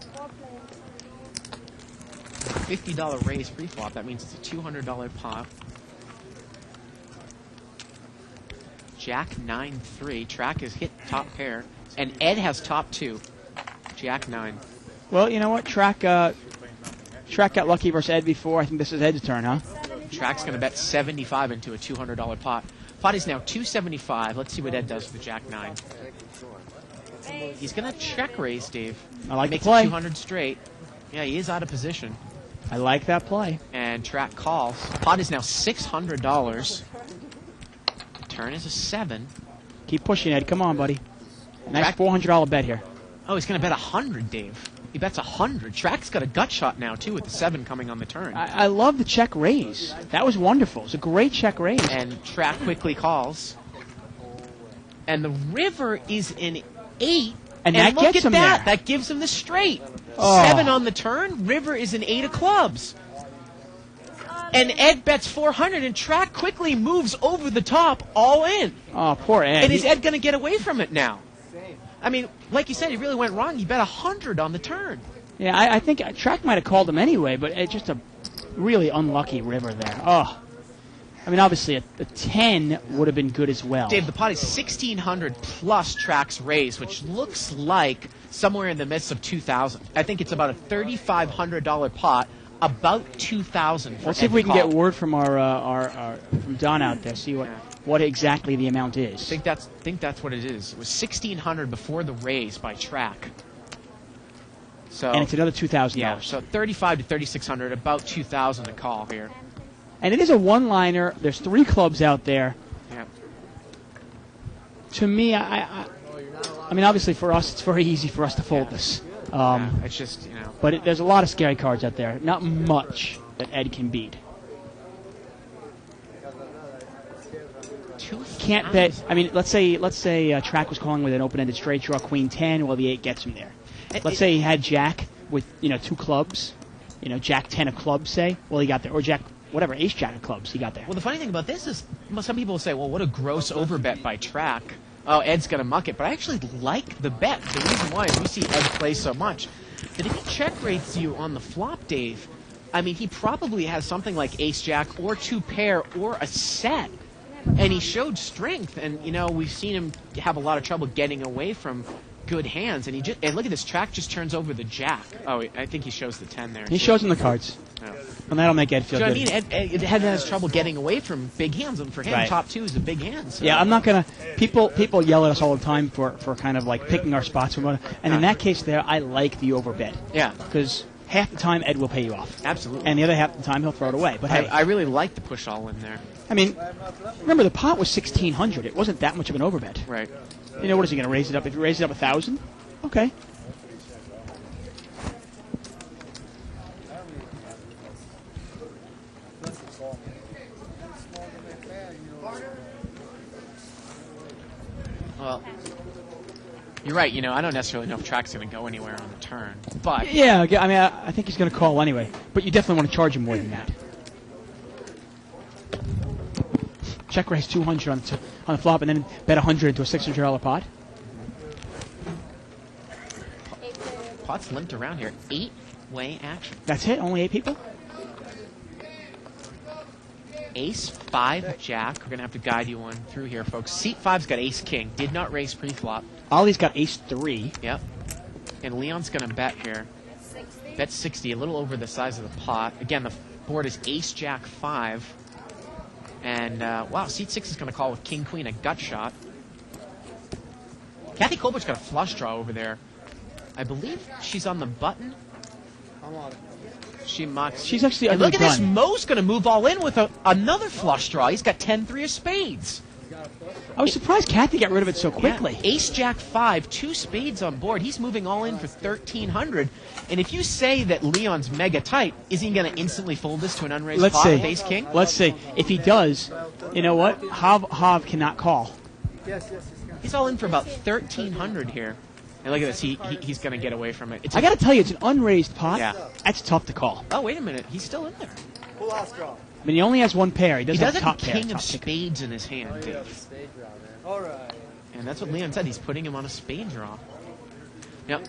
$50 raise pre-flop. That means it's a $200 pot. Jack 9-3. Track has hit top pair. And Ed has top 2. Jack 9. Well, you know what? Track got lucky versus Ed before. I think this is Ed's turn, huh? Track's going to bet 75 into a $200 pot. Pot is now 275. Let's see what Ed does with the Jack 9. He's going to check raise, Dave. I like the Makes play. it 200 straight. Yeah, he is out of position. I like that play. And Track calls. Pot is now $600. The turn is a 7. Keep pushing, Ed. Come on, buddy. Nice Track- $400 bet here. Oh, he's going to bet 100, Dave. He bets 100. Track's got a gut shot now, too, with the 7 coming on the turn. I love the check raise. That was wonderful. It's a great check raise. And Track quickly calls. And the river is an 8. And that look gets at him that. there. That gives him the straight. Oh. 7 on the turn. River is an 8 of clubs. And Ed bets 400, and Track quickly moves over the top, all in. Oh, poor Ed. And is Ed going to get away from it now? I mean, like you said, he really went wrong. He bet 100 on the turn. Yeah, I think Track might have called him anyway, but it's just a really unlucky river there. Oh. I mean, obviously, a 10 would have been good as well. Dave, the pot is 1,600 plus Track's raise, which looks like somewhere in the midst of 2,000. I think it's about a $3,500 pot, about 2,000. Let's see if we can get word from our from Don out there. See what exactly the amount is. I think that's what it is. It was 1,600 before the raise by Track. So And it's another $2,000. yeah, so 3,500 to 3,600, about 2,000 to call here. And it is a one-liner. There's 3 clubs out there. Yeah. To me, I mean, obviously for us, it's very easy for us to fold this. Yeah, it's just, you know. But there's a lot of scary cards out there. Not much that Ed can beat. Can't bet. I mean, let's say Track was calling with an open-ended straight draw, Queen 10. Well, the 8 gets him there. Let's say he had Jack with 2 clubs. Jack 10 of clubs. Say, well, he got there, or Jack. Whatever, Ace Jack of clubs, he got there. Well, the funny thing about this is some people will say, well, what a gross overbet by Track. Oh, Ed's going to muck it. But I actually like the bet. The reason why is we see Ed play so much that if he check rates you on the flop, Dave, I mean, he probably has something like Ace Jack or 2 pair or a set. And he showed strength. And, we've seen him have a lot of trouble getting away from good hands. And and look at this. Track just turns over the Jack. Oh, I think he shows the 10 there. He shows him the cards. Yeah. And that'll make Ed feel So, good. I mean, Ed has trouble getting away from big hands, and for him, Right. top 2 is a big hand. So. Yeah, I'm not gonna. People yell at us all the time for kind of like picking our spots. And in that case, there, I like the overbet. Yeah. Because half the time Ed will pay you off. Absolutely. And the other half the time he'll throw it away. But hey, I really like the push all in there. I mean, remember the pot was 1,600. It wasn't that much of an overbet. Right. What is he gonna raise it up? If you raise it up 1,000, okay. Well, you're right. I don't necessarily know if Track's going to go anywhere on the turn, but Yeah, I mean, I think he's going to call anyway. But you definitely want to charge him more than that. Check raise 200 on the flop, and then bet 100 into a $600 pot. pot's limped around here. 8-way action. That's it? Only 8 people? Ace, 5, Jack. We're going to have to guide you on through here, folks. Seat 5's got Ace King. Did not raise pre-flop. Ollie's got Ace 3. Yep. And Leon's going to bet here. Bet 60, a little over the size of the pot. Again, the board is Ace, Jack, 5. And, wow, seat 6 is going to call with King, Queen, a gut shot. Kathy Colbert's got a flush draw over there. I believe she's on the button. I'm on it. She mocks. She's actually And under look the at this. gun. Mo's going to move all in with another flush draw. He's got 10-3 of spades. I was surprised Kathy got rid of it so quickly. Yeah. Ace, Jack, 5, 2 spades on board. He's moving all in for 1,300. And if you say that Leon's mega tight, is he going to instantly fold this to an unraised Let's pot see. with Ace King? Let's see. If he does, you know what? Hav cannot call. He's all in for about 1,300 here. And look at this. He's going to get away from it. It's I got to tell you, it's an unraised pot. Yeah. That's tough to call. Oh, wait a minute. He's still in there. Full house draw. I mean, he only has one pair. He He doesn't does have have top a pair. king top of pick. spades in his hand, Yeah, the Dave. spade draw, man. All right. And that's what Leon said. He's putting him on a spade draw. Yep.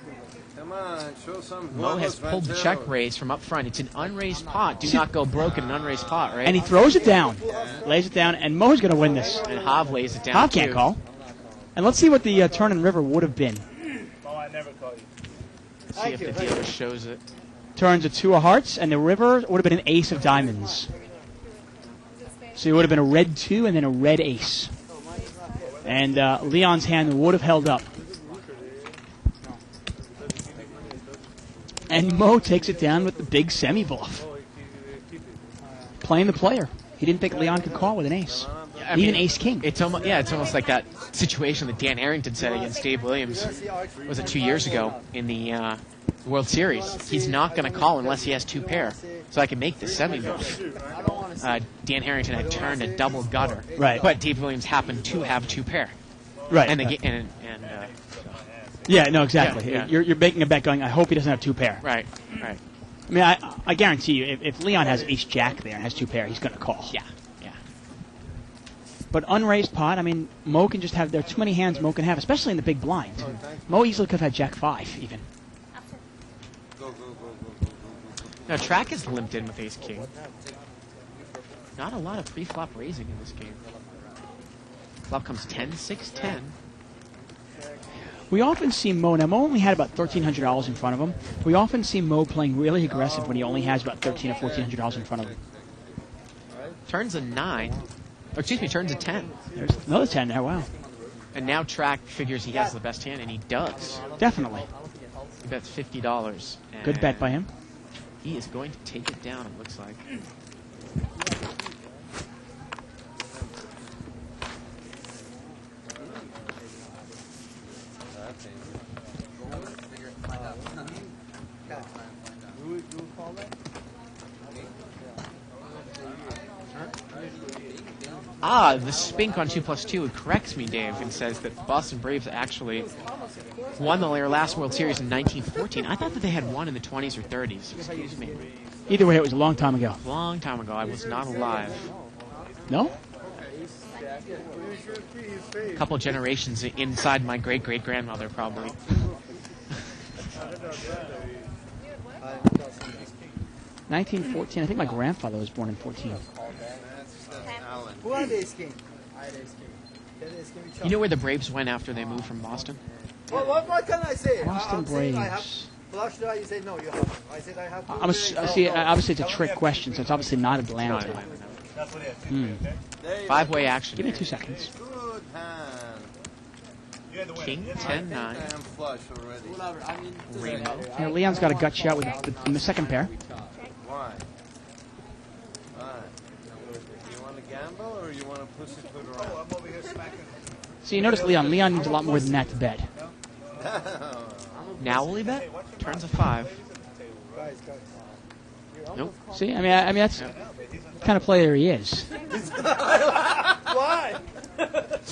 Come on, show some. Mo has pulled the check raise from up front. It's an unraised pot. Do not go broke in an unraised pot, right? And he throws it down, lays it down, and Mo's going to win this. And Hav lays it down, Hav can't too. call. And let's see what the turn and river would have been. Oh, I never call you. See if the dealer shows it. Turns a 2 of hearts, and the river would have been an ace of diamonds. So it would have been a red 2 and then a red ace. And Leon's hand would have held up. And Mo takes it down with the big semi-bluff. Playing the player. He didn't think Leon could call with an ace. I Even mean, ace king. It's almost like that situation that Dan Harrington said against Dave Williams. Was it 2 years ago in the World Series? He's not going to call unless he has 2 pair. So I can make the semi bluff. Dan Harrington had turned a double gutter, Right. But Dave Williams happened to have 2 pair. Right. And right. the Yeah, no, exactly. Yeah. You're making a bet going, I hope he doesn't have 2 pair. right. I mean, I guarantee you, if Leon has ace jack there and has 2 pair, he's going to call. Yeah. But unraised pot, I mean, Mo can just have, there are too many hands Mo can have, especially in the big blind. Mo easily could have had jack 5, even. Now Track is limped in with Ace King. Not a lot of pre-flop raising in this game. Flop comes 10-6-10. We often see Mo, now Mo only had about $1,300 in front of him. We often see Mo playing really aggressive when he only has about $1,300 or $1,400 in front of him. Turns a 9. Or excuse me, turns a 10. There's another 10 there, wow. And now Track figures he has the best hand, and he does. Definitely. He bets $50. Good bet by him. He is going to take it down, it looks like. The Spink on 2+2 corrects me, Dave, and says that the Boston Braves actually won their last World Series in 1914. I thought that they had won in the 20s or 30s. Excuse me. Either way, it was a long time ago. Long time ago. I was not alive. No? A couple generations inside my great-great-grandmother, probably. 1914. I think my grandfather was born in 14. Who had ace king? I had ace king. Get ace king, we You know where the Braves went after they moved from Boston? What can I say? Boston I'm saying I have Braves. flush draw. You say no. You have. I said I have. See, obviously it's a trick question, so it's obviously not Atlanta. Not Atlanta, no. That's what it is. Hmm. 5-way action. Give me 2 seconds. Good hand. You had to win. King, Yeah. 10-9. And flush already. Whatever. I mean, Rainbow. Yeah, Leon's got a gut shot with the second pair. Why? Why? You want to gamble or you want to push it to the right? I'm over here smacking. So you notice Leon needs a lot more than that to bet. Now will he bet? Turns a 5. guys. Nope. See, I mean that's the kind of player he is. Why?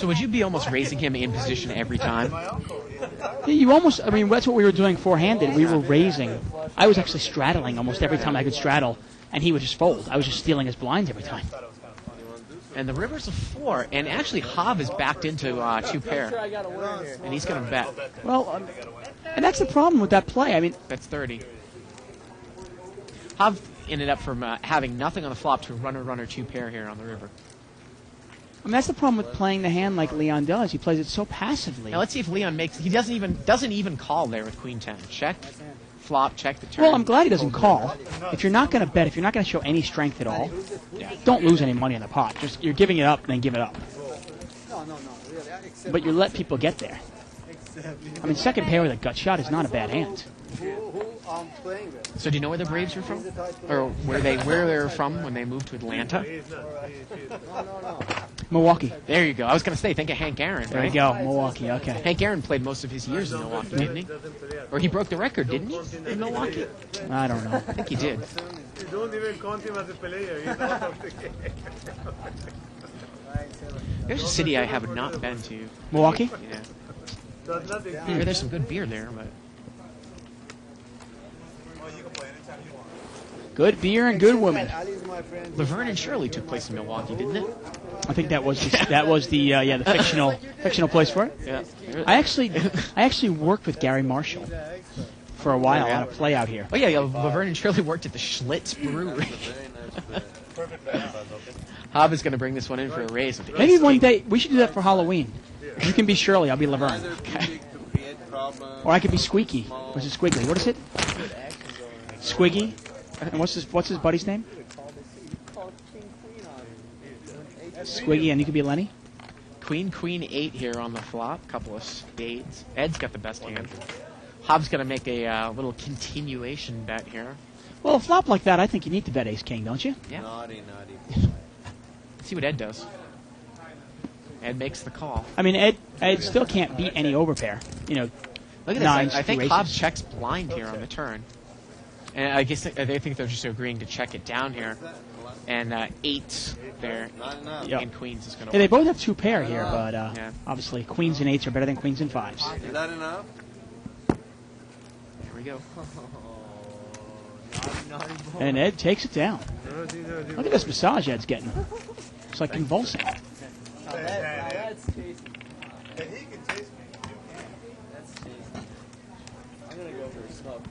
So would you be almost raising him in position every time? Yeah, you almost, I mean, that's what we were doing four-handed. We were raising. I was actually straddling almost every time I could straddle, and he would just fold. I was just stealing his blinds every time. And the river's a 4, and actually Hob is backed into 2 pair, and he's going to bet. Well, and that's the problem with that play. I mean, That's 30. Hob ended up from having nothing on the flop to runner 2 pair here on the river. that's the problem with playing the hand like Leon does. He plays it so passively. Now let's see if Leon makes. He doesn't even call there with Queen 10. Check, flop, check the turn. Well, I'm glad he doesn't call. If you're not going to bet, if you're not going to show any strength at all, don't lose any money in the pot. Just you're giving it up, then give it up. No, really. Except But you let people get there. I mean, second pair with a gut shot is not a bad hand. who I'm playing with. So do you know where the Braves are from, or where they're from when they moved to Atlanta? No. Milwaukee. There you go. I was going to say, think of Hank Aaron. There right? you go, Milwaukee. Okay. Hank Aaron played most of his years in Milwaukee, didn't he? Or he broke the record, didn't he, in Milwaukee? I don't know. I think he did. You don't even count him as a player. He's out of the game. There's a city I have not been to. Milwaukee? Yeah. Does nothing. I hear there's some good beer there, but Good beer and good women. Ali's my friend. Laverne and Shirley took place in Milwaukee, didn't it? I think that was the fictional place for it. Yeah. I actually worked with Gary Marshall for a while on a play out here. Oh yeah, Laverne and Shirley worked at the Schlitz Brewery. Hob is going to bring this one in for a raise. With Maybe ace one king. day we should do that for Halloween. You can be Shirley, I'll be Laverne, or I could be Squeaky. What's it, Squiggly? What is it? Squiggy. And what's his buddy's name? Squiggy, and you could be Lenny. Queen 8 here on the flop. Couple of spades. Ed's got the best hand. Hob's going to make a little continuation bet here. Well, a flop like that, I think you need to bet Ace King, don't you? Yeah. Naughty. Let's see what Ed does. Ed makes the call. I mean, Ed still can't beat any overpair. You know, Look at nines, this. I think two Hob aces. checks blind here on the turn. And I guess they think they're just agreeing to check it down here. And 8 there. Yep. And Queens is going to Yeah, they both have 2 pair here, but Yeah. obviously queens and 8s are better than queens and 5s. Is that enough? Here we go. And Ed takes it down. Look at this massage Ed's getting. It's like convulsing. That's tasty. That's tasty. I'm gonna go for a snub.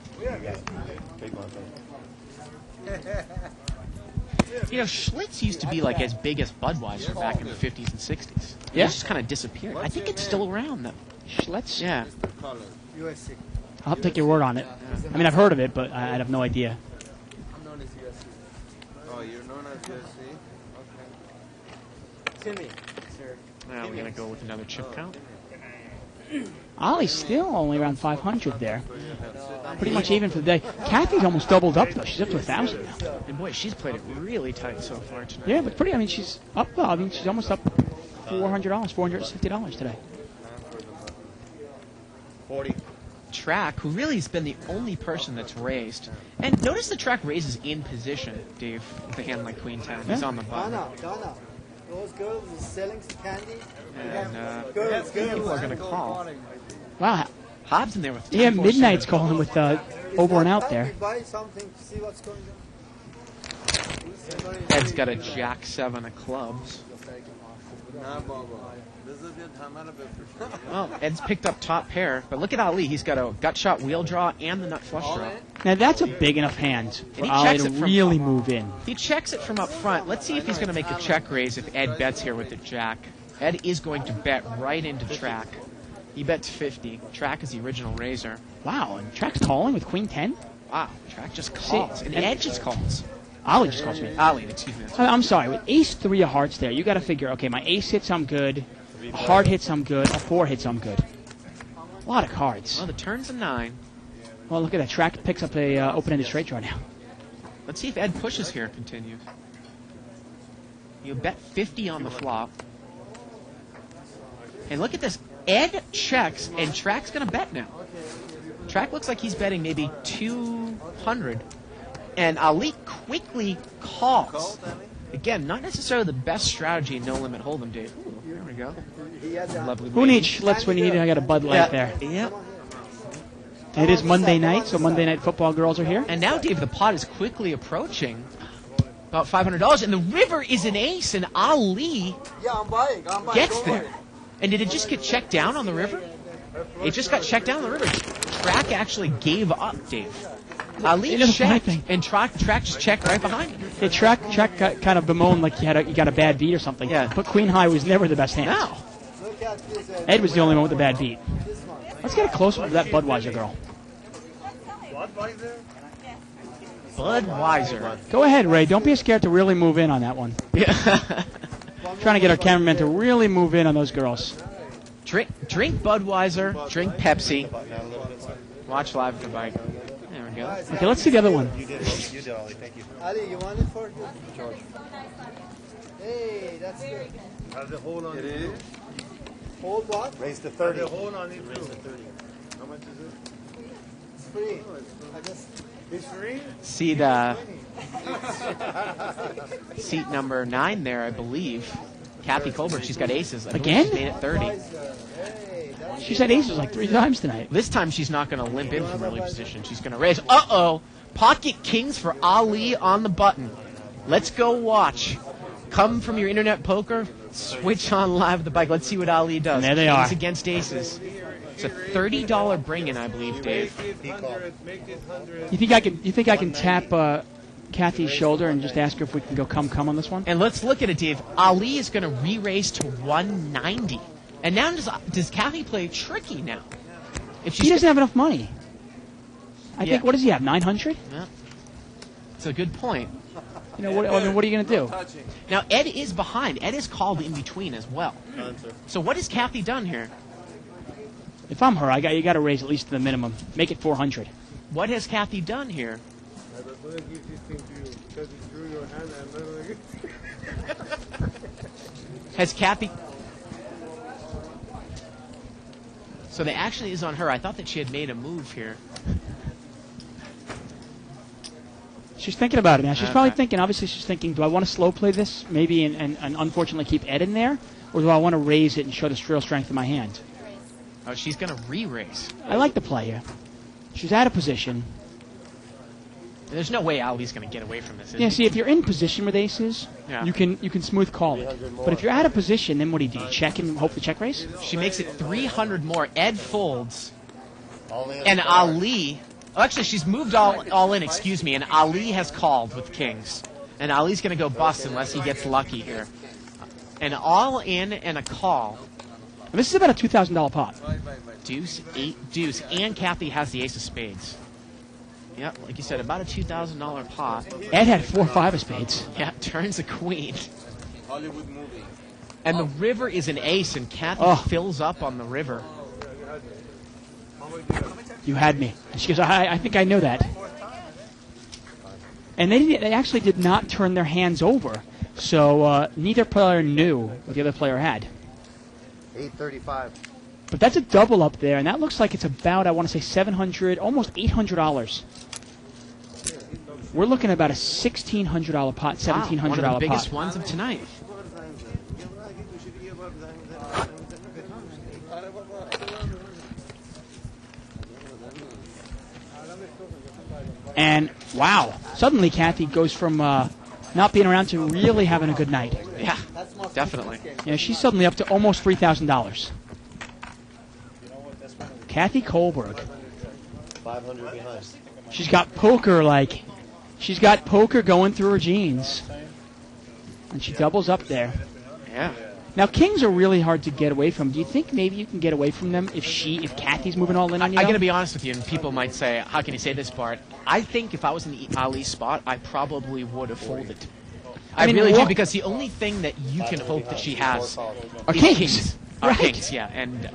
You know, Schlitz used to be like as big as Budweiser back in the 50s and 60s. Yeah? It's just kind of disappeared. I think it's still around, though. Schlitz? Yeah. USC. I'll take your word on it. I mean, I've heard of it, but I have no idea. I'm known as USC. Oh, you're known as USC? Okay. Timmy, sir. Now we're going to go with another chip count. Ollie's still only around 500 there. Pretty much even for the day. Kathy's almost doubled up, though. She's up to 1,000 now. And boy, she's played it really tight so far tonight. Yeah, but pretty, I mean, she's up, I mean, she's almost up $400, $450 today. 40. Track, who really has been the only person that's raised. And notice the Track raises in position, Dave, with a hand like Queen 10. He's Yeah. on the button. Donna. Those girls are selling some candy. And Girls, people are going to call. Wow. Hobbs in there with 10-4-7. Yeah, Midnight's calling with over and out there. Buy something to see what's going on. Ed's got a Jack 7 of clubs. Nah, Bobo. This is a good time out of it for sure. Well, Ed's picked up top pair, but look at Ali. He's got a gut shot wheel draw and the nut flush draw. Now, that's a big enough hand for And he Ollie checks to it from- really move in. He checks it from up front. Let's see if he's going to make a check raise if Ed bets here with the Jack. Ed is going to bet right into Track. He bets 50. Track is the original raiser. Wow, and Track's calling with Queen 10? Wow, Track just calls. And and- Ed just calls. Ollie just calls me. Ali, excuse me. I'm sorry, with ace 3 of hearts there, you got to figure, okay, my ace hits, I'm good. A heart hits, I'm good. A 4 hits, I'm good. A lot of cards. Well, the turn's a 9. Well, look at that. Track picks up a open-ended straight draw now. Let's see if Ed pushes here, continues. You bet 50 on the flop. And look at this. Ed checks, and Track's going to bet now. Track looks like he's betting maybe 200. And Ali quickly calls. Again, not necessarily the best strategy in No Limit Hold'em, Dave. Ooh, there we go. He had that. Lovely. Who needs Schlitz when you need? I got a Bud Light there. Yeah. It is Monday night, so Monday Night Football girls are here. And now, Dave, the pot is quickly approaching about $500, and the river is an ace, and Ali Yeah, I'm buying. gets Don't there. worry. And did it just get checked down on the river? It just got checked down on the river. Track actually gave up, Dave. Ali You know the funny checked, thing? and track just checked right behind him. The track got kind of bemoaned like you got a bad beat or something. Yeah. But Queen High was never the best hand. No. Look at this. Ed was the only one with the bad beat. Let's get a close up of that Budweiser girl. Budweiser. Go ahead, Ray. Don't be scared to really move in on that one. Yeah. Trying to get our cameraman to really move in on those girls. Drink Budweiser, drink Pepsi. Watch live at the bike. There we go. Okay, let's see the other one. You did, Ali. Thank you. Ali, you want it for George? Hey, that's good. Have the hold on it. Hold what? Raise to 30. The hold on it. Raise to 30. How much is it? It's free. I just. It's free? Seat number 9 there, I believe. Kathy Colbert, she's got aces. I believe Again? She's made it 30. Hey, that's She's had aces like 3 times tonight. This time she's not going to limp in from early position. She's going to raise. Uh-oh. Pocket kings for Ali on the button. Let's go watch. Come from your internet poker, switch on live at the bike. Let's see what Ali does. And there they Kings are. against aces. It's a $30 bring-in, I believe, Dave. Make it 100. Make it 100. You think I can tap Kathy's shoulder and just ask her if we can go come on this one? And let's look at it, Dave. Ali is going to re-raise to 190. And now does Kathy play tricky now? If He doesn't have enough money. I Yeah. think, what does he have, 900? Yeah. It's a good point. You know, what are you going to do? Now, Ed is behind. Ed is called in between as well. So what has Kathy done here? If I'm her, you got to raise at least to the minimum. Make it 400. What has Kathy done here? I was going to give this thing to you because it drew your hand and I'm not going to Has Kathy... So that actually is on her. I thought that she had made a move here. She's thinking about it now. She's probably Okay. thinking, obviously she's thinking, do I want to slow play this maybe and unfortunately keep Ed in there? Or do I want to raise it and show the real strength of my hand? Oh, she's going to re-raise. I like the play here. She's out of position. There's no way Ali's going to get away from this. Is Yeah, he? see, if you're in position with aces, Yeah. you can smooth call it. But if you're out of position, then what do? You check and hope for check raise? She makes it 300 more. Ed folds. All in. And Ali... Oh, actually, she's moved all in, excuse me, and Ali has called with kings. And Ali's going to go bust unless he gets lucky here. An all in and a call. And this is about a $2,000 pot. Deuce, 8 deuce, and Kathy has the ace of spades. Yeah, like you said, about a $2,000 pot. Ed had 4 or 5 of spades. Yeah, turns a queen. Hollywood movie. And the river is an ace, and Kathy Oh. fills up on the river. You had me. And she goes, I think I know that. And they actually did not turn their hands over. So neither player knew what the other player had. 835. But that's a double up there, and that looks like it's about, I want to say, $700, almost $800. We're looking at about a $1,600 pot, $1,700 Wow, one of the pot. biggest ones of tonight. And, wow, suddenly Kathy goes from not being around to really having a good night. Yeah, definitely. You know, she's suddenly up to almost $3,000. Kathy Kohlberg. 500 behind. She's got poker going through her jeans. And she doubles up there. Yeah. Now, kings are really hard to get away from. Do you think maybe you can get away from them if Kathy's moving all in on you? I though? got to be honest with you, and people might say, how can you say this part? I think if I was in the Ali spot, I probably would have folded. I mean, really do, what- because the only thing that you can hope that she has Are is kings. kings. Are Right. kings, yeah. And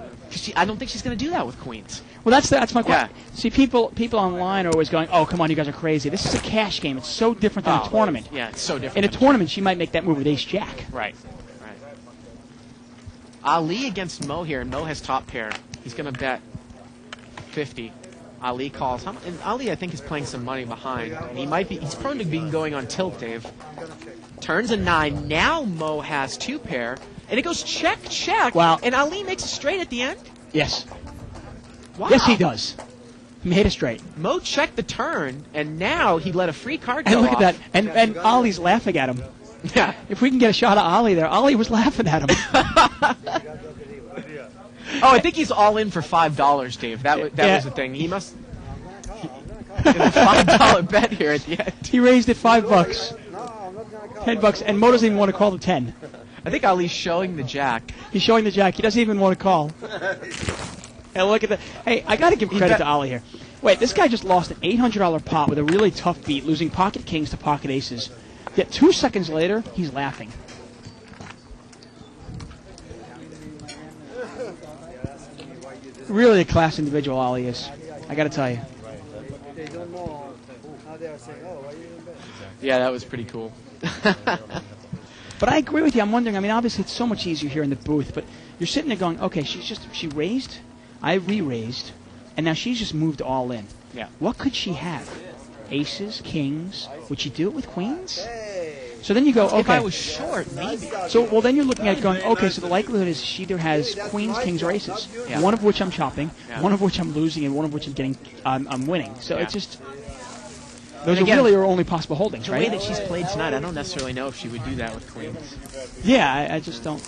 I don't think she's going to do that with queens. Well, that's my question. Yeah. See, people online are always going, "Oh, come on, you guys are crazy." This is a cash game. It's so different than a tournament. Yeah, it's so In different. a tournament, she might make that move with Ace Jack. Right. Ali against Mo here, and Mo has top pair. He's going to bet 50. Ali calls. And Ali, I think, is playing some money behind. And he's prone to being going on tilt, Dave. Turns a 9. Now Mo has 2 pair. And it goes check, check. Wow. And Ali makes a straight at the end. Yes. Wow. Yes, he does. He made it straight. Mo checked the turn, and now he let a free card go And look off. at that. And Ollie's laughing at him. Yeah. If we can get a shot of Ollie there, Ollie was laughing at him. Oh, I think he's all in for $5, Dave. That was the thing. He must. $5 bet here at the end. He raised it $5. $10, and Mo doesn't even want to call the 10. I think Ali's showing the jack. He's showing the jack. He doesn't even want to call. And look at that. Hey, I got to give credit to Ollie here. Wait, this guy just lost an $800 pot with a really tough beat, losing pocket kings to pocket aces. Yet 2 seconds later, he's laughing. Really a class individual, Ollie is. I got to tell you. They don't know how they are saying, oh, why you even bet? Yeah, that was pretty cool. But I agree with you. I'm wondering, I mean, obviously it's so much easier here in the booth, but you're sitting there going, okay, she raised, I re-raised, and now she's just moved all in. Yeah. What could she have? Aces, kings? Would she do it with queens? So then you go, okay. If I was short, maybe. So, well, then you're looking at it going, okay, so the likelihood is she either has queens, kings, or aces. Yeah. One of which I'm chopping, Yeah. one of which I'm losing, and one of which I'm winning. So Yeah. it's just, those again, are really her only possible holdings, The way right? that she's played tonight, I don't necessarily know if she would do that with queens. Yeah, I just don't.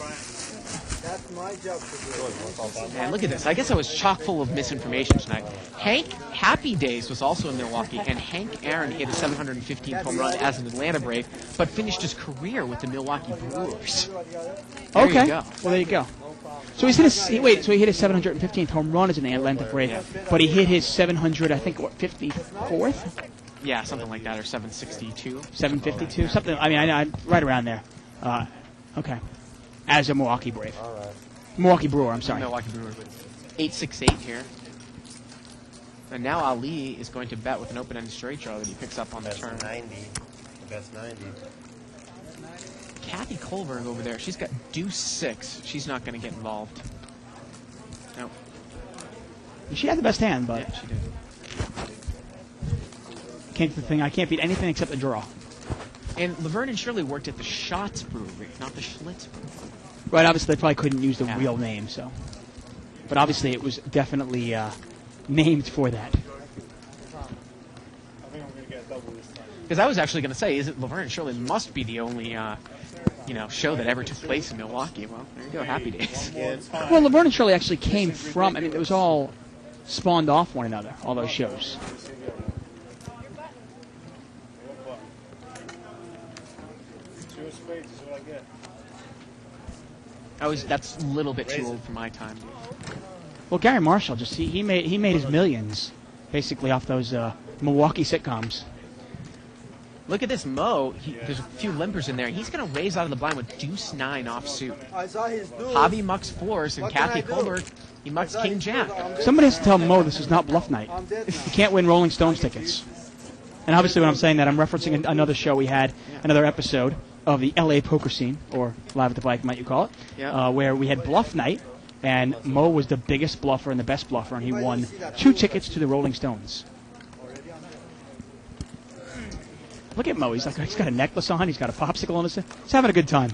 That's my job to do. Man, look at this. I guess I was chock full of misinformation tonight. Hank Happy Days was also in Milwaukee, and Hank Aaron hit a 715th home run as an Atlanta Brave, but finished his career with the Milwaukee Brewers. There Okay. you go. Well, there you go. So he hit his 715th home run as an Atlanta Brave, but he hit his 700, I think, what, 54th? Yeah, something like that, or 762. 752? Something, I mean, I right around there. Okay. As a Milwaukee Brave. All right. Milwaukee Brewer, I'm sorry. Milwaukee Brewers. 868 here. And now Ali is going to bet with an open-ended straight draw that he picks up on the Best turn. 90. Best 90. Kathy Kohlberg over there, she's got deuce 6. She's not going to get involved. No. She had the best hand, but Yeah, she did. can't do the thing. I can't beat anything except the draw. And Laverne and Shirley worked at the Schatz Brewery, not the Schlitz Brewery. Right, obviously they probably couldn't use the Yeah. real name, so. But obviously it was definitely named for that. Because I was actually going to say, is it Laverne and Shirley must be the only, show that ever took place in Milwaukee. Well, there you go, Happy Days. Well, Laverne and Shirley actually came from, I mean, it was all spawned off one another, all those shows. That's a little bit too old for my time. Well, Gary Marshall, just he made his millions, basically, off those Milwaukee sitcoms. Look at this Mo. There's a few limpers in there. He's going to raise out of the blind with deuce 9 offsuit. I saw his dude. Hobby mucks 4s, and What can Kathy I do? Kohlberg, he mucks I saw King his Jack. dude. I'm dead Somebody now. has to tell Mo this is not bluff night. I'm dead now. You can't win Rolling Stones tickets. And obviously when I'm saying that, I'm referencing another show we had, another episode of the LA poker scene, or Live at the Bike, might you call it, Yeah. where we had bluff night, and Mo was the biggest bluffer and the best bluffer, and he won 2 tickets to the Rolling Stones. Look at Mo. He's got a necklace on. He's got a popsicle on his head. He's having a good time.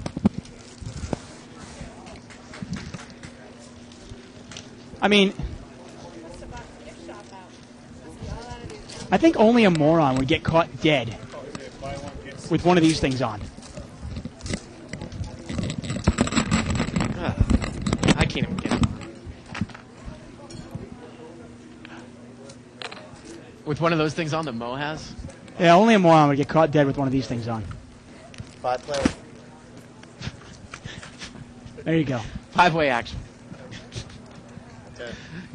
I mean, I think only a moron would get caught dead with one of these things on. I can't even get it. With one of those things on that Mo has? Yeah, only a moron would get caught dead with one of these things on. 5 players. There you go. 5-way action.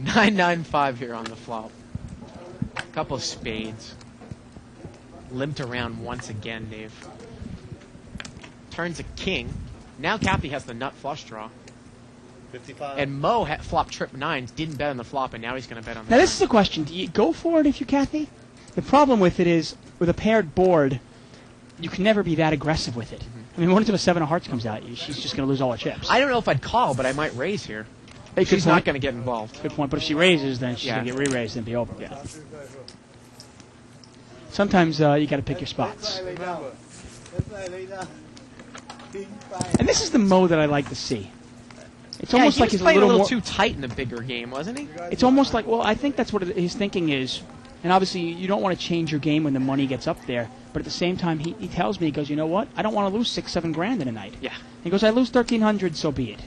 9-9-5 here on the flop. Couple of spades. Limped around once again, Dave. Turns a king. Now Kathy has the nut flush draw. 55. And Mo flopped trip 9s, didn't bet on the flop, and now he's going to bet on the Now, this is turn. a question. Do you go for it if you're Kathy? The problem with it is, with a paired board, you can never be that aggressive with it. I mean, once a 7 of hearts comes out, she's just going to lose all her chips. I don't know if I'd call, but I might raise here. Hey, good She's not point. going to get involved. Good point. But if she raises, then she's Yeah. going to get re-raised and be over. Yeah. Sometimes you got to pick your spots. Lay down. That's why I lay down. And this is the Mo that I like to see. It's Yeah, almost he like was he's playing a little more. too tight in the bigger game, wasn't he? It's almost like, well, I think that's what his thinking is. And obviously, you don't want to change your game when the money gets up there. But at the same time, he tells me, he goes, you know what? I don't want to lose 6-7 grand in a night. Yeah. He goes, I lose 1,300, so be it.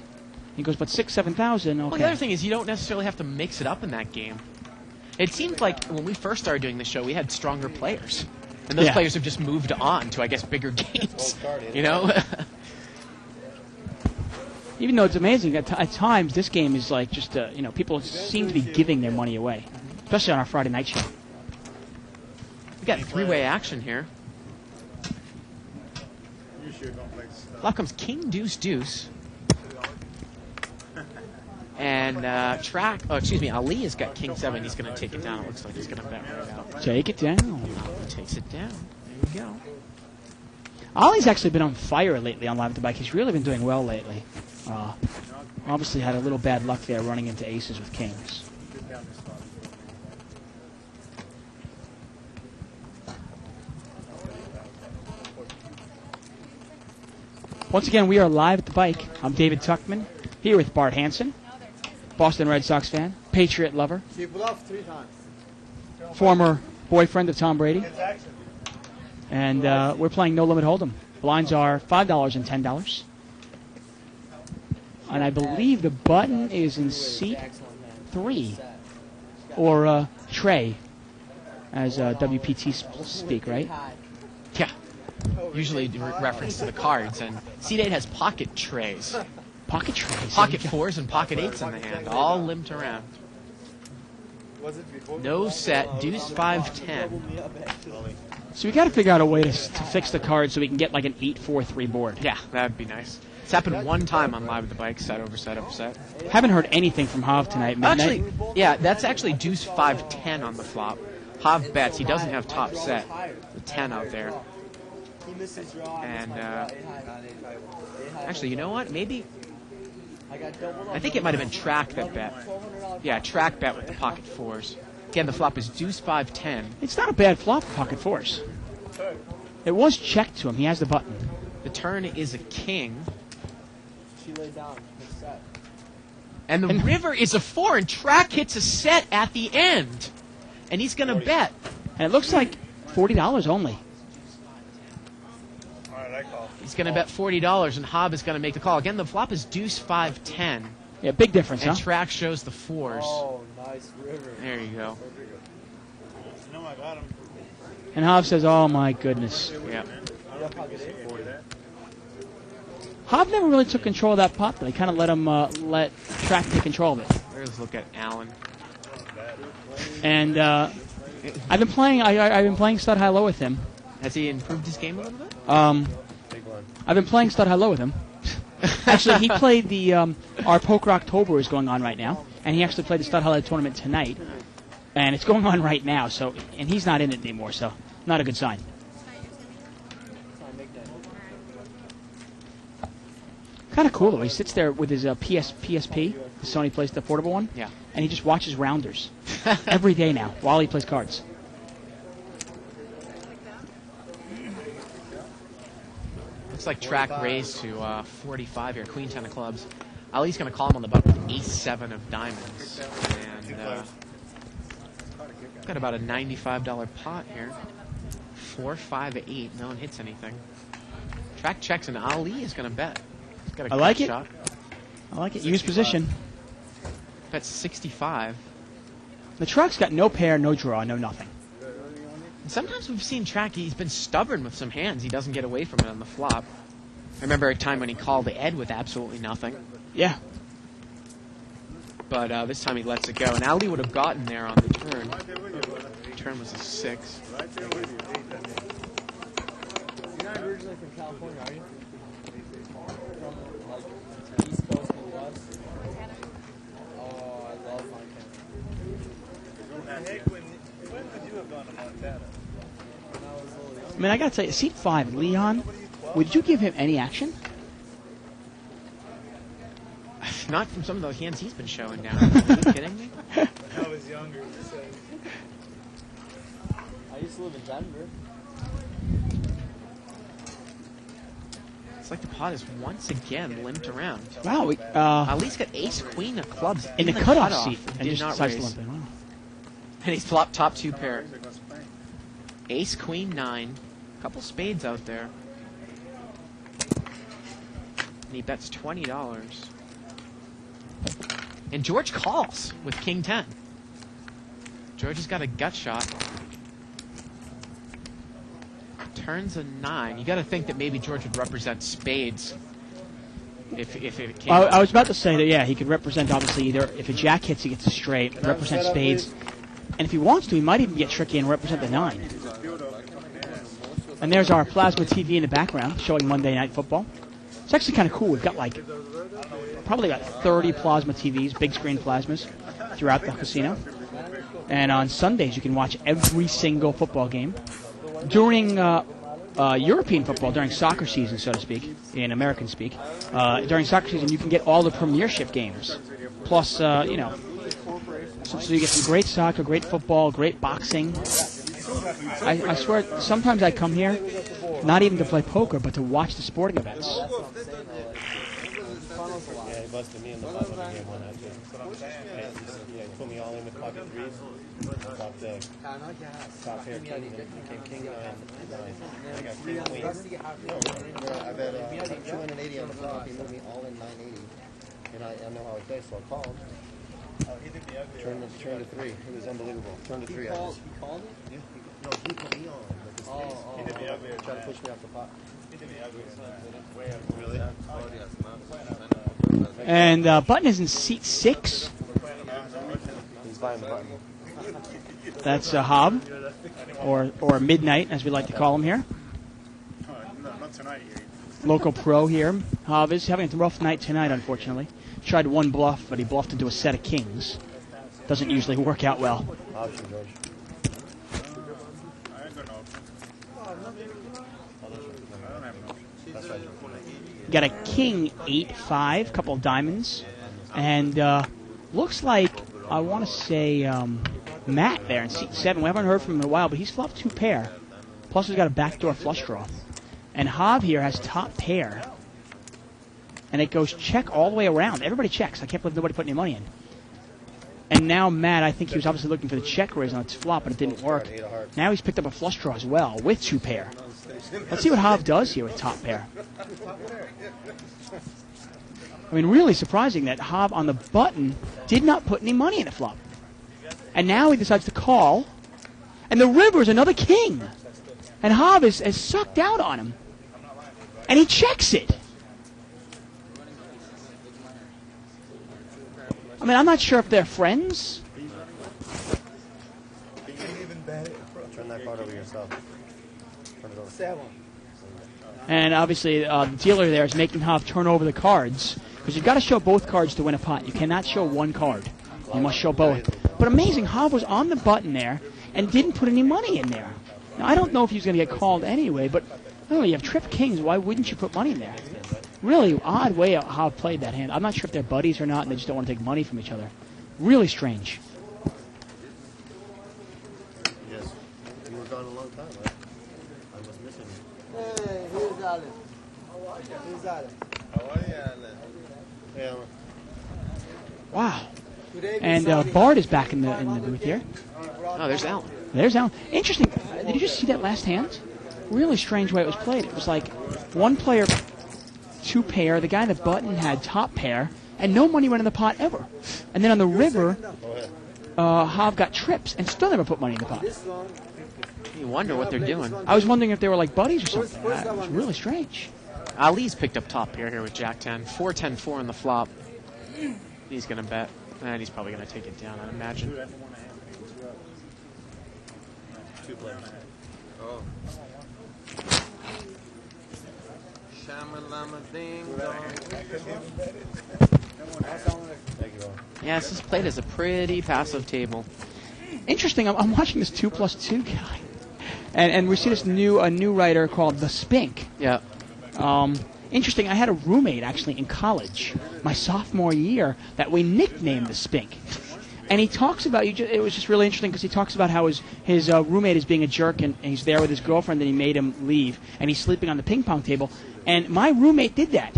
He goes, but 6-7,000, okay. Well, the other thing is you don't necessarily have to mix it up in that game. It seemed like when we first started doing the show, we had stronger players. And those Yeah. players have just moved on to, I guess, bigger games. You know? Even though it's amazing, at times this game is like just, people seem to be giving their money away, especially on our Friday night show. We got three-way action here. Flop comes King, Deuce, Deuce. And Ali has got King 7. He's going to take it down. It looks like he's going to bet right out. Take it down. He takes it down. There you go. Ollie's actually been on fire lately on Live at the Bike. He's really been doing well lately. Obviously had a little bad luck there running into aces with kings. Once again, we are live at the Bike. I'm David Tuckman, here with Bart Hansen, Boston Red Sox fan, Patriot lover, He bluffed 3 times. former boyfriend of Tom Brady, and we're playing No Limit Hold'em. Blinds are $5 and $10. And I believe the button is in seat 3, or tray, as WPT speak, right? Yeah. Usually reference to the cards. And Seat 8 has pocket trays. Pocket trays. Pocket 4s and pocket 8s in the hand, all limped around. No set, Deuce 5-10. So we got to figure out a way to fix the card so we can get like an 8-4-3 board. Yeah, that'd be nice. It's happened one time on Live at the Bike, set over set over set. Haven't heard anything from Hav tonight. Midnight. Actually, yeah, that's actually Deuce 5-10 on the flop. Hav bets. He doesn't have top set. The 10 out there. And, actually, you know what? Maybe... I think it might have been Track that bet. Yeah, Track bet with the pocket 4s. Again, the flop is Deuce 5-10. It's not a bad flop, pocket 4s. It was checked to him. He has the button. The turn is a king. She laid down. It's set. And the river is a 4, and Track hits a set at the end. And he's going to bet. And it looks like $40 only. He's going to bet $40, and Hobb is going to make the call. Again, the flop is Deuce 5-10. Yeah, big difference, And huh? Track shows the 4s. Oh, nice river. There you go. And Hav says, oh my goodness. Yeah. Hav never really took control of that pot, but he kind of let him let Track take control of it. Let's look at Allen. And I've been playing. I've been playing stud high low with him. Has he improved his game a little bit? I've been playing stud high low with him. Actually, he played the our Poker October is going on right now, and he actually played the stud high low tournament tonight, and it's going on right now. So, and he's not in it anymore, so not a good sign. Kind of cool though. He sits there with his PSP, the Sony PlayStation, the portable one. Yeah. And he just watches rounders every day now while he plays cards. Looks like Track raised to 45 here. Queen 10 of clubs. Ali's going to call him on the button with Ace 7 of diamonds. And got about a $95 pot here. 4, 5, 8. No one hits anything. Track checks, and Ali is going to bet. He's got a I like cut it. shot. I like it. Use position. That's 65. The Track's got no pair, no draw, no nothing. And sometimes we've seen Track, he's been stubborn with some hands. He doesn't get away from it on the flop. I remember a time when he called the Ed with absolutely nothing. Yeah. But this time he lets it go. And Ali would have gotten there on the turn. The turn was a 6. You're not originally from California, are you? From, like, East Coast and West? Oh, I love Montana. When would you have gone to Montana? When I was a little young. I mean, I gotta tell you, seat 5, Leon, would you give him any action? Not from some of those hands he's been showing down. Are you kidding me? I was younger. So. I used to live in Denver. It's like the pot is once again limped around. Wow, Ali's got ace queen of clubs in the cutoff seat and did just not decides to raise. limp in. Wow. And he's flopped top 2 pair. Ace queen 9. Couple spades out there. And he bets $20. And George calls with king 10. George has got a gut shot. Turns a 9. You got to think that maybe George would represent spades if it came. I was about to say that, yeah, he could represent, obviously, either if a jack hits, he gets a straight, represent spades. And if he wants to, he might even get tricky and represent the 9. And there's our plasma TV in the background showing Monday Night Football. It's actually kind of cool. We've got probably about 30 plasma TVs, big screen plasmas, throughout the casino. And on Sundays, you can watch every single football game. During European football, during soccer season, so to speak, in American speak, during soccer season, you can get all the premiership games. Plus, so you get some great soccer, great football, great boxing. I swear, sometimes I come here, not even to play poker, but to watch the sporting events. Yeah, he busted me in the bottom of the game one night, too. Yeah, he put me all in with pocket threes. Top pair king, became king 9. I got king queen. I bet 280 on the flop. He moved me all in 980. And I know how it plays, so I called. Turned to 3. It was unbelievable. Turned to 3. He called me? Yeah. No, he put me on. He did me ugly. Tried to push me off the pot. He did me ugly. Really? And Button is in seat 6. He's buying the button. That's Hob, or Midnight, as we like to call him here. Not tonight. Local pro here. Hob is having a rough night tonight, unfortunately. Tried one bluff, but he bluffed into a set of kings. Doesn't usually work out well. Option, George. I ain't got no option. I don't have an option. That's right. Got a king 8-5, couple of diamonds, and looks like, I want to say, Matt there in seat 7. We haven't heard from him in a while, but he's flopped 2 pair. Plus he's got a backdoor flush draw. And Hob here has top pair. And it goes check all the way around. Everybody checks. I can't believe nobody put any money in. And now Matt, I think he was obviously looking for the check raise on its flop, but it didn't work. Now he's picked up a flush draw as well with 2 pair. Let's see what Hob does here with top pair. I mean, really surprising that Hob on the button did not put any money in the flop. And now he decides to call. And the river's another king. And Hob is sucked out on him. And he checks it. I mean, I'm not sure if they're friends. Turn that card over yourself. Turn it over. 7. And obviously, the dealer there is making Hob turn over the cards. Because you've got to show both cards to win a pot. You cannot show one card. You must show both. But amazing, Hob was on the button there and didn't put any money in there. Now, I don't know if he's going to get called anyway, but oh, you have trip kings. Why wouldn't you put money in there? Really odd way Hob played that hand. I'm not sure if they're buddies or not, and they just don't want to take money from each other. Really strange. Yes. You were gone a long time, right? I was missing you. Hey, here's Alan. Here's Alan. How are you, Alan? Yeah. Wow. Today we And saw the- Bart is back in the booth here. Oh, there's Alan. There's Alan. Interesting. Did you just see that last hand? Really strange way it was played. It was like one player, 2 pair. The guy in the button had top pair, and no money went in the pot ever. And then on the river, Hob got trips and still never put money in the pot. This one. You wonder what they're doing. I was wondering if they were like buddies or something. It was really strange. Ali's picked up top pair here with Jack 10. 4-10-4 on the flop. He's going to bet. And he's probably going to take it down, I'd imagine. 2 players. Oh. Shamalama ding dong. Thank you all. Yeah, this is played as a pretty passive table. Interesting. I'm watching this 2+2 guy, and we see this a new writer called The Spink. Yeah. Interesting. I had a roommate actually in college, my sophomore year, that we nicknamed The Spink. And he talks about it was just really interesting because he talks about how his roommate is being a jerk and he's there with his girlfriend and he made him leave and he's sleeping on the ping pong table. And my roommate did that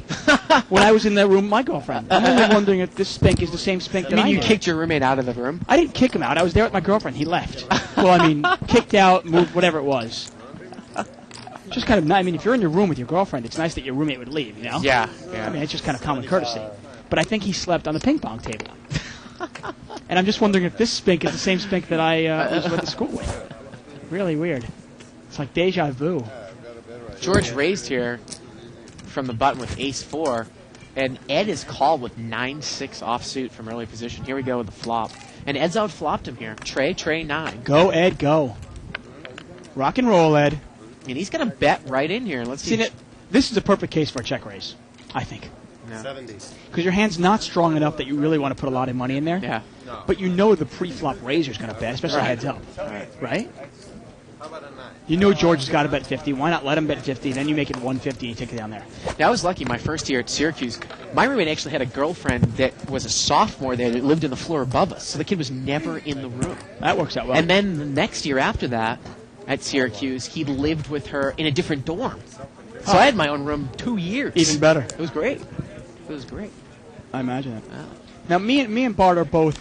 when I was in the room with my girlfriend. I'm only wondering if this spink is the same spink that I mean, you made. kicked your roommate out of the room? I didn't kick him out. I was there with my girlfriend. He left. Well, I mean, kicked out, moved, whatever it was. Just kind of nice. I mean, if you're in your room with your girlfriend, it's nice that your roommate would leave, you know? Yeah. I mean, it's just kind of common courtesy. But I think he slept on the ping pong table. And I'm just wondering if this spink is the same spink that I went to school with. Really weird. It's like deja vu. George raised here from the button with ace-4, and Ed is called with 9-6 offsuit from early position. Here we go with the flop. And Ed's out-flopped him here. Trey, 9. Go, Ed, go. Rock and roll, Ed. And he's going to bet right in here. Let's see. This is a perfect case for a check raise, I think. 70s. Because your hand's not strong enough that you really want to put a lot of money in there. Yeah. But you know the pre-flop raiser's going to bet, especially heads up. Right? How about a 9? You know George has got to bet 50. Why not let him bet 50? Then you make it 150 and you take it down there. Now, I was lucky my first year at Syracuse. My roommate actually had a girlfriend that was a sophomore there that lived in the floor above us. So the kid was never in the room. That works out well. And then the next year after that, at Syracuse, he lived with her in a different dorm. So I had my own room 2 years. Even better. It was great. It was great. I imagine it. Wow. Now, me and Bart are both.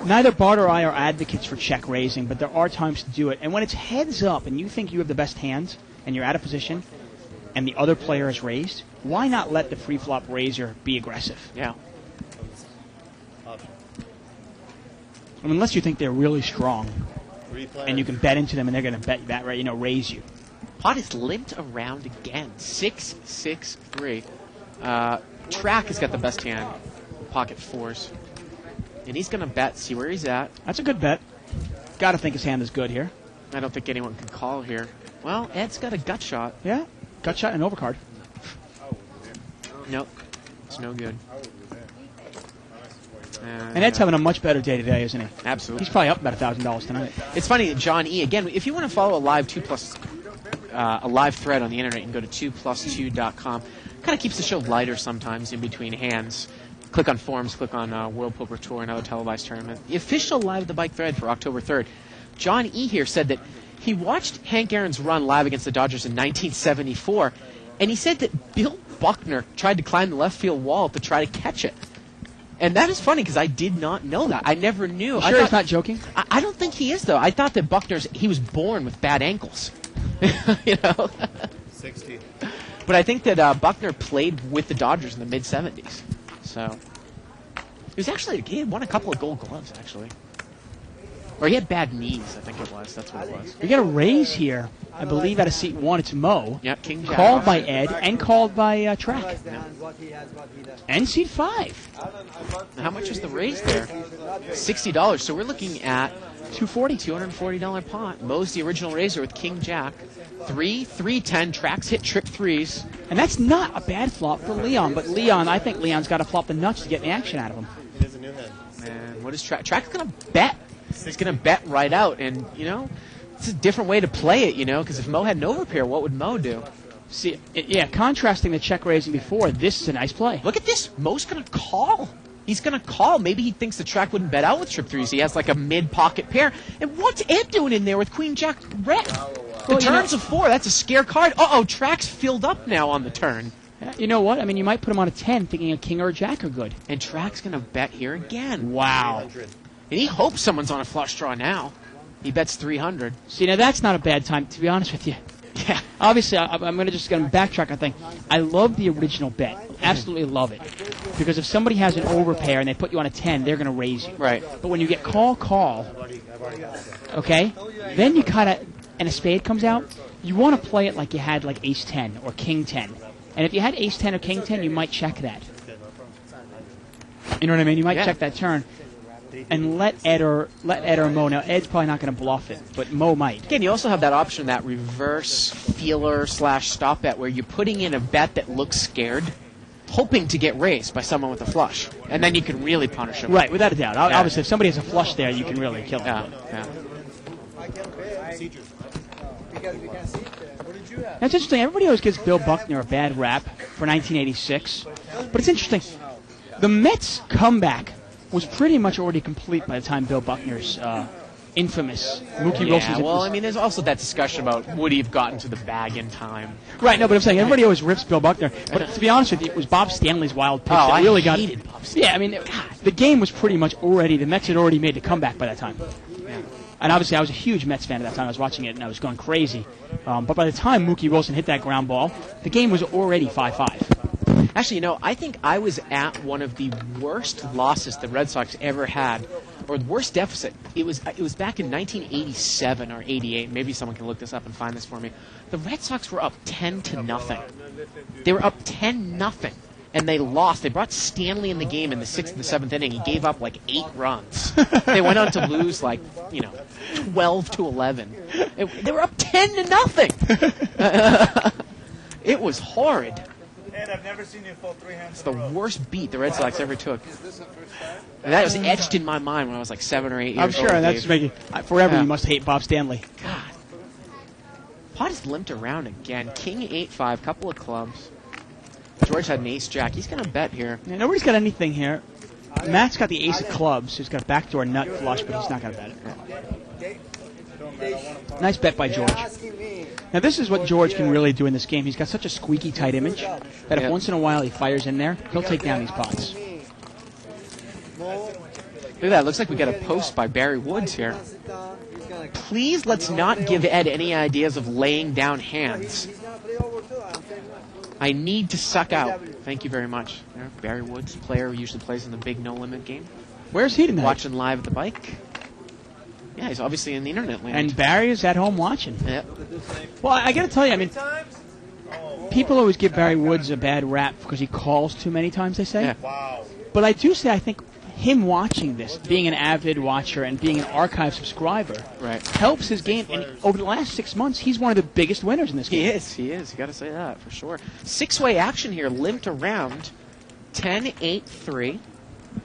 Neither Bart or I are advocates for check raising, but there are times to do it. And when it's heads up and you think you have the best hands and you're out of position and the other player is raised, why not let the pre-flop raiser be aggressive? Yeah. I mean, unless you think they're really strong and you can bet into them and they're going to bet that, right? You know, raise you. Pot is limped around again. 6-6-3. Track has got the best hand. Pocket 4s. And he's going to bet, see where he's at. That's a good bet. Got to think his hand is good here. I don't think anyone can call here. Well, Ed's got a gut shot. Yeah, gut shot and overcard. Nope. It's no good. And Ed's having a much better day today, isn't he? Absolutely. He's probably up about $1,000 tonight. It's funny that John E. Again, if you want to follow a live a live thread on the internet, you can go to 2plus2.com. Kind of keeps the show lighter sometimes in between hands. Click on forums, click on World Poker Tour and other televised tournament. The official Live at the Bike thread for October 3rd. John E. here said that he watched Hank Aaron's run live against the Dodgers in 1974, and he said that Bill Buckner tried to climb the left field wall to try to catch it. And that is funny because I did not know that. I never knew. You sure he's not joking? I don't think he is, though. I thought that he was born with bad ankles. You know? 60. But I think that Buckner played with the Dodgers in the mid-'70s. So he had won a couple of Gold Gloves, actually. Or he had bad knees, I think it was. That's what it was. We got a raise here. I believe out of seat 1, it's Mo. Yeah, King Jack. Called by Ed and called by Track. Yeah. And seat 5. How much is the raise there? $60. So we're looking at $240 pot. Mo's the original raiser with King Jack. 3-10. Tracks hit trick 3s. And that's not a bad flop for Leon. But I think Leon's got to flop the nuts to get the action out of him. It is a new hand. And what is Track? Track's going to bet. He's going to bet right out. And, you know, it's a different way to play it, you know, because if Mo had an overpair, what would Mo do? See, contrasting the check raising before, this is a nice play. Look at this. Mo's going to call. He's going to call. Maybe he thinks the Track wouldn't bet out with trip 3s. He has like a mid-pocket pair. And what's Ed doing in there with Queen Jack red? The turn's a 4. That's a scare card. Track's filled up now on the turn. You know what? I mean, you might put him on a 10 thinking a King or a Jack are good. And Track's going to bet here again. Wow. And he hopes someone's on a flush draw now. He bets 300. See, now that's not a bad time, to be honest with you. Yeah. Obviously, I'm going to backtrack on thing. I love the original bet. Absolutely love it. Because if somebody has an overpair and they put you on a 10, they're going to raise you. Right. But when you get call, okay, then you kind of, and a spade comes out, you want to play it like you had like ace 10 or king 10. And if you had ace 10 or king 10, you might check that. You know what I mean? You might check that turn. And let Ed or Mo. Now, Ed's probably not going to bluff it, but Mo might. Again, you also have that option, that reverse feeler / stop bet, where you're putting in a bet that looks scared, hoping to get raised by someone with a flush. And then you can really punish them. Right, without a doubt. Obviously, if somebody has a flush there, you can really kill them. Yeah. That's interesting. Everybody always gives Bill Buckner a bad rap for 1986. But it's interesting. The Mets comeback was pretty much already complete by the time Bill Buckner's infamous Mookie Wilson's. Well, I mean, there's also that discussion about would he have gotten to the bag in time. Right, no, but I'm saying everybody always rips Bill Buckner. But to be honest with you, it was Bob Stanley's wild pitch that really got. hated Bob Stanley. Yeah, I mean, the game was pretty much already. The Mets had already made the comeback by that time. And obviously, I was a huge Mets fan at that time. I was watching it and I was going crazy. But by the time Mookie Wilson hit that ground ball, the game was already 5-5. Actually, I think I was at one of the worst losses the Red Sox ever had, or the worst deficit. It was back in 1987 or 88. Maybe someone can look this up and find this for me. The Red Sox were up 10-0. They were up 10-0, and they lost. They brought Stanley in the game in the 6th and the 7th inning. He gave up like 8 runs. They went on to lose 12-11. They were up 10-0. It was horrid. And I've never seen you fall 3 hands. It's the worst beat the Red Sox ever took. And that was etched in my mind when I was like 7 or 8 years old. I'm sure, and that's Dave. making forever. You must hate Bob Stanley. God. Pot has limped around again. King 8-5, couple of clubs. George had an ace-jack. He's going to bet here. Yeah, nobody's got anything here. Matt's got the ace of clubs. He's got a backdoor nut flush, but he's not going to bet it. Nice bet by George. Now, this is what George can really do in this game. He's got such a squeaky tight image that if once in a while he fires in there, he'll take down these pots. Look at that. Looks like we got a post by Barry Woods here. Please let's not give Ed any ideas of laying down hands. I need to suck out. Thank you very much. There, Barry Woods, player who usually plays in the big no-limit game. Where's he tonight? Watching live at the bike. Yeah, he's obviously in the internet land. And Barry is at home watching. Yep. Well, I got to tell you, I mean, people always give Barry Woods a bad rap because he calls too many times, they say. Yeah. Wow. But I do say I think him watching this, being an avid watcher and being an archive subscriber, helps his game. And over the last 6 months, he's one of the biggest winners in this game. He is. You got to say that for sure. 6-way action here, limped around. 10-8-3.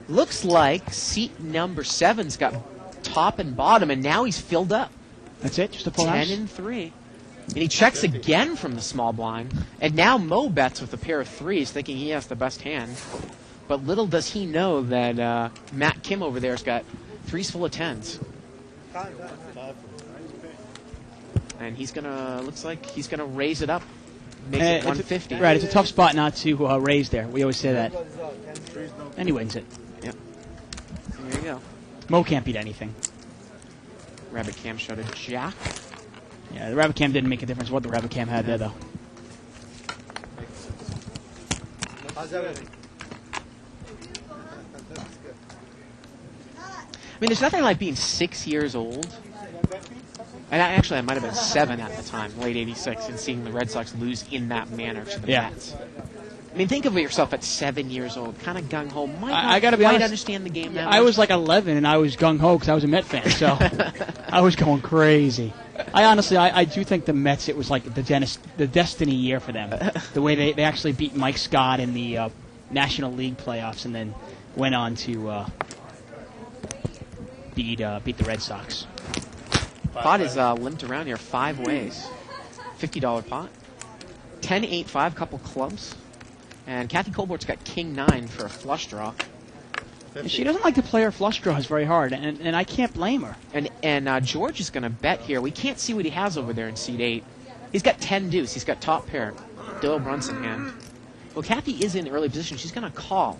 Looks like seat number 7's got top and bottom, and now he's filled up. That's it, just a full house? 10-3. And he checks again from the small blind. And now Mo bets with a pair of 3s, thinking he has the best hand. But little does he know that Matt Kim over there has got 3s full of 10s. And he's looks like he's gonna raise it up, make it 150. Right, it's a tough spot not to raise there. We always say that. And he wins it. Yep. There you go. Mo can't beat anything. Rabbit Cam showed a jack. Yeah, the Rabbit Cam didn't make a difference what the Rabbit Cam had there, though. How's everything? I mean, there's nothing like being 6 years old. And I might have been 7 at the time, late 86, and seeing the Red Sox lose in that manner to the Mets. I mean, think of yourself at 7 years old, kind of gung-ho. I gotta be honest, understand the game now. I was like 11, and I was gung-ho because I was a Met fan, so I was going crazy. I do think the Mets, it was like the destiny year for them. The way they actually beat Mike Scott in the National League playoffs and then went on to beat the Red Sox. Pot is limped around here 5 ways. $50 pot. 10-8-5, couple clubs. And Kathy Colbort's got King 9 for a flush draw. She doesn't like to play her flush draws very hard, and I can't blame her. And George is going to bet here. We can't see what he has over there in seat 8. He's got 10 deuce. He's got top pair. Doyle Brunson hand. Well, Kathy is in early position. She's going to call.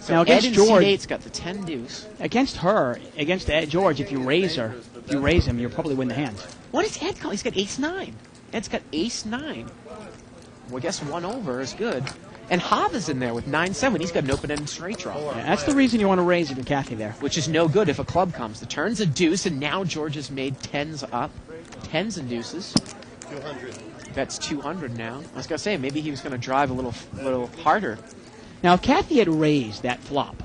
So now against Ed in George, seat 8's got the 10 deuce. Against George, if you raise him, you'll probably win the hand. What is Ed calling? He's got ace 9. Ed's got ace 9. Well, I guess 1 over is good. And Hav is in there with 9-7. He's got an open-ended straight draw. Yeah, that's the reason you want to raise if you're Kathy there. Which is no good if a club comes. The turn's a deuce, and now George has made 10s up. 10s and deuces. 200. That's 200 now. I was going to say, maybe he was going to drive a little harder. Now, if Kathy had raised that flop,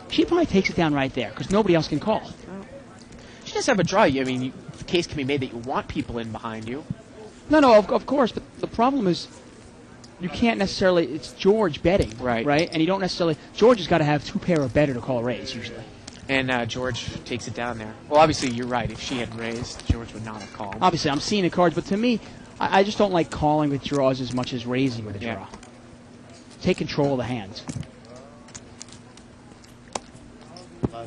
she probably takes it down right there, because nobody else can call. She does have a draw. I mean, the case can be made that you want people in behind you. No, of course, but the problem is you can't necessarily, it's George betting, right? And you don't necessarily, George has got to have 2 pair or better to call a raise, usually. And George takes it down there. Well, obviously, you're right. If she had raised, George would not have called. Obviously, I'm seeing the cards, but to me, I just don't like calling with draws as much as raising with a draw. Take control of the hands.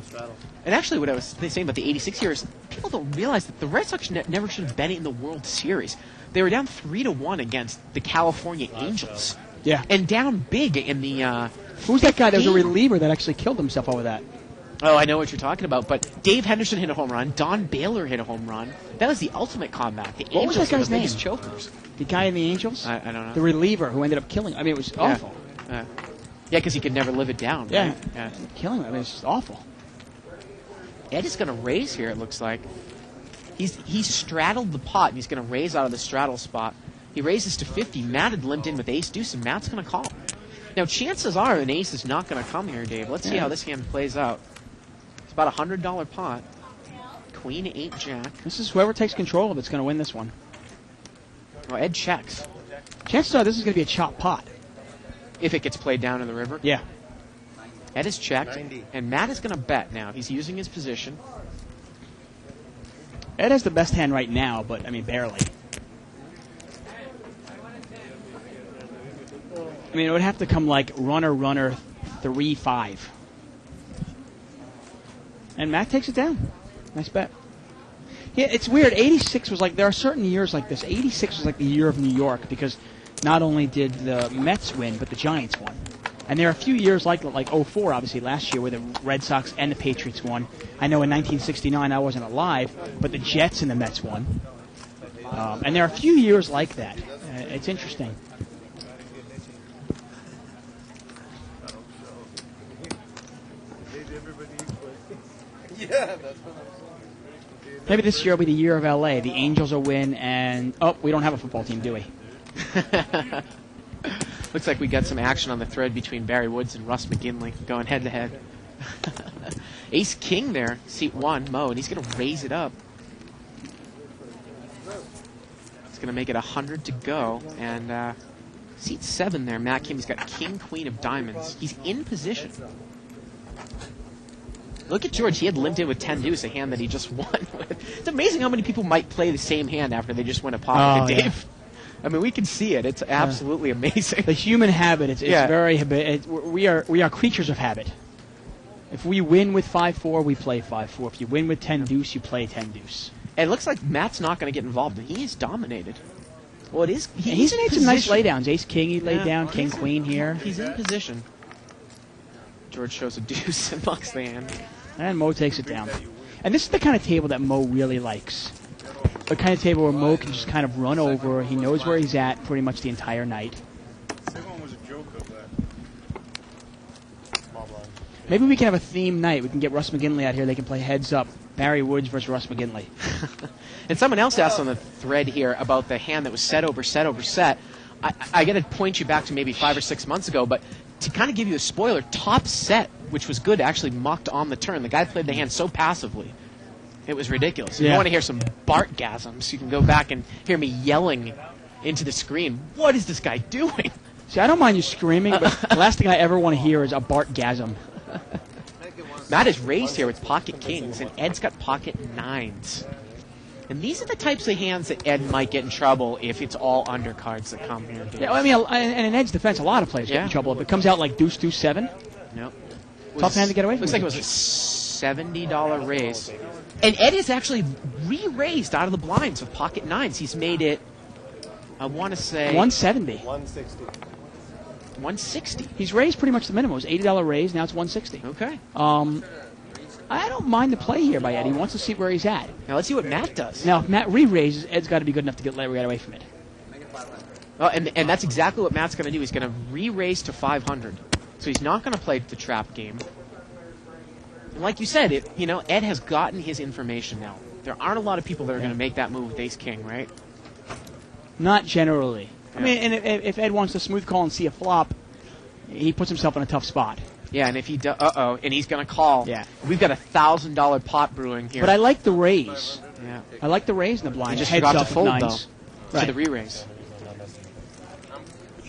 straddle. And actually, what I was saying about the 86 years, people don't realize that the Red Sox never should have been in the World Series. They were down 3-1 against the California Angels. Yeah. And down big in the. Who's that guy? There was a 15? reliever that actually killed himself over that. Oh, I know what you're talking about. But Dave Henderson hit a home run. Don Baylor hit a home run. That was the ultimate comeback. The What was Angels that guy's were the biggest name? chokers. The guy in the Angels? I don't know. The reliever who ended up killing. I mean, it was awful. Yeah, because he could never live it down. Yeah. Right? Yeah. Killing him. I mean, it's just awful. Ed is going to raise here, it looks like. He's straddled the pot, and he's going to raise out of the straddle spot. He raises to 50. Matt had limped in with ace-deuce, and Matt's going to call. Now, chances are an ace is not going to come here, Dave. Let's see how this hand plays out. It's about a $100 pot. Queen, 8, jack. This is whoever takes control of it's going to win this one. Well, Ed checks. Chances are this is going to be a chop pot. If it gets played down in the river. Yeah. Ed is checked, 90. and Matt is going to bet now. He's using his position. Ed has the best hand right now, but, I mean, barely. I mean, it would have to come like runner, 3-5. And Matt takes it down. Nice bet. Yeah, it's weird. 86 was like, there are certain years like this. 86 was like the year of New York because not only did the Mets win, but the Giants won. And there are a few years like 04, obviously, last year, where the Red Sox and the Patriots won. I know in 1969 I wasn't alive, but the Jets and the Mets won. And there are a few years like that. It's interesting. Maybe this year will be the year of LA. The Angels will win, and we don't have a football team, do we? Looks like we got some action on the thread between Barry Woods and Russ McGinley going head to head. Ace King there, seat 1, Mo, and he's going to raise it up. He's going to make it 100 to go, and seat 7 there, Matt Kim, he's got King, Queen of Diamonds. He's in position. Look at George. He had limped in with 10 deuce, a hand that he just won with. It's amazing how many people might play the same hand after they just win a pot with Dave. I mean, we can see it. It's absolutely amazing. The human habit. It's very. We are creatures of habit. If we win with 5-4, we play 5-4. If you win with 10 deuce, you play 10 deuce. And it looks like Matt's not going to get involved. He is dominated. Well, it is. He's made some nice laydowns. Ace King, he laid down. King Queen here. He's in position. George shows a deuce and locks the hand. And Mo takes it down. And this is the kind of table that Mo really likes. The kind of table where Mo can just kind of run over. He knows where he's at pretty much the entire night. Second was a joke of that. Maybe we can have a theme night. We can get Russ McGinley out here. They can play heads up. Barry Woods versus Russ McGinley. And someone else asked on the thread here about the hand that was set over set over set. I got to point you back to maybe 5 or 6 months ago, but to kind of give you a spoiler, top set, which was good, actually mucked on the turn. The guy played the hand so passively. It was ridiculous. If you want to hear some Bartgasms, you can go back and hear me yelling into the screen, what is this guy doing? See, I don't mind you screaming, but the last thing I ever want to hear is a Bartgasm. Matt is raised here with pocket kings, and Ed's got pocket 9s. And these are the types of hands that Ed might get in trouble if it's all undercards that come here. Yeah, I mean, and in Ed's defense, a lot of players get in trouble. If it comes out like deuce, deuce, 7, Yep. Tough hand to get away from. Looks like it was a $70 raise. And Ed is actually re-raised out of the blinds with pocket 9s. He's made it, I want to say... 170. 160. 160. He's raised pretty much the minimum. It was $80 raise, now it's 160. Okay. I don't mind the play here by Ed. He wants to see where he's at. Now let's see what Matt does. Now, if Matt re-raises, Ed's got to be good enough to get right away from it. Well, and that's exactly what Matt's going to do. He's going to re-raise to 500. So he's not going to play the trap game. And like you said, Ed has gotten his information now. There aren't a lot of people that are going to make that move with ace-king, right? Not generally. Yeah. I mean, and if Ed wants to smooth call and see a flop, he puts himself in a tough spot. Yeah, and if he does, and he's going to call. Yeah. We've got a $1,000 pot brewing here. But I like the raise. Yeah. I like the raise in the blind. He just Heads forgot up to fold, with though, 9s. to the re-raise.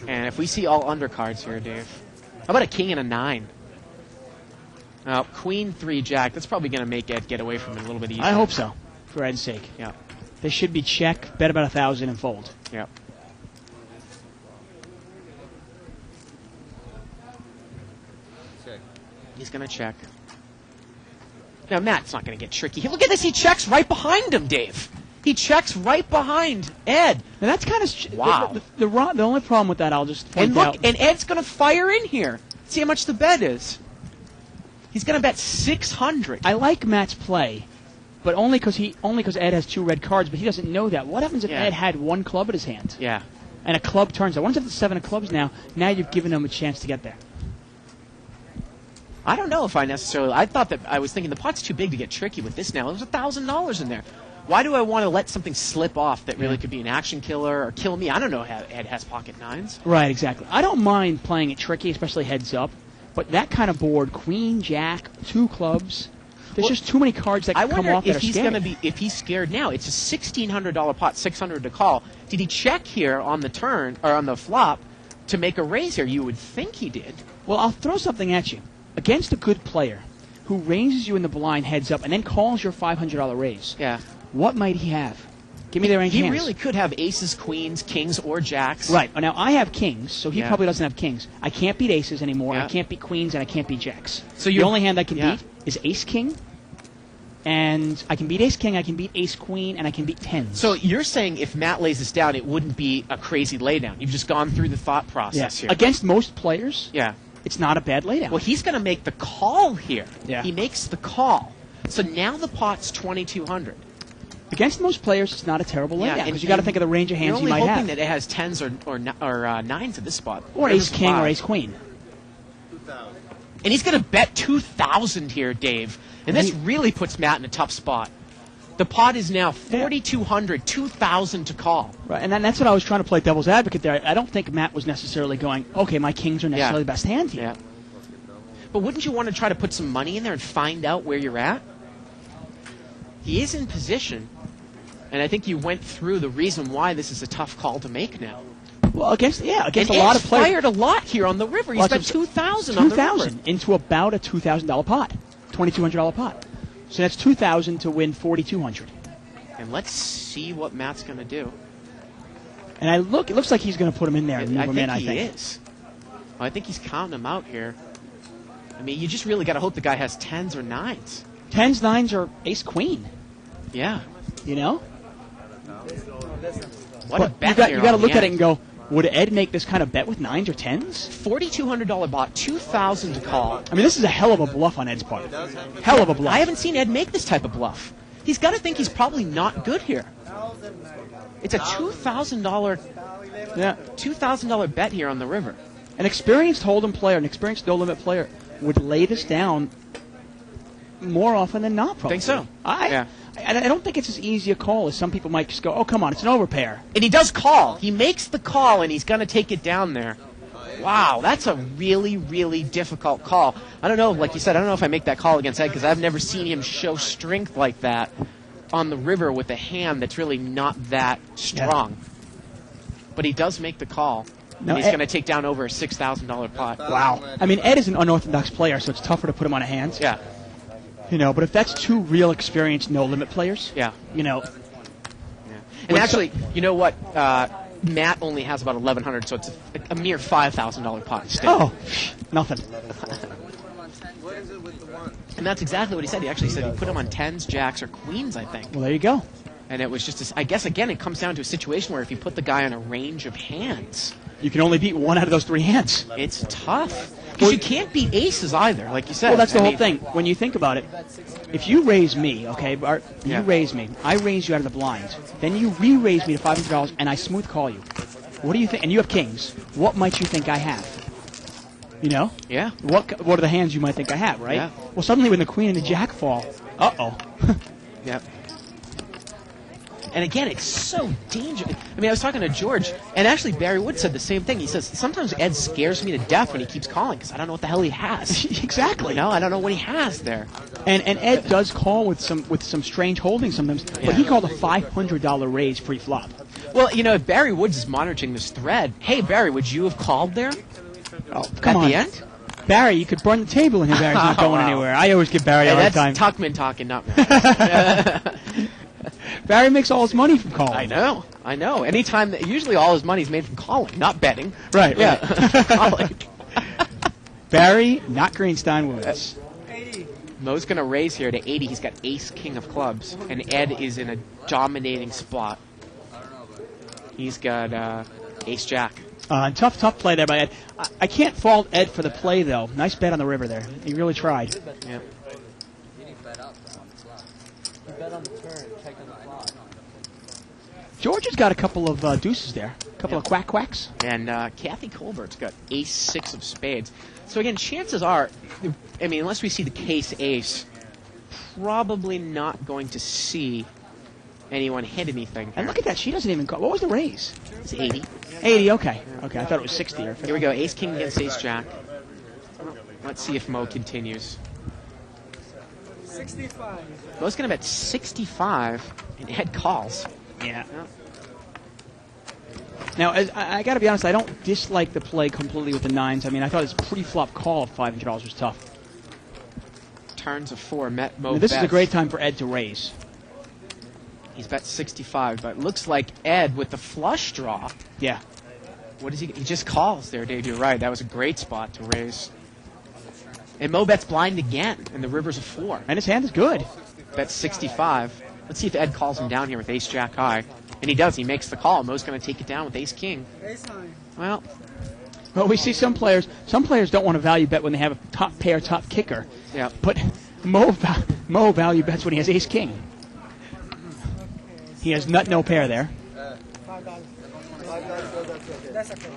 And if we see all undercards here, Dave, how about a king and a 9? Queen, 3, jack. That's probably going to make Ed get away from it a little bit easier. I hope so, for Ed's sake. Yeah. They should be check, bet about 1,000 and fold. Yeah. He's going to check. Now, Matt's not going to get tricky. Look at this. He checks right behind him, Dave. He checks right behind Ed. Now that's kind of Wow. The only problem with that, I'll just point And look, out. and Ed's going to fire in here. See how much the bet is. He's going to bet 600. I like Matt's play, but only because Ed has 2 red cards, but he doesn't know that. What happens if Yeah. Ed had 1 club at his hand? Yeah. And a club turns out. What if it's 7 of clubs now? Now you've given him a chance to get there. I don't know if I necessarily. I thought that I was thinking the pot's too big to get tricky with this now. There's $1,000 in there. Why do I want to let something slip off that really could be an action killer or kill me? I don't know how Ed has pocket 9s. Right, exactly. I don't mind playing it tricky, especially heads up, but that kind of board, queen, jack, 2 clubs, there's just too many cards that I can come wonder off that if are he's scary. going to be if he's scared now. It's a $1,600 pot, 600 to call. Did he check here on the turn or on the flop to make a raise here? You would think he did. Well, I'll throw something at you. Against a good player who raises you in the blind heads up and then calls your $500 raise, Yeah. what might he have? Give me their range He hands. really could have aces, queens, kings, or jacks. Right. Now, I have kings, so he Yeah. probably doesn't have kings. I can't beat aces anymore. Yeah. I can't beat queens, and I can't beat jacks. So the you're- only hand I can yeah. beat is ace-king, and I can beat ace-king, I can beat ace-queen, and I can beat tens. So you're saying if Matt lays this down, it wouldn't be a crazy laydown. You've just gone through the thought yeah. process here. Against most players, Yeah. it's not a bad laydown. Well, he's going to make the call here. Yeah. He makes the call. So now the pot's 2,200. Against most players, it's not a terrible laydown, and because you got to think of the range of hands You're he only might hoping have. that it has tens or nines at this spot. Or There's ace-king or five. ace-queen. And he's going to bet 2,000 here, Dave. And this He- really puts Matt in a tough spot. The pot is now 4,200, 2,000 to call. Right, and that's what I was trying to play devil's advocate there. I don't think Matt was necessarily going, okay, my kings are necessarily the best hand here. Yeah. But wouldn't you want to try to put some money in there and find out where you're at? He is in position. And I think you went through the reason why this is a tough call to make now. Well, against And a lot of Ed's players. fired a lot here on the river. He Well, spent it's $2,000 on the river. $2,000 into about a $2,000 pot, $2,200 pot. So that's $2,000 to win $4,200. And let's see what Matt's going to do. And it looks like he's going to put him in there and move I him think in. I he think. is. I think he's counting him out here. I mean, you just really got to hope the guy has tens or nines. Tens, nines, or ace queen. Yeah. You know. What a But bet you here got to on look the at it end. and go, would Ed make this kind of bet with nines or tens? $4,200 bot, 2,000 to call. I mean, this is a hell of a bluff on Ed's part. Hell of a bluff. I haven't seen Ed make this type of bluff. He's got to think he's probably not good here. It's a $2,000 bet here on the river. An experienced Hold'em player, an experienced no-limit player, would lay this down more often than not, probably. Think so? I don't think it's as easy a call as some people might just go, oh, come on, it's an overpair. And he does call. He makes the call, and he's going to take it down there. Wow, that's a really, really difficult call. I don't know, like you said, I don't know if I make that call against Ed because I've never seen him show strength like that on the river with a hand that's really not that strong. But he does make the call. No, And he's Ed- going to take down over a $6,000 pot. Wow. I mean, Ed is an unorthodox player, so it's tougher to put him on a hand. Yeah, You know, but if that's 2 real experienced no-limit players, yeah. you know, And actually, you know what? Matt only has about 1,100, so it's a mere $5,000 pot instead. oh, nothing. And that's exactly what he said. He actually said he put him on tens, jacks, or queens, I think. Well, there you go. And it was just, I guess, again, it comes down to a situation where if you put the guy on a range of hands, You can only beat 1 out of those 3 hands. it's tough. Because you can't beat aces either, like you said. Well, that's the I whole mean, thing. When you think about it, if you raise me, okay, Bart, you Yeah. raise me, I raise you out of the blinds, then you re-raise me to $500, and I smooth call you. What do you think? And you have kings. What might you think I have? You know? Yeah. What are the hands you might think I have, right? Yeah. Well, suddenly when the queen and the jack fall, uh-oh. Yep. And again, it's so dangerous. I mean, I was talking to George, and actually Barry Wood said the same thing. He says, sometimes Ed scares me to death when he keeps calling because I don't know what the hell he has. Exactly. You know, I don't know what he has there. And Ed does call with some strange holdings sometimes, but he called a $500 raise pre-flop. Well, you know, if Barry Woods is monitoring this thread, hey, Barry, would you have called there Oh, come at on. the end? Barry, you could burn the table in here. Barry's not Oh, going wow. anywhere. I always give Barry Hey, a hard that's time. Tuckman talking, not me. Barry makes all his money from calling. I know. Anytime, usually all his money's made from calling, not betting. Right, Yeah. right. Calling. Barry, not Greenstein Woods. Mo's going to raise here to 80. He's got ace king of clubs, and Ed is in a dominating spot. He's got ace jack. Tough play there by Ed. I can't fault Ed for the play, though. Nice bet on the river there. He really tried. Yeah. You didn't bet up on the flop. You bet on the turn, check on the flop. George has got a couple of deuces there. A couple of quacks. And Kathy Colbert's got ace six of spades. So again, chances are, I mean, unless we see the case ace, probably not going to see anyone hit anything. And look at that. She doesn't even call. What was the raise? It's 80. 80, okay. Okay, I thought it was 60 or 50. Here we go. Ace king against ace jack. Let's see if Mo continues. 65. Mo's going to bet 65, and Ed calls. Yeah. Now, I got to be honest, I don't dislike the play completely with the nines. I mean, I thought his pre-flop call of $500 was tough. Turns of 4. Met Mo. This is a bets. great time for Ed to raise. He's bet 65, but it looks like Ed with the flush draw. Yeah. What is he? He just calls there, Dave. You're right. That was a great spot to raise. And Mo bets blind again, and the river's a 4. And his hand is good. Bet 65. Let's see if Ed calls him down here with ace jack high. And he does. He makes the call. Mo's going to take it down with ace king. Well, We see some players don't want to value bet when they have a top pair, top kicker. yeah. But Mo value bets when he has ace king. He has nut no pair there. That's okay.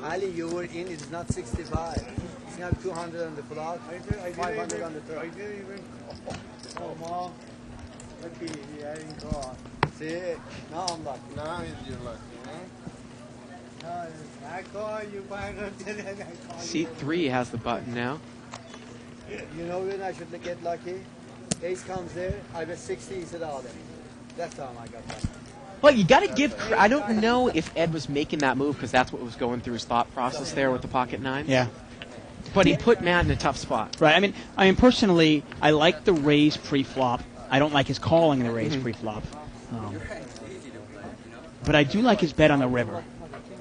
Ali, you were in, it's not 65. You have 200 on the flop, 500 on the turn. I didn't even. Oh, Mom. Lucky, I didn't call. See, now I'm lucky. Now you're lucky, huh? No, I call you 500 and I call you. Seat 3 has the button now. You know when I should get lucky? Ace comes there, I bet 60, he said, oh, then. That's how I got lucky. Well, you got to give. I don't know if Ed was making that move because that's what was going through his thought process there with the pocket nines. Yeah. But he put Matt in a tough spot. Right. I mean, personally, I like the raise pre-flop. I don't like his calling the raise pre-flop. But I do like his bet on the river.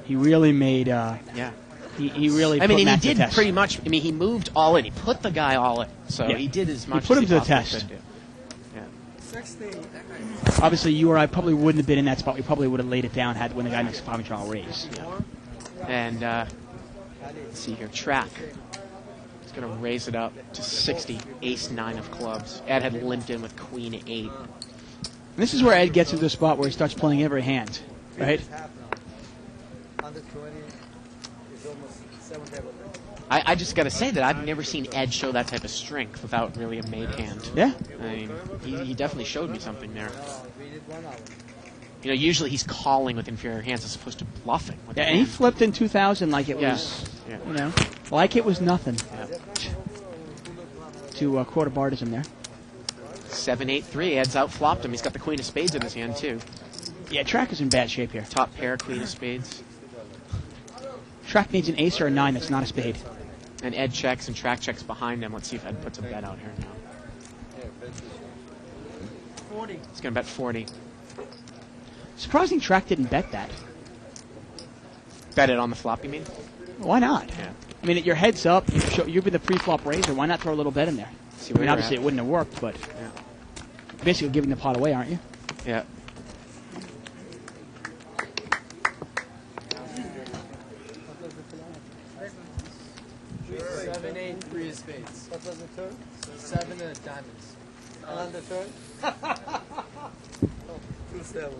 He really made. Yeah. He really. I mean, put and Matt he to the did test. pretty much. I mean, he moved all in. He put the guy all in. So Yeah. he did as much. put as him to the possibly test. could do. Yeah. 60. Obviously, you or I probably wouldn't have been in that spot. We probably would have laid it down had when the guy makes a $500 raise. And let's see here. Track. He's going to raise it up to 60. Ace 9 of clubs. Ed had limped in with queen 8. And this is where Ed gets into a spot where he starts playing every hand, right? Under 20 is almost 7 table. I just got to say that I've never seen Ed show that type of strength without really a made hand. Yeah. I mean, he definitely showed me something there. We did 1 hour. You know, usually he's calling with inferior hands as opposed to bluffing. With Yeah, the and he hand. flipped in 2000 like it Yeah. was, Yeah. you know, like it was nothing. Yeah. To quote a Bardism there. 7-8-3. Ed's outflopped him. He's got the queen of spades in his hand, too. Yeah, Track is in bad shape here. Top pair, queen of spades. Track needs an ace or a 9 that's not a spade. And Ed checks and Track checks behind him. Let's see if Ed puts a bet out here now. 40. He's going to bet 40. Surprising Track didn't bet that. Bet it on the flop, you mean? Why not? Yeah. I mean, your head's up. You've been the pre-flop raiser. Why not throw a little bet in there? See I where mean, you're obviously at. it wouldn't have worked, but Yeah. basically giving the pot away, aren't you? Yeah. Seven, 8, 3 of spades. What was the turn? 7 of diamonds. And on the turn? 2 sevens.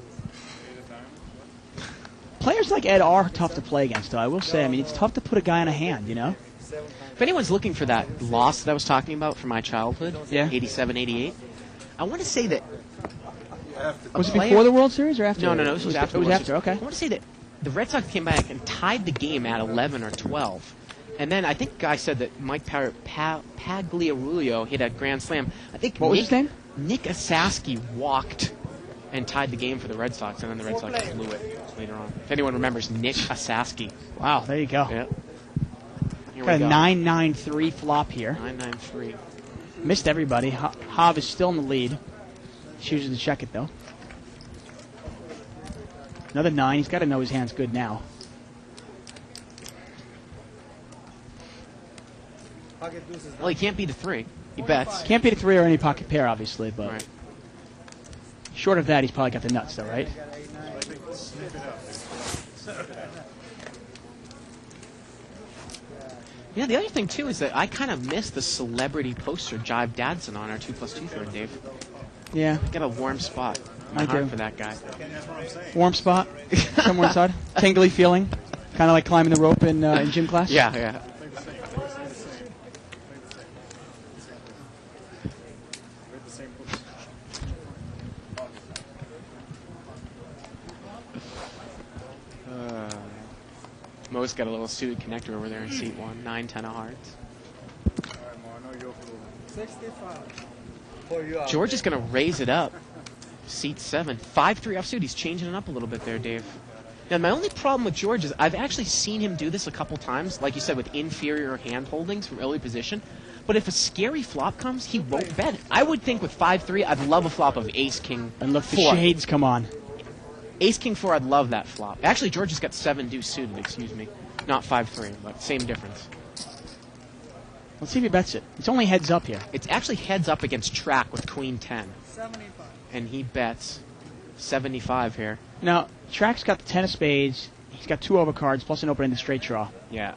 Players like Ed are tough to play against, though. I will say. I mean, it's tough to put a guy on a hand, you know? If anyone's looking for that loss that I was talking about from my childhood, Yeah. 87, 88, I want to say that. Was it player- before the World Series or after? No, this was after. It was the World after, Series. okay. I want to say that the Red Sox came back and tied the game at 11 or 12. And then I think Guy said that Mike Pagliarulo hit a grand slam. I think What was his name? Nick Asaski walked and tied the game for the Red Sox, and then the Red Sox blew it later on. If anyone remembers Nick Asaski. Wow, there you go. Yeah. Here Got we a go. 9-9-3 flop here. 9-9-3. Missed everybody. Hav is still in the lead. Chooses to check it, though. Another 9. He's got to know his hand's good now. pocket deuces. Well, he can't beat a 3. He bets. Can't beat a 3 or any pocket pair, obviously, but Right. short of that, he's probably got the nuts, though, right? Yeah, the other thing, too, is that I kind of miss the celebrity poster Jive Dadson on our 2+2 thread, Dave. Yeah, Got a warm spot. I My heart do. for that guy. warm spot, somewhere inside, tingly feeling, kind of like climbing the rope in gym class. Yeah, yeah. Mo's got a little suited connector over there in seat 1. 9-10 of hearts. 65. For you. George is going to raise it up. Seat 7. 5-3 offsuit. He's changing it up a little bit there, Dave. Now, my only problem with George is I've actually seen him do this a couple times, like you said, with inferior hand holdings from early position. But if a scary flop comes, he won't bet it. I would think with 5-3, I'd love a flop of ace-king And look, the 4. shades come on. Ace-king 4, I'd love that flop. Actually, George has got 7 deuce suited, excuse me. Not 5-3, but same difference. Let's see if he bets it. It's only heads up here. It's actually heads up against track with queen 10. 75. And he bets 75 here. Now, Track's got the 10 of spades. He's got 2 overcards plus an open in the straight draw. Yeah.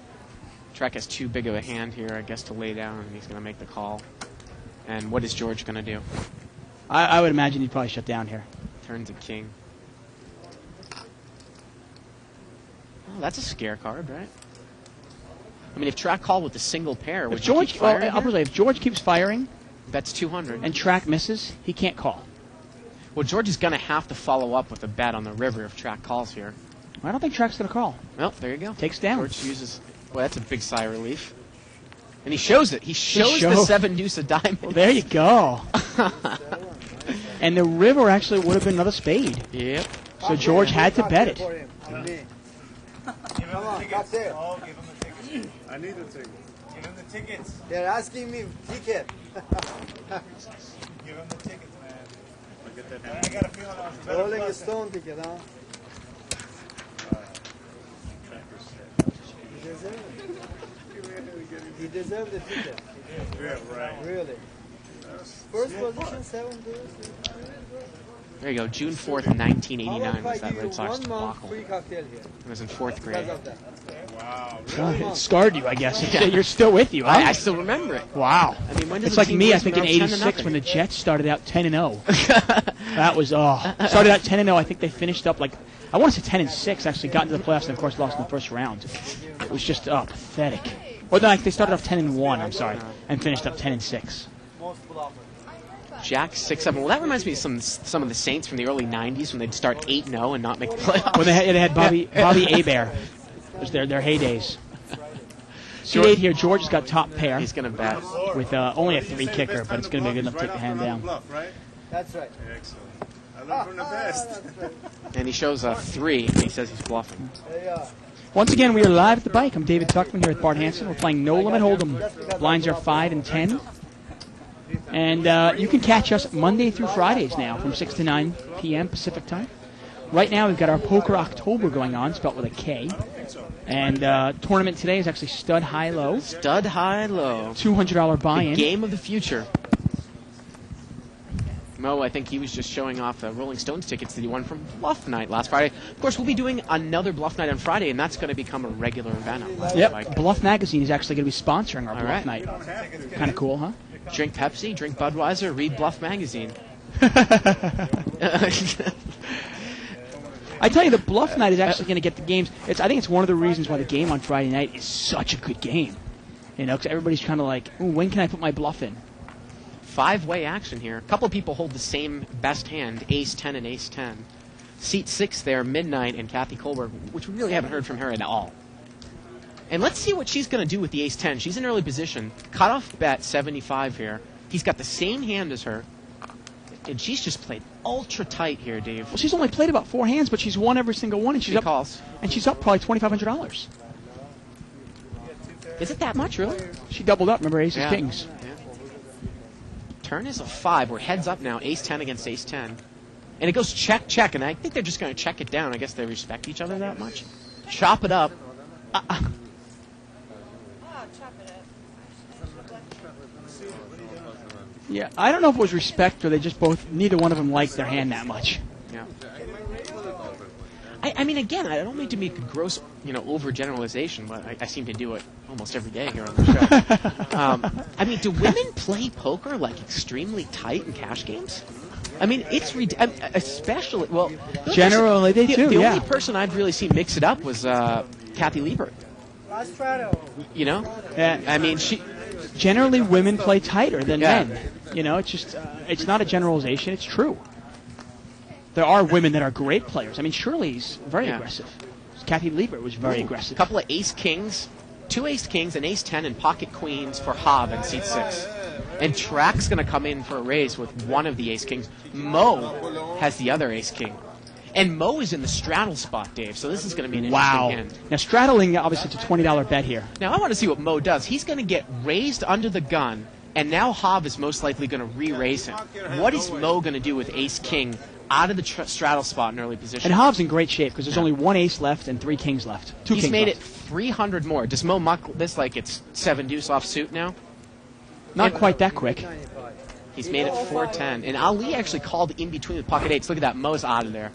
Track has too big of a hand here, I guess, to lay down, and he's going to make the call. And what is George going to do? I would imagine he'd probably shut down here. Turns a king. Oh, that's a scare card, right? I mean, if Track called with a single pair, would If you George, keep firing here? obviously, if George keeps firing That's 200. and Track misses, he can't call. Well, George is going to have to follow up with a bet on the river if Track calls here. I don't think Track's going to call. Well, there you go. Takes down. George uses... Well, that's a big sigh of relief. And he shows it. He shows the shows. 7 deuce of diamonds. Well, there you go. And the river actually would have been another spade. Yep. So George had to bet it. For him. On me. Come on, got there. Oh, give him the tickets. I need the tickets. Give him the tickets. They're asking me ticket. Give him the tickets, man. I got a feeling I was a better Rolling a person. stone ticket, huh? He deserved it. He deserved the ticket. Yeah, right. Really. First position, 7 deuce. There you go. June 4th, How 1989 about if was I that give you Red Sox 1 month debacle. free cocktail here? I was in 4th Because grade. of that. It scarred you, I guess. You're still with you, huh? I still remember it. Wow. I mean, when does It's the like team me, I lose think, in when they're up 10 to '86 when the nothing? Jets started out 10-0. That was, started out 10-0. I think they finished up like, I want to say 10-6, actually got into the playoffs and, of course, lost in the first round. It was just pathetic. Or no, they started off 10-1, I'm sorry, and finished up 10-6. Most bluffers. Jack 6-7. Well, that reminds me of some of the Saints from the early 90s when they'd start 8-0 and not make the playoffs. When they had Bobby Hebert. It was their heydays. C8 here, George has got top pair He's going to bet. with only a 3 kicker, but it's going to be good enough to take the hand down. That's right. Excellent. I learned from the best. That's right. And he shows a 3, and he says he's bluffing. There you are. Once again, we are live at the bike. I'm David Tuckman here with Bart Hansen. We're playing No Limit Hold'em. Blinds are 5 and 10. And you can catch us Monday through Fridays now from 6 to 9 p.m. Pacific time. Right now, we've got our Poker October going on, spelled with a K. And tournament today is actually Stud High Low. Stud high low. $200 The buy-in. game of the future. Mo, I think he was just showing off the Rolling Stones tickets that he won from Bluff Night last Friday. Of course, we'll be doing another Bluff Night on Friday, and that's going to become a regular event on Live Yep, Bike. Bluff Magazine is actually going to be sponsoring our All Bluff right. Night. Kind of cool, huh? Drink Pepsi, drink Budweiser, read Bluff Magazine. I tell you, the Bluff Night is actually going to get the games. I think it's one of the reasons why the game on Friday night is such a good game. You know, because everybody's kind of like, ooh, when can I put my bluff in? 5-way action here. A couple people hold the same best hand, Ace-10 and Ace-10. Seat 6 there, Midnight and Kathy Kohlberg, which we really haven't heard from her at all. And let's see what she's going to do with the Ace-10. She's in early position. Cutoff bet 75 here. He's got the same hand as her. And she's just played ultra tight here, Dave. Well, she's only played about 4 hands, but she's won every single one, and she's She up. calls. And she's up probably $2,500. Is it that much, really? She doubled up. Remember, Aces Yeah. Kings. Yeah. Turn is a 5. We're heads up now. Ace-10 against Ace-10. And it goes check, check. And I think they're just going to check it down. I guess they respect each other that much. Chop it up. Oh, chop it up. Yeah, I don't know if it was respect or they just neither one of them liked their hand that much. Yeah. I mean, again, I don't mean to make a gross, overgeneralization, but I seem to do it almost every day here on the show. I mean, do women play poker like extremely tight in cash games? I mean, it's especially generally they do. The only person I've really seen mix it up was Kathy Liebert. Yeah. I mean, generally women play tighter than Yeah. men. It's just it's not a generalization. It's true. There are women that are great players. I mean, Shirley's very aggressive. Kathy Liebert was very aggressive. A couple of ace kings, 2 ace kings, an ace 10, and pocket queens for Hob in seat 6. And Track's going to come in for a raise with one of the ace kings. Mo has the other ace king. And Mo is in the straddle spot, Dave, so this is going to be an interesting hand. Now, straddling, obviously, it's a $20 bet here. Now, I want to see what Mo does. He's going to get raised under the gun, and now Hob is most likely going to re-raise him. What is Mo going to do with ace king out of the straddle spot in early position? And Hob's in great shape because there's only 1 ace left and 3 kings left. He's made it 300 more. Does Mo muck this like it's 7 deuce off suit now? Not quite that quick. He's made it 410. And Ali actually called in between with pocket 8s. Look at that. Mo's out of there.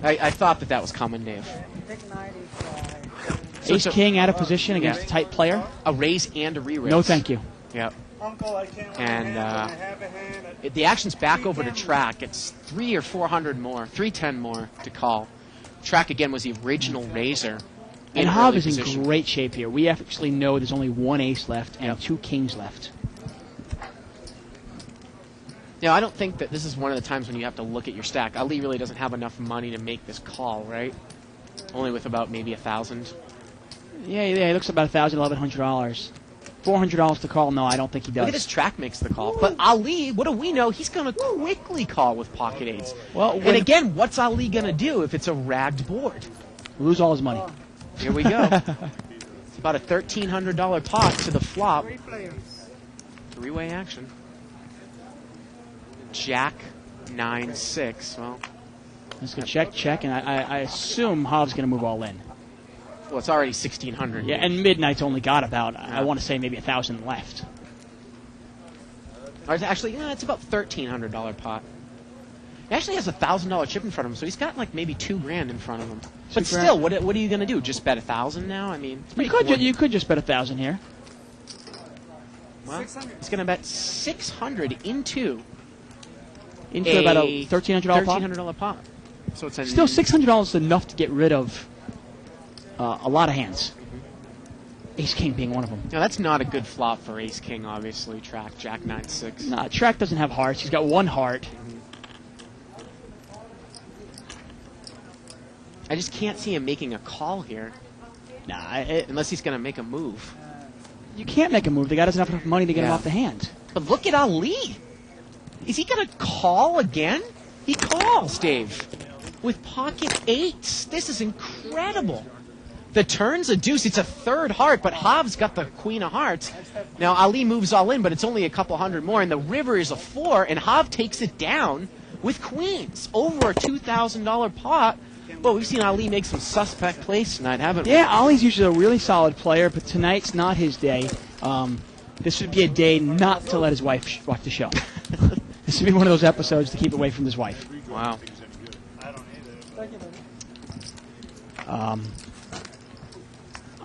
I thought that was coming, Dave. Ace king out of position against a tight player. A raise and a re-raise. No, thank you. Yep. And the action's back over to Track. It's 300 or 400 more, 310 more to call. Track, again, was the original raiser. And Hob is in great shape here. We actually know there's only 1 ace left and 2 kings left. Now, I don't think that this is one of the times when you have to look at your stack. Ali really doesn't have enough money to make this call, right? Only with about maybe 1,000. Yeah, he looks about $1,000, $1,100. $400 to call? No, I don't think he does. Look at his Track makes the call. But Ali, what do we know? He's going to quickly call with pocket 8s. Well, and again, what's Ali going to do if it's a ragged board? Lose all his money. Here we go. It's about a $1,300 pot to the flop. 3-way action. Jack 9-6. Well, let's go check, and I assume Hob's going to move all in. Well, it's already 1,600. Yeah, and Midnight's only got about, I want to say, maybe 1,000 left. Or it's actually, it's about $1,300 pot. He actually has a $1,000 chip in front of him, so he's got like maybe $2,000 in front of him. But still, what are you going to do? Just bet 1,000 now? I mean, you could just bet 1,000 here. Well, he's going to bet 600 into about a $1,300 pot. $1,300 pot. So it's still $600 is enough to get rid of a lot of hands. Ace King being one of them. Now that's not a good flop for Ace King, obviously. Track Jack 9-6. Nah, Track doesn't have hearts. He's got 1 heart. I just can't see him making a call here. Nah, unless he's going to make a move. You can't make a move. The guy doesn't have enough money to get him off the hand. But look at Ali. Is he going to call again? He calls, Dave, with pocket 8s. This is incredible. The turn's a deuce. It's a 3rd heart, but Hob's got the queen of hearts. Now, Ali moves all in, but it's only a couple hundred more, and the river is a 4, and Hob takes it down with queens. Over a $2,000 pot. Well, we've seen Ali make some suspect plays tonight, haven't we? Yeah, Ali's usually a really solid player, but tonight's not his day. This would be a day not to let his wife watch the show. This would be one of those episodes to keep away from his wife. Wow.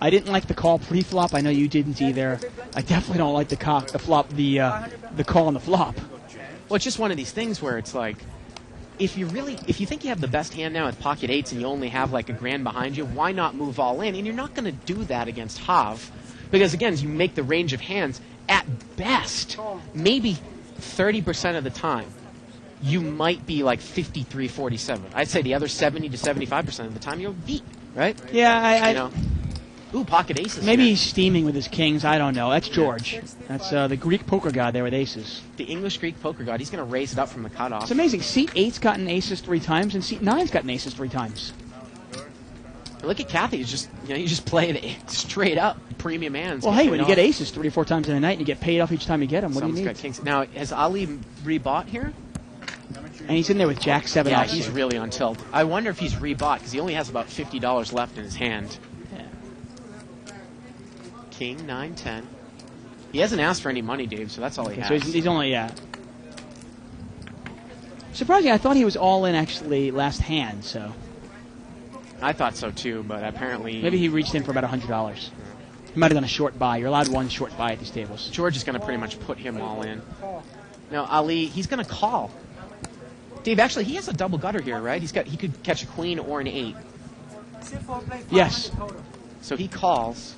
I didn't like the call pre-flop. I know you didn't either. I definitely don't like the call on the flop. Well, it's just one of these things where it's like, if you think you have the best hand now with pocket 8s and you only have like $1,000 behind you, why not move all in? And you're not going to do that against Hav, because again, you make the range of hands at best, maybe 30% of the time, you might be like 53-47. I'd say the other 70 to 75% of the time you'll beat, right? Yeah, Ooh, pocket aces. Maybe here. he's steaming with his kings. I don't know. That's George. That's the Greek poker god there with aces. The English Greek poker god. He's going to raise it up from the cutoff. It's amazing. Seat 8's gotten aces 3 times, and Seat 9's gotten aces 3 times. Look at Kathy. He's just, you just play it straight up premium hands. Well, hey, when you get aces 3 or 4 times in a night and you get paid off each time you get them, what do you need? Got kings. Now, has Ali rebought here? And he's in there with Jack 7. Yeah, he's really on tilt. I wonder if he's rebought because he only has about $50 left in his hand. Yeah. King 9-10. He hasn't asked for any money, Dave, so that's all he has. So he's only, yeah. Surprisingly, I thought he was all in actually last hand, so. I thought so too, but apparently... Maybe he reached in for about $100. He might have done a short buy. You're allowed one short buy at these tables. George is going to pretty much put him all in. Now, Ali, he's going to call. Dave, actually, he has a double gutter here, right? He could catch a queen or an 8. Yes. So he calls.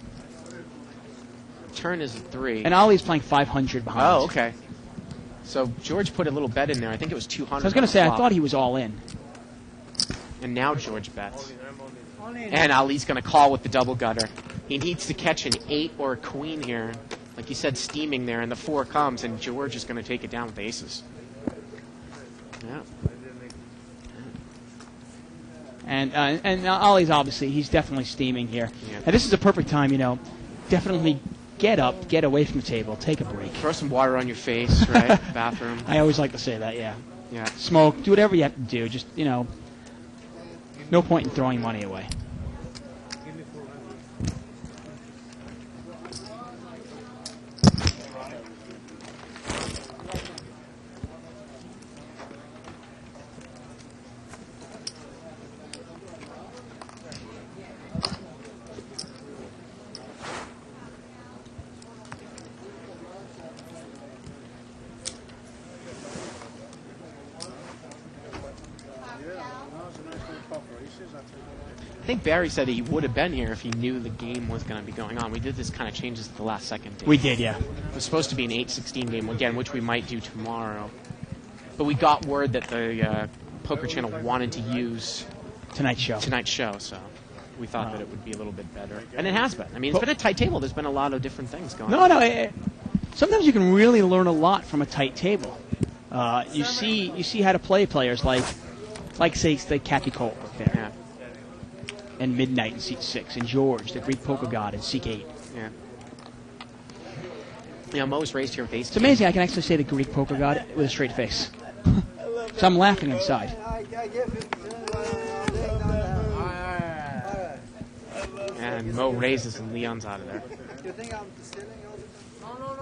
Turn is a 3. And Ollie's playing 500 behind. Oh, okay. So George put a little bet in there. I think it was 200. So I was going to say, I thought he was all in. And now George bets. And Ali's going to call with the double gutter. He needs to catch an 8 or a queen here. Like you said, steaming there, and the 4 comes, and George is going to take it down with aces. Yeah. And Ollie's obviously, he's definitely steaming here. Yeah. And this is a perfect time, definitely get up, get away from the table, take a break. Throw some water on your face, right? Bathroom. I always like to say that, yeah. Yeah. Smoke, do whatever you have to do. Just, no point in throwing money away. I think Barry said he would have been here if he knew the game was going to be going on. We did this kind of changes at the last second. We did, yeah. It was supposed to be an 8-16 game again, which we might do tomorrow. But we got word that the Poker Channel wanted to use tonight's show, so we thought that it would be a little bit better. And it has been. I mean, it's been a tight table. There's been a lot of different things going on. No. Sometimes you can really learn a lot from a tight table. You see how to play players like say Kathy Cole there. Yeah. And Midnight in seat 6, and George, the Greek poker god, in seat 8. Yeah. Mo's raised here with ace. It's amazing I can actually say the Greek poker god with a straight face. So I'm laughing inside. And Mo raises and Leon's out of there. You think I'm stealing? No.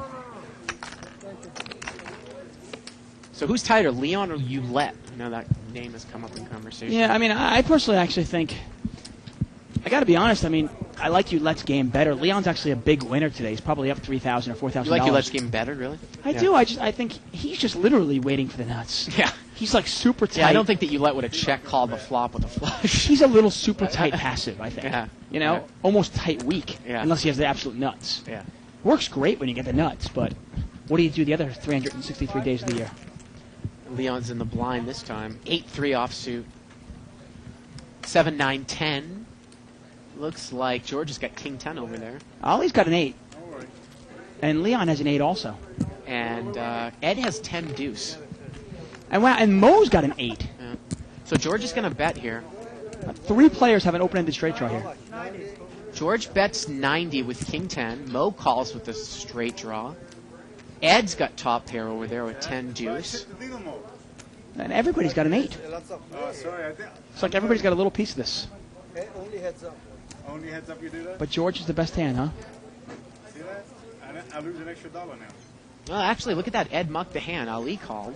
So who's tighter, Leon or Ulette? I know that name has come up in conversation. Yeah, I mean, I personally actually think, I got to be honest, I mean, I like Ulette's game better. Leon's actually a big winner today. He's probably up $3,000 or $4,000. You like Ulette's game better, really? I do. I think he's just literally waiting for the nuts. Yeah. He's like super tight. Yeah, I don't think that Ulette would have check called the flop with a flush. He's a little super tight passive, I think. Yeah. Almost tight weak, unless he has the absolute nuts. Yeah. Works great when you get the nuts, but what do you do the other 363 days of the year? Leon's in the blind this time. 8-3 offsuit. 7-9-10. Looks like George has got King 10 over there. Ollie's got an 8. And Leon has an 8 also. And Ed has 10 deuce. And Mo's got an 8. Yeah. So George is going to bet here. 3 players have an open-ended straight draw here. George bets 90 with King 10. Mo calls with a straight draw. Ed's got top pair over there with 10 deuce. And everybody's got an 8. It's like everybody's got a little piece of this. Only heads up. Only heads up you do that? But George is the best hand, huh? See that? I lose an extra $1 now. Well, actually, look at that. Ed mucked the hand. Ali called.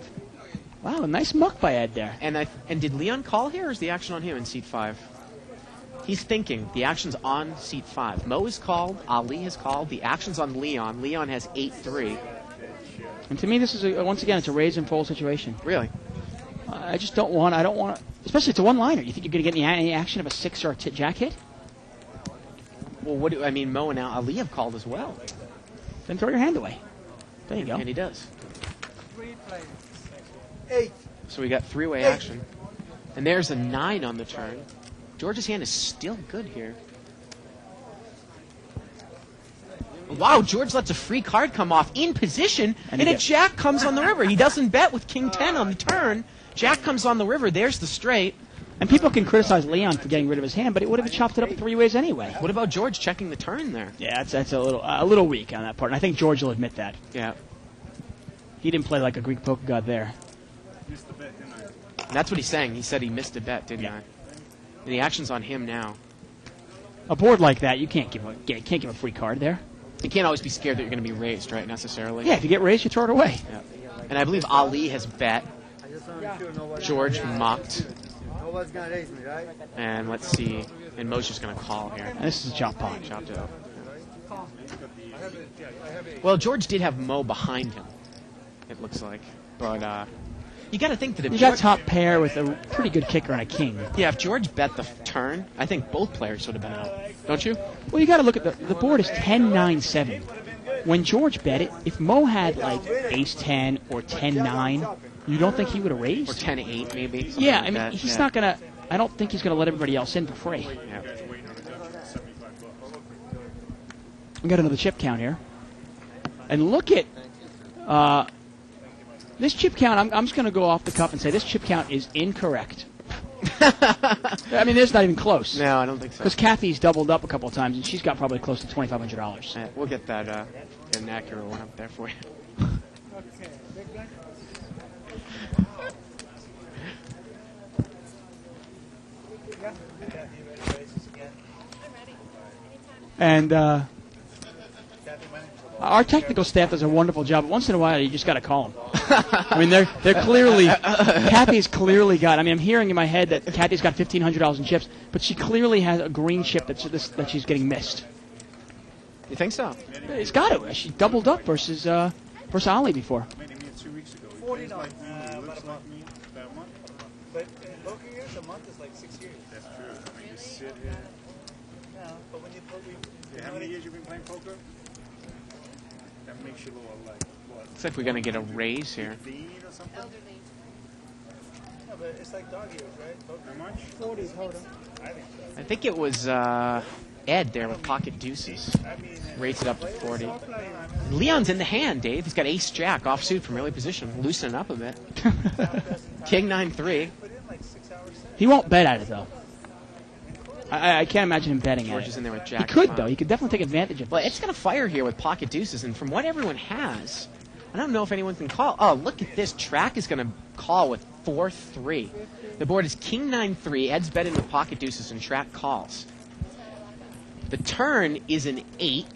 Wow, a nice muck by Ed there. And did Leon call here, or is the action on him in seat 5? He's thinking. The action's on seat 5. Mo has called. Ali has called. The action's on Leon. Leon has 8-3. And to me, this is, once again, it's a raise and fold situation. Really? I don't want to, especially it's a one-liner. You think you're going to get any action of a 6 or a jack hit? Well, Mo and Ali have called as well. Then throw your hand away. There you go. And he does. 3 players. 8. So we got 3-way action. And there's a 9 on the turn. George's hand is still good here. Wow, George lets a free card come off in position, and a jack comes on the river. He doesn't bet with King 10 on the turn. Jack comes on the river. There's the straight. And people can criticize Leon for getting rid of his hand, but it would have chopped it up 3 ways anyway. What about George checking the turn there? Yeah, that's a little weak on that part, and I think George will admit that. Yeah. He didn't play like a Greek poker god there. Missed the bet, didn't I? And that's what he's saying. He said he missed a bet, didn't I? And the action's on him now. A board like that, you can't give a free card there. You can't always be scared that you're going to be raised, right, necessarily. Yeah, if you get raised, you throw it away. Yeah. And I believe Ali has bet. I just want to make sure nobody. George mucked. Nobody's gonna raise me, right? And let's see. And Mo's just going to call here. And this is a chop pot. Chopped it up. Well, George did have Mo behind him, it looks like. But you got to think that if You got George, top pair with a pretty good kicker and a king. if George bet the turn, I think both players would have been out. Don't you? Well, you got to look at the board is 10-9-7. When George bet it, if Mo had like ace 10 or 10-9, you don't think he would have Or raised? 10-8 maybe. something Yeah, like I mean, that. he's Yeah. not gonna. I don't think he's gonna let everybody else in for free. Yeah. We got another chip count here, and look at this chip count. I'm just gonna go off the cuff and say this chip count is incorrect. I mean, it's not even close. No, I don't think so. Because Kathy's doubled up a couple of times, and she's got probably close to $2,500. We'll get that get an accurate one up there for you. And our technical staff does a wonderful job. Once in a while, you just got to call them. I mean, they're clearly Kathy's clearly got. I mean, I'm hearing in my head that Kathy's got $1,500 in chips, but she clearly has a green chip that she's getting missed. You think so? It's got to. She doubled up versus Ali before. Made him here 2 weeks ago. He plays like me, he looks like me, that one. But in poker years, a month is like 6 years. That's true. I mean, you sit here. Yeah, but when you poker, How many years you been playing poker? That makes you look like, what, Looks like we're going to get a raise here. 15 or something? no, but it's like dog years, right? Poker. How much? 40 total. I think so. I think it was Ed there with pocket deuces. Rates it up to 40. Leon's in the hand, Dave. He's got ace jack offsuit from early position. Loosen it up a bit. King 9-3. Put in like 6 hours. He won't bet at it though. I can't imagine him betting George at is it. in there with He jack. could 5. though. He could definitely take advantage of Well, it. it's going to fire here with pocket deuces, and from what everyone has, I don't know if anyone can call. Oh, look at this. Track is going to call with 4-3. The board is King 9-3. Ed's betting with pocket deuces, and Track calls. The turn is an 8.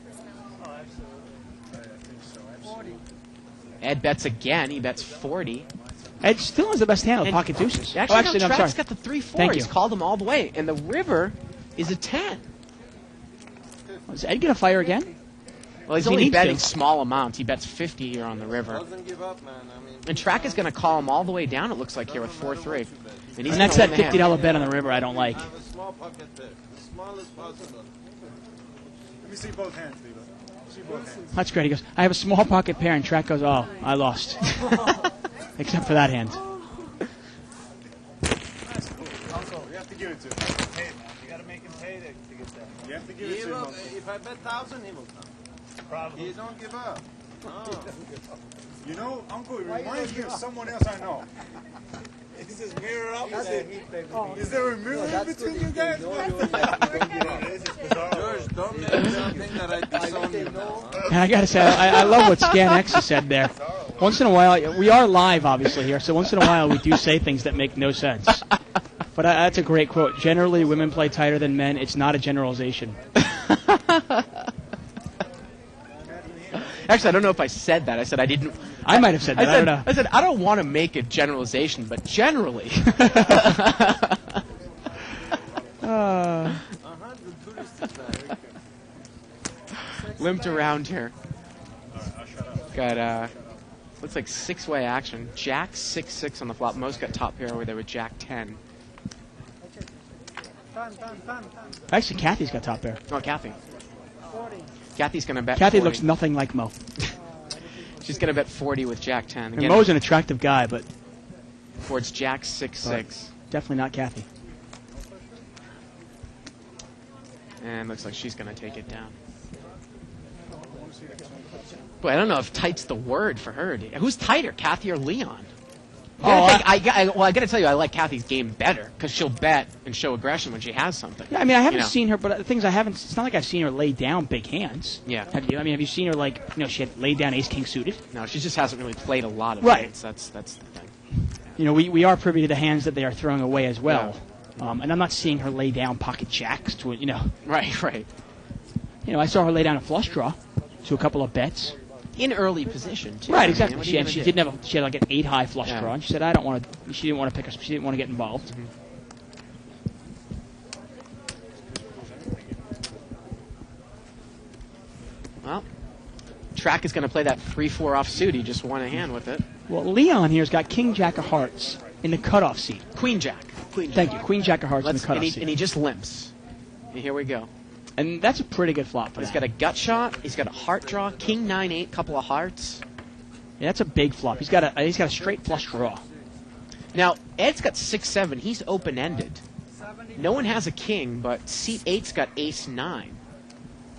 Ed bets again. He bets 40. Ed still has the best hand with And- pocket deuces. Actually, no, I'm Track's sorry. got the 3-4. Thank He's you. called them all the way. And the river is a 10. Is Ed gonna fire again? Well, he's He only needs betting to. small amounts. He bets 50 here on the river. Doesn't give up, man. I mean, And Track is going to call him all the way down, it looks like, here with 4-3. And, he's And that's gonna that win the hand. $50 bet on the river I don't like. have a small pocket there, the smallest possible. Let me see both hands, Leva. See both hands. That's great. He goes, I have a small pocket pair, and Track goes, oh, I lost. Except for that hand. That's cool. Also, you have to give it to him. Hey, man, you gotta make him pay to get that. You have to give it He to will, him. if I bet 1,000, he will come. Probably. He don't give up. No. You know, Uncle, it reminds me of someone else I know. Is this mirror up? That's a heat, baby. Is there a mirror in between you guys? George, don't make them think that I disown you now. Huh? And I gotta say, I love what Scan X has said there. Once in a while, we are live, obviously, here, so once in a while we do say things that make no sense. But that's a great quote. Generally, women play tighter than men. It's not a generalization. Actually, I don't know if I said that. I said I didn't. I might have said that. I don't know. I said I don't want to make a generalization, but generally. The tourist is back. Limped around here. Got looks like 6-way action. Jack 6-6 on the flop. Mo's got top pair over there with Jack 10. Actually, Kathy's got top pair. Oh, Kathy. Kathy's gonna bet. Kathy 40. looks nothing like Mo. She's gonna bet 40 with Jack 10. And Again, Mo's an attractive guy, but towards Jack 6-6. definitely not Kathy. And looks like she's going to take it down. Boy, I don't know if tight's the word for her. Who's tighter, Kathy or Leon? I got to tell you, I like Kathy's game better because she'll bet and show aggression when she has something. Yeah, I mean, I haven't You know. seen her, but the things I haven't. It's not like I've seen her lay down big hands. Yeah. Have you? I mean, have you seen her like she had laid down ace king suited? No, she just hasn't really played a lot of Right. hands. That's the thing. You know, we are privy to the hands that they are throwing away as well. And I'm not seeing her lay down pocket jacks to it. Right. I saw her lay down a flush draw. to a couple of bets. In early position, too. Right, I mean, exactly. what are She you had, gonna she do? didn't have she had like an 8 high flush Yeah. draw, and she said I don't want to. She didn't want to pick. She didn't want to get involved. Well, Track is going to play that 3-4 offsuit. He just won a hand with it. Well, Leon here's got King Jack of Hearts in the cutoff seat. Queen Jack. Queen Jack. Thank you, Queen Jack of Hearts in the cutoff and, seat. he just limps. And here we go. And that's a pretty good flop for He's that. got a gut shot. He's got a heart draw. King 9-8, couple of hearts. Yeah, that's a big flop. He's got a straight flush draw. Now, Ed's got 6-7. He's open-ended. No one has a king, but seat 8's got ace 9.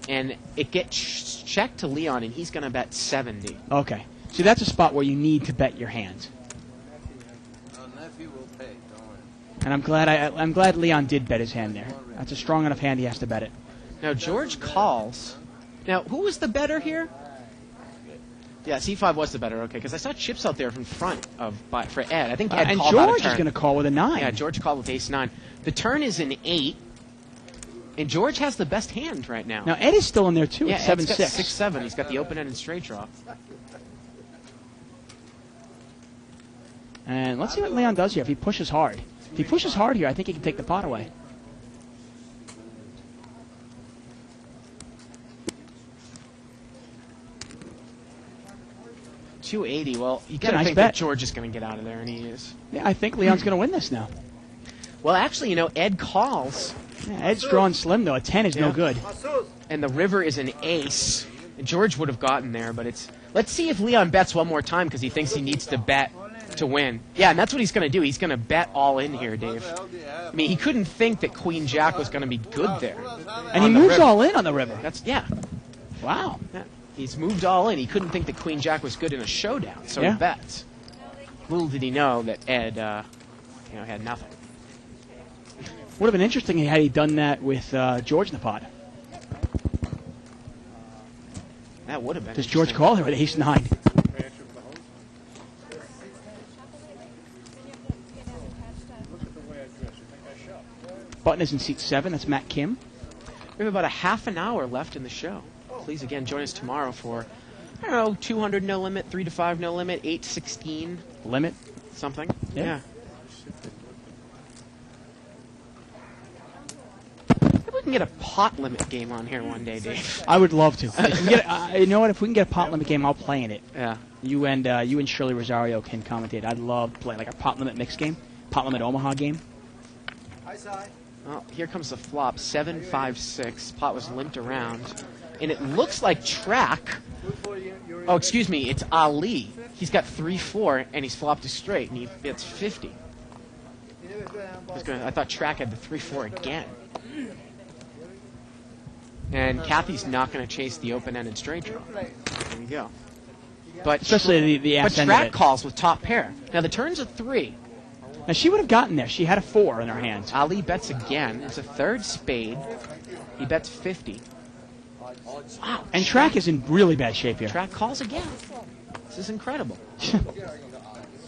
And it gets checked to Leon, and he's going to bet 70. Okay, so that's a spot where you need to bet your hand. Nephew will pay, don't worry. And I'm glad Leon did bet his hand there. That's a strong enough hand. He has to bet it. Now, George calls. Now, who was the better here? Yeah, C5 was the better, okay, because I saw chips out there from front for Ed. I think Ed And called out a George is turn. going to call with a 9. Yeah, George called with ace 9. The turn is an 8, and George has the best hand right now. Now Ed is still in there too. Yeah, at Ed's 7-6. got 6-7. He's got the open-ended straight draw. And let's see what Leon does here. If he pushes hard, here, I think he can take the pot away. $280. Well, you It's a got to nice think bet. that George is going to get out of there, and he is. Yeah, I think Leon's going to win this now. Well, actually, Ed calls, Yeah, Ed's drawing slim though. A 10 is no Yeah. good. and the river is an ace. And George would have gotten there, but it's. Let's see if Leon bets one more time because he thinks he needs to bet to win. Yeah, and that's what he's going to do. He's going to bet all in here, Dave. I mean, he couldn't think that Queen Jack was going to be good there. And he On the moves river. all in on the river. Yeah. Wow. Yeah. He's moved all in. He couldn't think that Queen Jack was good in a showdown, so Yeah. he bets. Little did he know that Ed, had nothing. Would have been interesting had he done that with George in the pot. That would have been. Does George interesting. call here with ace 9? Button is in seat 7. That's Matt Kim. We have about a half an hour left in the show. Please again join us tomorrow for, 200 no limit, 3 to 5 no limit, 8-16 Limit. something. Yeah. Maybe we can get a pot limit game on here one day, Dave. I would love to. If we get, you know what? If we can get a pot limit game, I'll play in it. Yeah. You and Shirley Rosario can commentate. I'd love to play like a pot limit mix game, pot limit Omaha game. Hi, Si. Well, here comes the flop, 7-5-6. Pot was limped around. And it looks like Track. Oh, excuse me, it's Ali. He's got 3-4, and he's flopped a straight, and he bets 50. I thought Track had the 3-4 again. And Kathy's not going to chase the open-ended straight draw. There you go. But Especially the but ass end of Track it. calls with top pair. Now the turn's a 3. Now she would have gotten there. She had a 4 in her hand. Ali bets again. It's a third spade. He bets 50. Wow. And Track is in really bad shape here. Track calls again. This is incredible.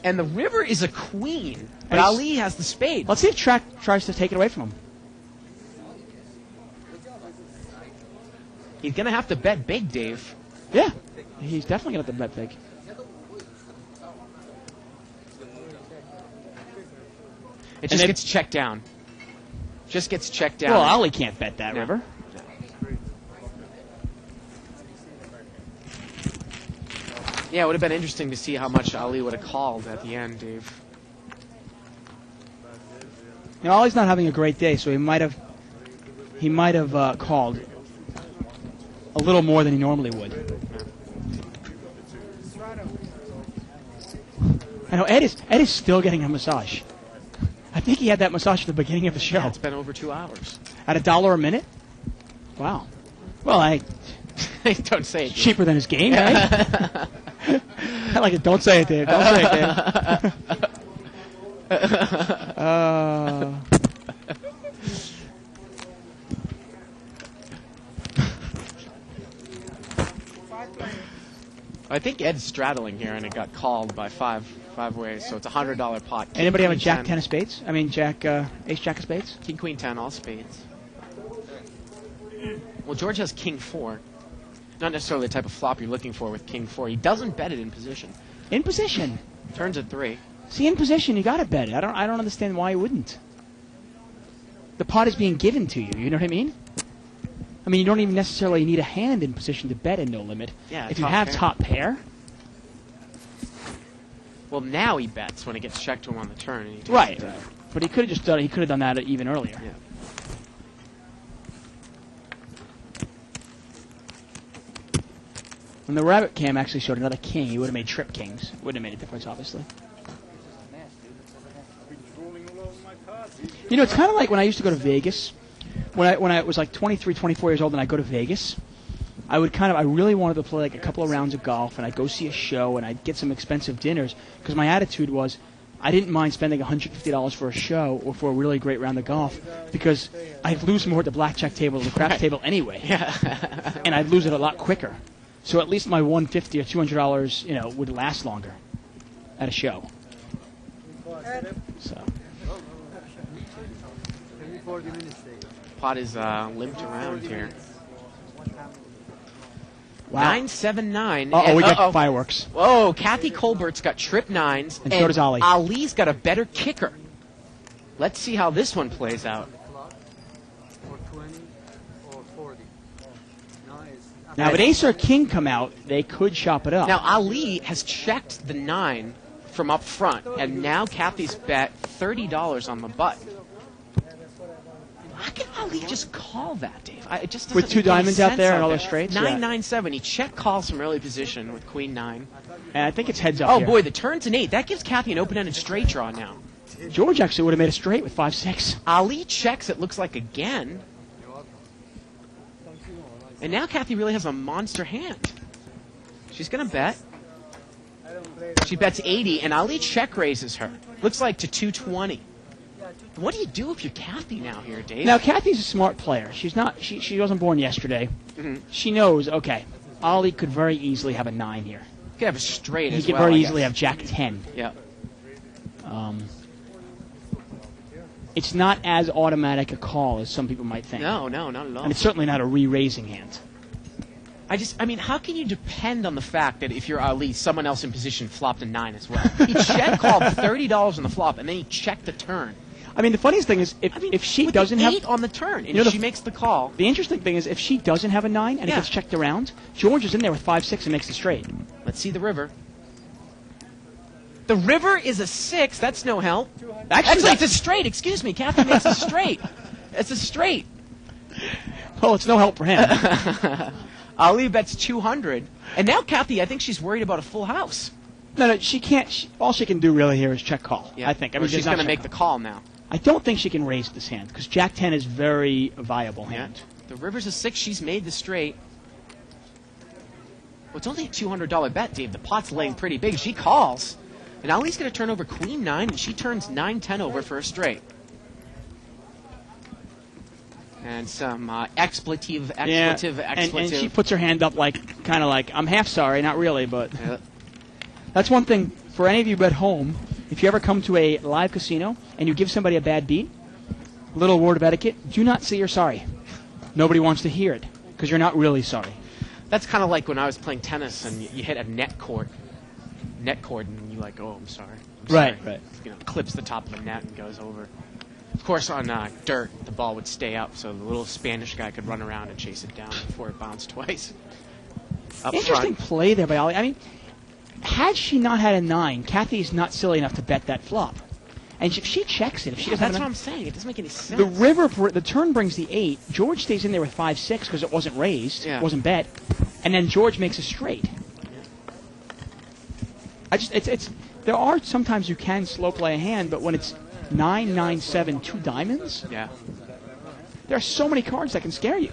And the river is a queen, but And he's- Ali has the spade. Let's see if Track tries to take it away from him. He's going to have to bet big, Dave. Yeah, he's definitely going to have to bet big. It just then- gets checked down. Just gets checked down. Well, Ali can't bet that No. river. Yeah, it would have been interesting to see how much Ali would have called at the end, Dave. You know, Ali's not having a great day, so he might have called a little more than he normally would. I know Ed is still getting a massage. I think he had that massage at the beginning of the show. Yeah, it's been over 2 hours. At $1 a minute? Wow. Well, Don't say it. Dave. cheaper than his game, right? I like it. Don't say it, Dave. Don't say it, Dave. I think Ed's straddling here, and it got called by five ways, so it's a $100 pot. King, Anybody have a queen, Jack 10. 10 of spades? I mean, Ace Jack of spades? King, queen, 10, all spades. Well, George has king 4. Not necessarily the type of flop you're looking for with King 4. He doesn't bet it in position. In position. Turns at 3. See, in position, you got to bet it. I don't understand why you wouldn't. The pot is being given to you. You know what I mean? I mean, you don't even necessarily need a hand in position to bet in no limit. Yeah, if you top have pair. top pair. Well, now he bets when it gets checked to him on the turn. And he takes Right. it. But he could have just done. He could have done that even earlier. Yeah. When the rabbit cam actually showed another king, he would have made trip kings. Wouldn't have made a difference, obviously. You know, it's kind of like when I used to go to Vegas. When I was like 23, 24 years old, and I'd go to Vegas, I really wanted to play like a couple of rounds of golf, and I'd go see a show, and I'd get some expensive dinners, because my attitude was I didn't mind spending $150 for a show or for a really great round of golf, because I'd lose more at the blackjack table or the craps table anyway, and I'd lose it a lot quicker. So at least my $150 or $200, would last longer at a show. So. Pot is limped around here. Wow. 9-7-9. Uh-oh, we got fireworks. Whoa, Kathy Colbert's got trip 9s. And so does Ali. Ali's got a better kicker. Let's see how this one plays out. Or 20 or 40. Now, if an ace or a king come out, they could chop it up. Now, Ali has checked the 9 from up front, and now Kathy's bet $30 on the button. How can Ali just call that, Dave? It just doesn't With two make any diamonds out sense there and all those straights? 9-9-7. He check calls from early position with Queen 9. And I think it's heads up Oh, here. boy, the turn's an 8. That gives Kathy an open-ended straight draw now. George actually would have made a straight with 5-6. Ali checks, it looks like, again. And now Kathy really has a monster hand. She's going to bet. She bets 80, and Ali check raises her. Looks like to 220. What do you do if you're Kathy now here, Dave? Now, Kathy's a smart player. She's not. She wasn't born yesterday. Mhm. She knows, okay, Ali could very easily have a 9 here. He could have a straight He as could well, very I easily guess. have Jack 10. Yeah. It's not as automatic a call as some people might think. No, not at all. And it's certainly not a re-raising hand. How can you depend on the fact that if you're Ali, someone else in position flopped a 9 as well? He check called $30 on the flop, and then he checked the turn. I mean, the funniest thing is if she with doesn't the have 8 on the turn, and You know, she makes the call. The interesting thing is if she doesn't have a 9 and it Yeah. gets checked around, George is in there with 5-6 and makes the straight. Let's see the river. The river is a 6. That's no help. Actually, it's a straight. Excuse me. Kathy makes a straight. It's a straight. Well, it's no help for him. Ali bets 200. And now Kathy, I think she's worried about a full house. No, she can't. All she can do really here is check call. Yeah. I think. Or she's there's not going to check make call. the call now. I don't think she can raise this hand because Jack 10 is very viable hand. The river's a 6. She's made the straight. Well, it's only a $200 bet, Dave. The pot's laying pretty big. She calls. And Ali's going to turn over Queen 9, and she turns 9-10 over for a straight. And some expletive. And she puts her hand up kind of like, I'm half sorry, not really, but that's one thing for any of you at home. If you ever come to a live casino and you give somebody a bad beat, little word of etiquette, do not say you're sorry. Nobody wants to hear it because you're not really sorry. That's kind of like when I was playing tennis and you hit a net cord, and you like, oh, I'm sorry. I'm Right, sorry. right. Clips the top of the net and goes over. Of course, on dirt, the ball would stay up, so the little Spanish guy could run around and chase it down before it bounced twice. Up Interesting front. play there by Ali. I mean, had she not had a 9, Kathy's not silly enough to bet that flop. And if she checks it, if she doesn't That's have what a I'm saying. It doesn't make any sense. The river, the turn brings the 8. George stays in there with 5-6 because it wasn't raised, Yeah. wasn't bet, and then George makes a straight. There are sometimes you can slow play a hand, but when it's 9-9-7, 2 diamonds, Yeah. there are so many cards that can scare you.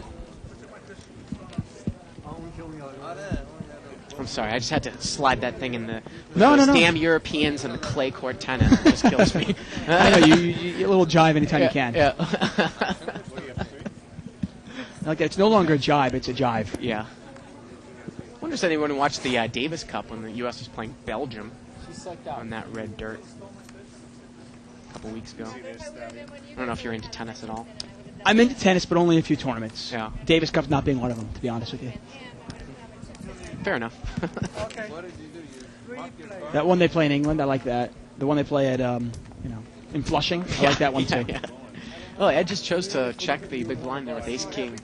I'm sorry. I just had to slide that thing in the No. damn Europeans and the clay court tennis. It just kills me. I know you a little jive anytime you can. Yeah. Like that. It's no longer a jive; it's a jive. Yeah. I wonder if anyone watched the Davis Cup when the U.S. was playing Belgium on that red dirt a couple weeks ago. I don't know if you're into tennis at all. I'm into tennis, but only a few tournaments. Yeah. Davis Cup's not being one of them, to be honest with you. Fair enough. That one they play in England, I like that. The one they play at, in Flushing, I like that one too. Yeah. Oh, Ed just chose to check the big blind there with Ace King.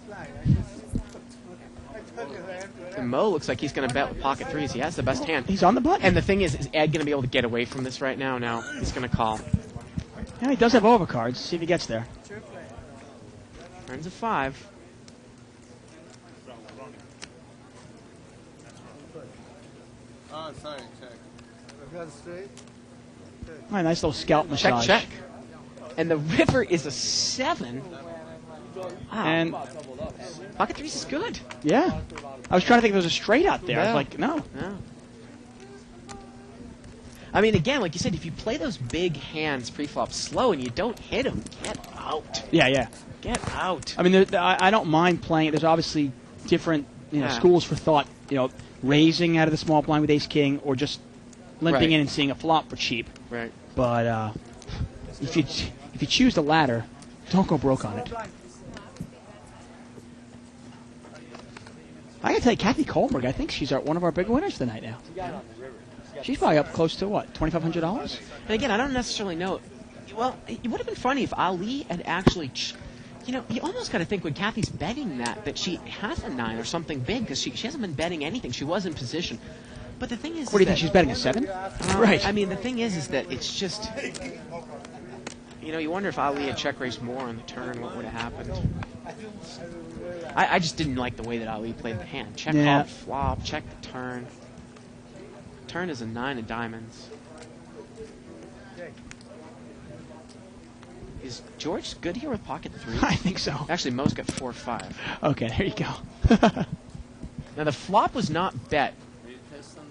And Mo looks like he's going to bet with pocket threes. He has the best hand. He's on the button. And the thing is Ed going to be able to get away from this right now? No, he's going to call. Yeah, he does have overcards. See if he gets there. Turns a 5. Oh, sorry, check. We got straight. All right, nice little scalp massage. Check. And the river is a 7. Wow. And pocket threes is good. yeah, I was trying to think if there was a straight out there. I was like, no. No. I mean, again, like you said, if you play those big hands pre-flop slow and you don't hit them, get out. Yeah. Get out. I mean, I don't mind playing it. There's obviously different schools for thought. Raising out of the small blind with Ace King, or just limping in and seeing a flop for cheap. Right. But if you choose the latter, don't go broke on it. I gotta tell you, Kathy Kohlberg, I think she's one of our big winners tonight now. She's probably up close to what, $2,500? And again, I don't necessarily know. Well, it would have been funny if Ali had actually. You almost got to think when Kathy's betting that she has a 9 or something big, because she hasn't been betting anything. She was in position. But the thing is, What do you think? She's betting a 7? Right. I mean, the thing is that it's just. You wonder if Ali had check raised more on the turn, what would have happened. I just didn't like the way that Ali played the hand. Check call, flop, check the turn. Turn is a 9 of diamonds. Is George good here with pocket 3? I think so. Actually, Mo's got 4-5. Okay, there you go. Now, the flop was not bet.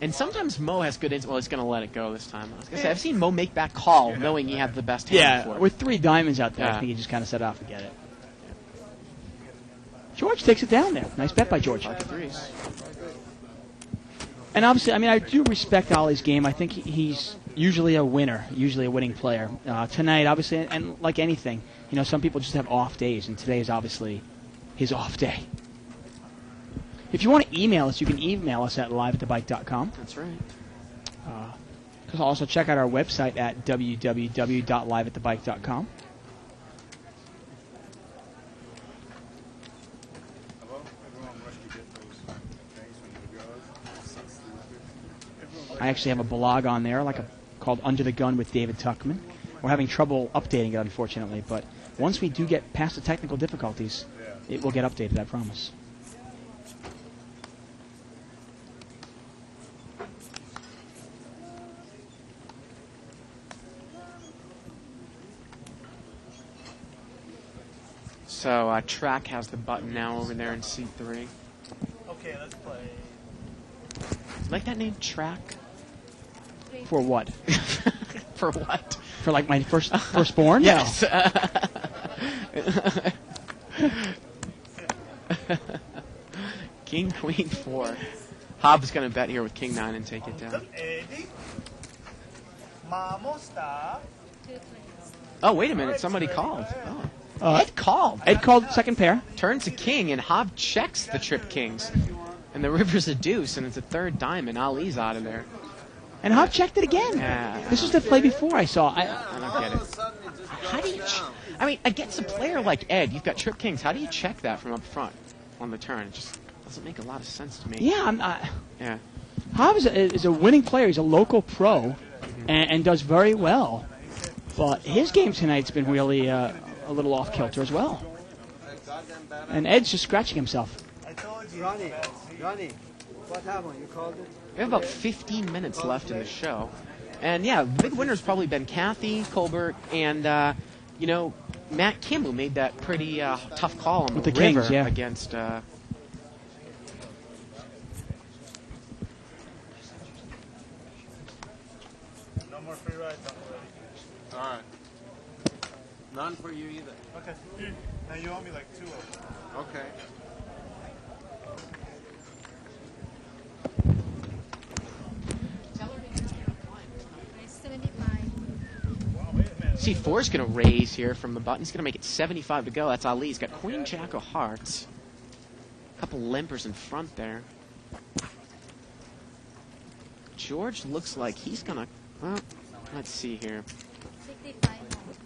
And sometimes Mo has good insight. Well, he's going to let it go this time. I was going to say, I've seen Mo make that call knowing he had the best hand for it. With 3 diamonds out there, I think he just kind of set off to get it. George takes it down there. Nice bet by George. Pocket threes. And obviously, I mean, I do respect Ollie's game. I think he's usually a winner, usually a winning player. Tonight, obviously, and like anything, some people just have off days, and today is obviously his off day. If you want to email us, you can email us at liveatthebike.com. That's right. Also check out our website at www.liveatthebike.com. I actually have a blog on there, called Under the Gun with David Tuckman. We're having trouble updating it, unfortunately, but once we do get past the technical difficulties, it will get updated, I promise. So Track has the button now over there in C3. Okay, let's play. Like that name, Track? For what? For what? For like my firstborn? Yes. King, Queen, 4. Hobbs going to bet here with King 9 and take it down. Oh, wait a minute. Somebody called. Oh. Ed called. Ed called second pair. Turns a king, and Hobb checks the trip kings. And the river's a deuce, and it's a third diamond. Ali's out of there. And Hobb checked it again. Yeah. This was the play before I saw. I don't get it. How do you... I mean, against a player like Ed, you've got trip kings. How do you check that from up front on the turn? It just doesn't make a lot of sense to me. Yeah, Yeah. Hobb is a winning player. He's a local pro and does very well. But his game tonight's been really a little off kilter as well. And Ed's just scratching himself. Ronnie, what happened? You called it? We have about 15 minutes left in the show. And, yeah, the big winner's probably been Kathy Kohlberg and, Matt Kim, who made that pretty tough call on with the Kings, river yeah. against... No more free rides on the way. All right. None for you either. Okay. Now you owe me like 2 of them. Okay. C4 is going to raise here from the button. He's going to make it 75 to go. That's Ali. He's got Queen Jack of Hearts. A couple limpers in front there. George looks like he's going to... Well, let's see here. 65.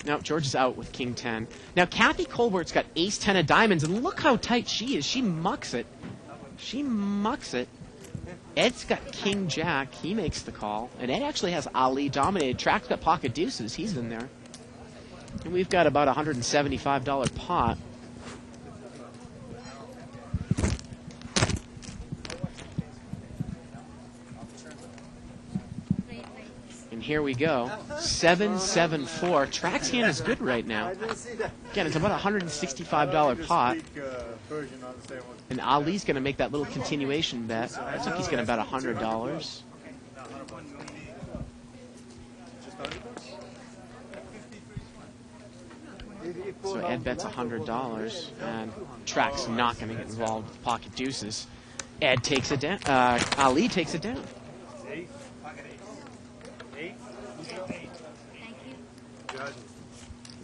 No, George is out with King 10. Now, Kathy Colbert's got Ace 10 of diamonds, and look how tight she is. She mucks it. She mucks it. Ed's got King Jack. He makes the call. And Ed actually has Ali dominated. Track's got pocket deuces. He's in there. And we've got about a $175 pot. And here we go. 7-7-4. Track's hand is good right now. Again, it's about a $165 pot. And Ali's going to make that little continuation bet. Looks like he's going to bet $100. So Ed bets $100, and Track's not going to get involved with pocket deuces. Ed takes it down. Ali takes it down.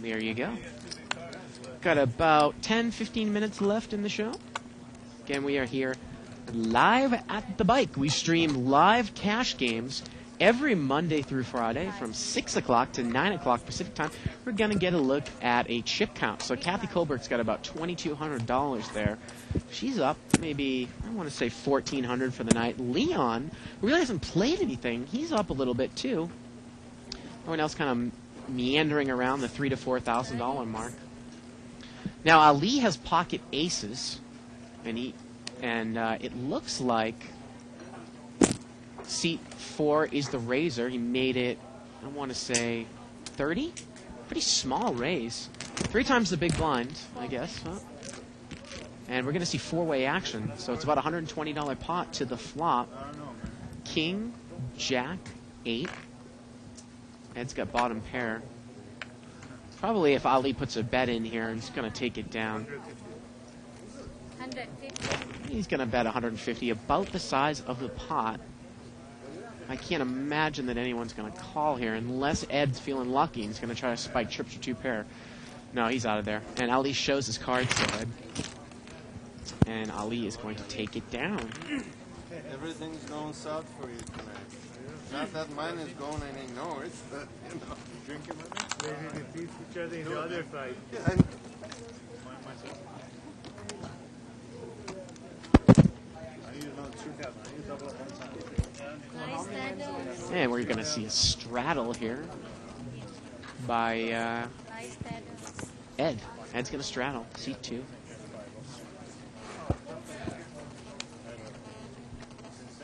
There you go. Got about 10-15 minutes left in the show. Again, we are here live at the bike. We stream live cash games every Monday through Friday from 6 o'clock to 9 o'clock Pacific time. We're going to get a look at a chip count. So Kathy Colbert's got about $2,200 there. She's up maybe, I want to say $1,400 for the night. Leon really hasn't played anything. He's up a little bit too. Everyone else kind of meandering around the $3,000 to $4,000 mark. Now Ali has pocket aces, and it looks like seat 4 is the raiser. He made it, I want to say 30. Pretty small raise. 3 times the big blind, I guess. Huh? And we're going to see 4-way action. So it's about a $120 pot to the flop. King, Jack, 8. Ed's got bottom pair. Probably if Ali puts a bet in here, he's going to take it down. 150. He's going to bet 150, about the size of the pot. I can't imagine that anyone's going to call here unless Ed's feeling lucky and he's going to try to spike trips or 2 pair. No, he's out of there. And Ali shows his cards to Ed. And Ali is going to take it down. Everything's going south for you tonight. Not that mine is going any north, but, you know, drinking with me. They defeat each other in the other fight. Yeah, I use another 2,000. I use double at one time. And we're going to see a straddle here by Ed. Ed's going to straddle, seat 2.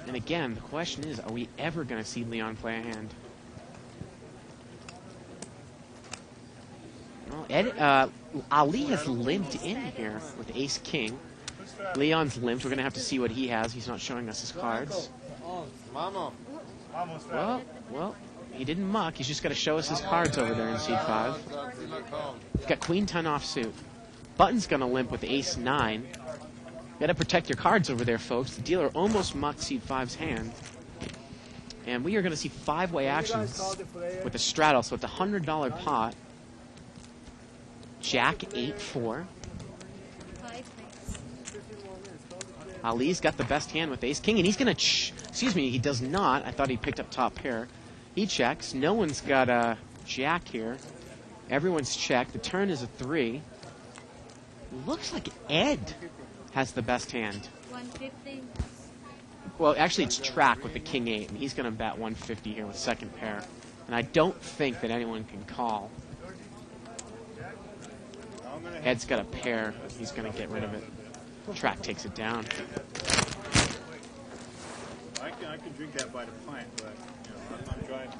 And again, the question is, are we ever going to see Leon play a hand? Well, Ali has limped in here with ace-king. Leon's limped. We're going to have to see what he has. He's not showing us his cards. Well, he didn't muck. He's just got to show us his cards over there in seat 5. He's got queen 10 offsuit. Button's going to limp with ace-9. Got to protect your cards over there, folks. The dealer almost mucked seat 5's hand. And we are going to see 5-way actions with a straddle. So it's a $100 pot. Jack 8-4. Ali's got the best hand with ace-king, and he's going to... excuse me, he does not. I thought he picked up top pair. He checks. No one's got a jack here. Everyone's checked. The turn is a 3. Looks like Ed has the best hand. 150. Well, actually, it's Track with the king 8, and he's going to bet 150 here with second pair. And I don't think that anyone can call. Ed's got a pair. He's going to get rid of it. Track takes it down. I can drink that by the pint, but I'm driving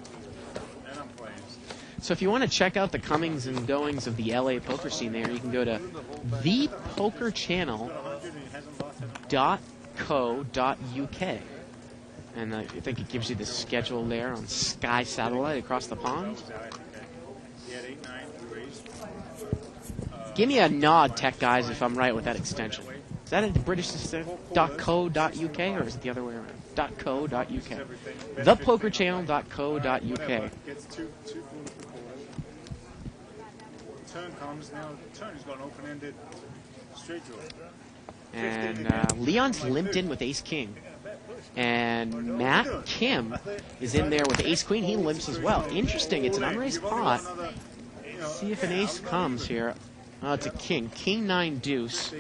and I'm playing. So if you want to check out the comings and goings of the LA poker scene there, you can go to thepokerchannel.co.uk. And I think it gives you the schedule there on Sky Satellite across the pond. Give me a nod, tech guys, if I'm right with that extension. Is that a British system? .co.uk, or is it the other way around? .co.uk. Thepokerchannel.co.uk. Turn comes now. Turn is going open-ended straight draw. And Leon's limped in with ace-king. And Matt Kim is in there with ace-queen. He limps as well. Interesting. It's an unraised pot. Let's see if an ace comes here. Oh, it's a king. King 9 deuce.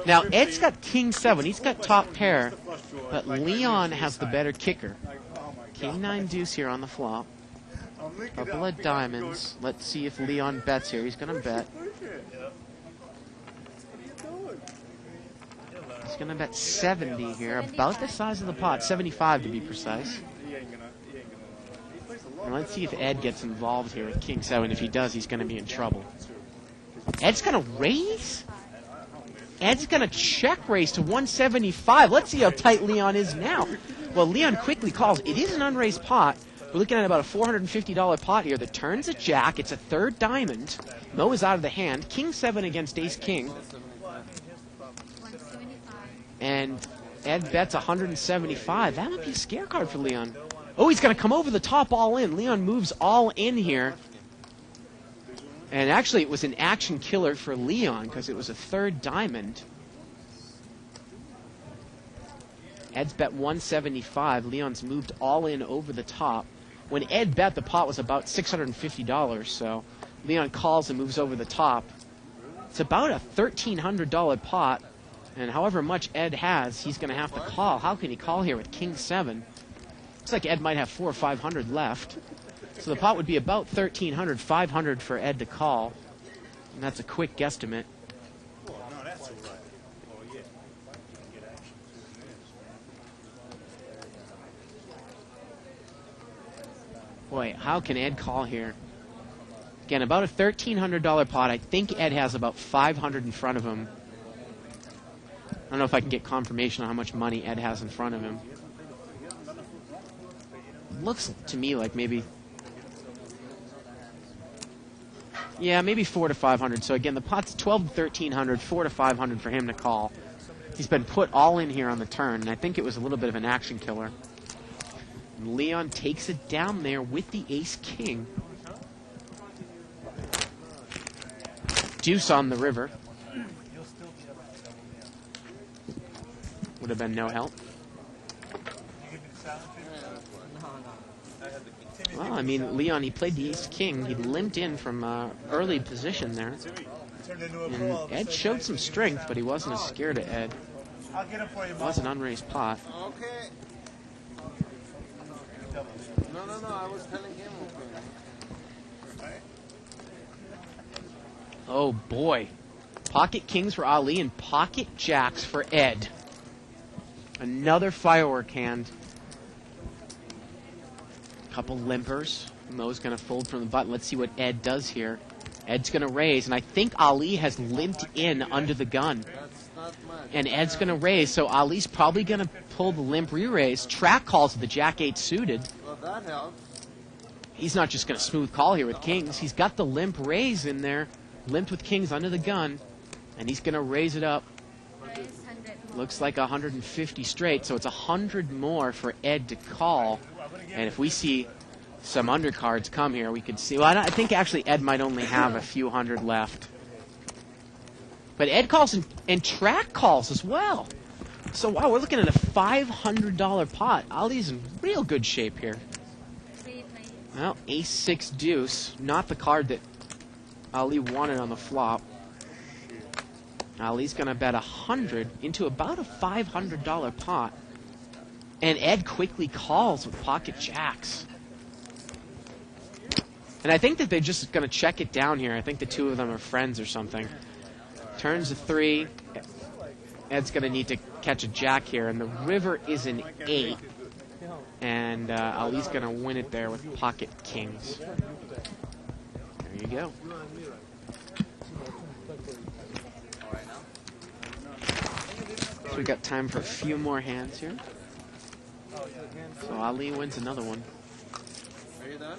Now, Ed's got king 7. He's got top pair. But Leon has the better kicker. King 9 deuce here on the flop. Couple of diamonds. Let's see if Leon bets here. He's going to bet. He's going to bet 70 here. About the size of the pot. 75 to be precise. And let's see if Ed gets involved here with king 7. If he does, he's going to be in trouble. Ed's going to raise? Ed's going to check raise to 175. Let's see how tight Leon is now. Well, Leon quickly calls. It is an unraised pot. We're looking at about a $450 pot here that turns a jack. It's a third diamond. Mo is out of the hand. King 7 against ace king. 175. And Ed bets 175. That might be a scare card for Leon. Oh, he's going to come over the top all in. Leon moves all in here. And actually, it was an action killer for Leon because it was a third diamond. Ed's bet 175. Leon's moved all in over the top. When Ed bet, the pot was about $650, so Leon calls and moves over the top. It's about a $1,300 pot, and however much Ed has, he's going to have to call. How can he call here with king 7? Looks like Ed might have 400 or 500 left. So the pot would be about 1,300, 500 for Ed to call. And that's a quick guesstimate. Boy, how can Ed call here? Again, about a $1,300 pot. I think Ed has about 500 in front of him. I don't know if I can get confirmation on how much money Ed has in front of him. Looks to me like maybe... Yeah, maybe 400 to 500. So again, the pot's 12 to 1,300, 400 to 500 for him to call. He's been put all in here on the turn, and I think it was a little bit of an action killer. And Leon takes it down there with the ace-king. Deuce on the river. Would have been no help. Well, I mean, Leon, he played the ace-king. He limped in from early position there. And Ed showed some strength, but he wasn't as scared of Ed. It was an unraised pot. Okay. No, I was telling him. Okay. Oh, boy. Pocket kings for Ali and pocket jacks for Ed. Another firework hand. Couple limpers. Mo's going to fold from the button. Let's see what Ed does here. Ed's going to raise, and I think Ali has limped in under the gun. And Ed's going to raise, so Ali's probably going to pull the limp re-raise. Track calls with the jack-8 suited. Well, that helps. He's not just going to smooth call here with kings. He's got the limp raise in there. Limped with kings under the gun. And he's going to raise it up. Looks like 150 straight, so it's 100 more for Ed to call. And if we see some undercards come here, we could see... Well, I think actually Ed might only have a few hundred left. But Ed calls and track calls as well. So, wow, we're looking at a $500 pot. Ali's in real good shape here. Well, ace-6 deuce. Not the card that Ali wanted on the flop. Ali's going to bet 100 into about a $500 pot. And Ed quickly calls with pocket jacks. And I think that they're just going to check it down here. I think the two of them are friends or something. Turns a 3. Ed's going to need to catch a jack here. And the river is an 8. And Ali's going to win it there with pocket kings. There you go. So we got time for a few more hands here. So Ali wins another one. Are you done?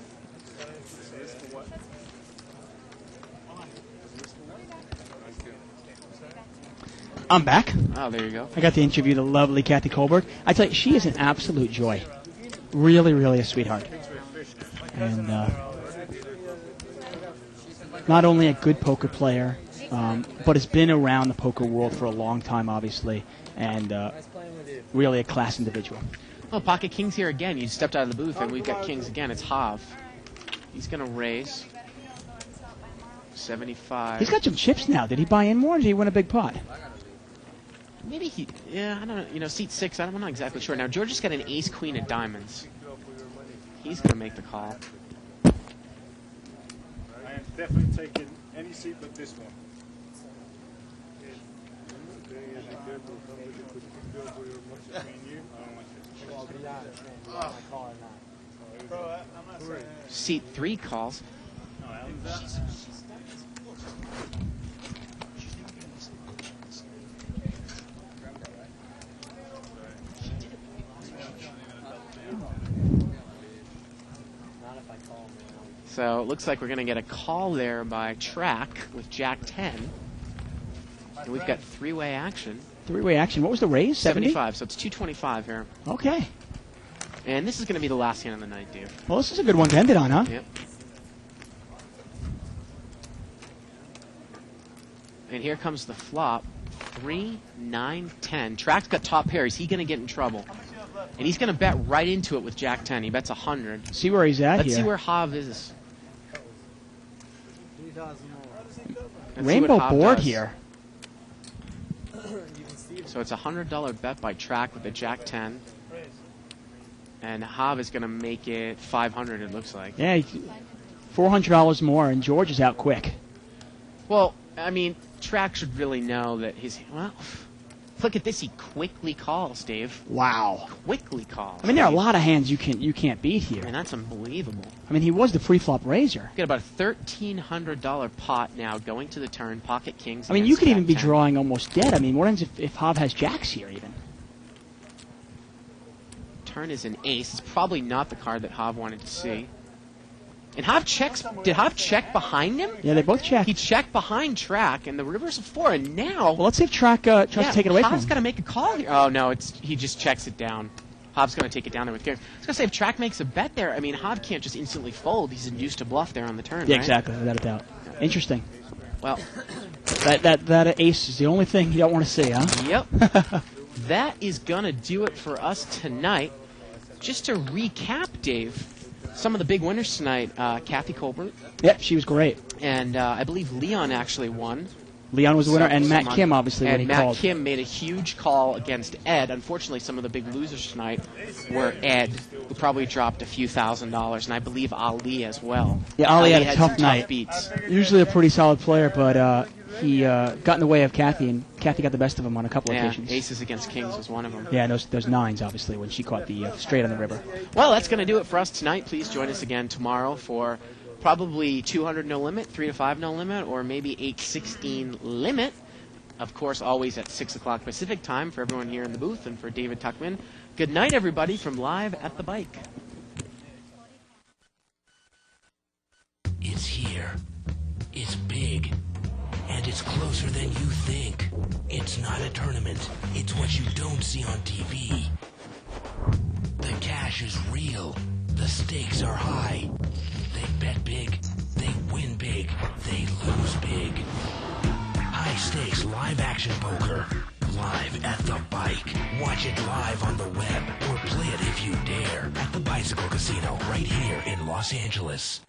I'm back. Oh, there you go. I got to interview the lovely Kathy Kohlberg. I tell you, she is an absolute joy. Really, really a sweetheart. And not only a good poker player, but has been around the poker world for a long time, obviously. and Nice playing with you. really a class individual. Well, Pocket Kings here again. You stepped out of the booth, and we've got Kings again. It's Hav. He's going to raise 75. He's got some chips now. Did he buy in more, or did he win a big pot? Maybe he, yeah, I don't know. You know, seat 6, I'm not exactly sure. Now, George has got an ace, queen of diamonds. He's going to make the call. I am definitely taking any seat but this one. Seat 3 calls. So it looks like we're going to get a call there by Track with Jack 10. And we've got three-way action. Three-way action. What was the raise? 75, so it's 225 here. Okay. And this is going to be the last hand of the night, Dave. Well, this is a good one to end it on, huh? Yep. And here comes the flop. 3, 9, 10. Track's got top pair. Is he going to get in trouble? And he's going to bet right into it with Jack 10. He bets 100. See where he's at Let's here. see where Hav is. Let's see Rainbow what Hav board does. here. So it's a $100 bet by Track with the Jack 10. And Hav is going to make it 500, it looks like. Yeah, $400 more, and George is out quick. Well, I mean, Track should really know that his... Well, look at this. He quickly calls, Dave. Wow. Quickly calls. I mean, there are a lot of hands you can't beat here. I mean, that's unbelievable. I mean, he was the pre-flop raiser. We've got about a $1,300 pot now going to the turn. Pocket Kings. I mean, you against could even Jack be 10. drawing almost dead. I mean, what happens if Hav has jacks here even? Turn is an ace. It's probably not the card that Hav wanted to see. And Hav checks. Did Hav check behind him? Yeah, they both check. He checked behind Track, and the river's a 4. And now, Well, let's see if Track tries to take it away from Hav's him. got to make a call here. Oh no, he just checks it down. Hav's going to take it down there with care. I was going to say, if Track makes a bet there, I mean, Hav can't just instantly fold. He's induced to bluff there on the turn. Yeah, right? exactly, without a doubt. Interesting. Well, That ace is the only thing you don't want to see, huh? yep. That is going to do it for us tonight. Just to recap, Dave, some of the big winners tonight, Kathy Colbert. Yep, she was great. And I believe Leon actually won. Leon was the winner, and Matt Some- Kim, obviously, when and he Matt called. Kim made a huge call against Ed. Unfortunately, some of the big losers tonight were Ed, who probably dropped a few $1,000s, and I believe Ali as well. Yeah, Ali had a some tough night. beats. Usually a pretty solid player, but he got in the way of Kathy, and Kathy got the best of him on a couple Yeah, occasions. aces against kings was one of them. Yeah, those nines, obviously, when she caught the straight on the river. Well, that's going to do it for us tonight. Please join us again tomorrow for probably 200 no limit, 3 to 5 no limit, or maybe 816 limit. Of course, always at 6 o'clock Pacific time for everyone here in the booth and for David Tuckman. Good night, everybody, from Live at the Bike. It's here. It's big. And it's closer than you think. It's not a tournament. It's what you don't see on TV. The cash is real. The stakes are high. They bet big. They win big. They lose big. High stakes live action poker. Live at the Bike. Watch it live on the web or play it if you dare at the Bicycle Casino right here in Los Angeles.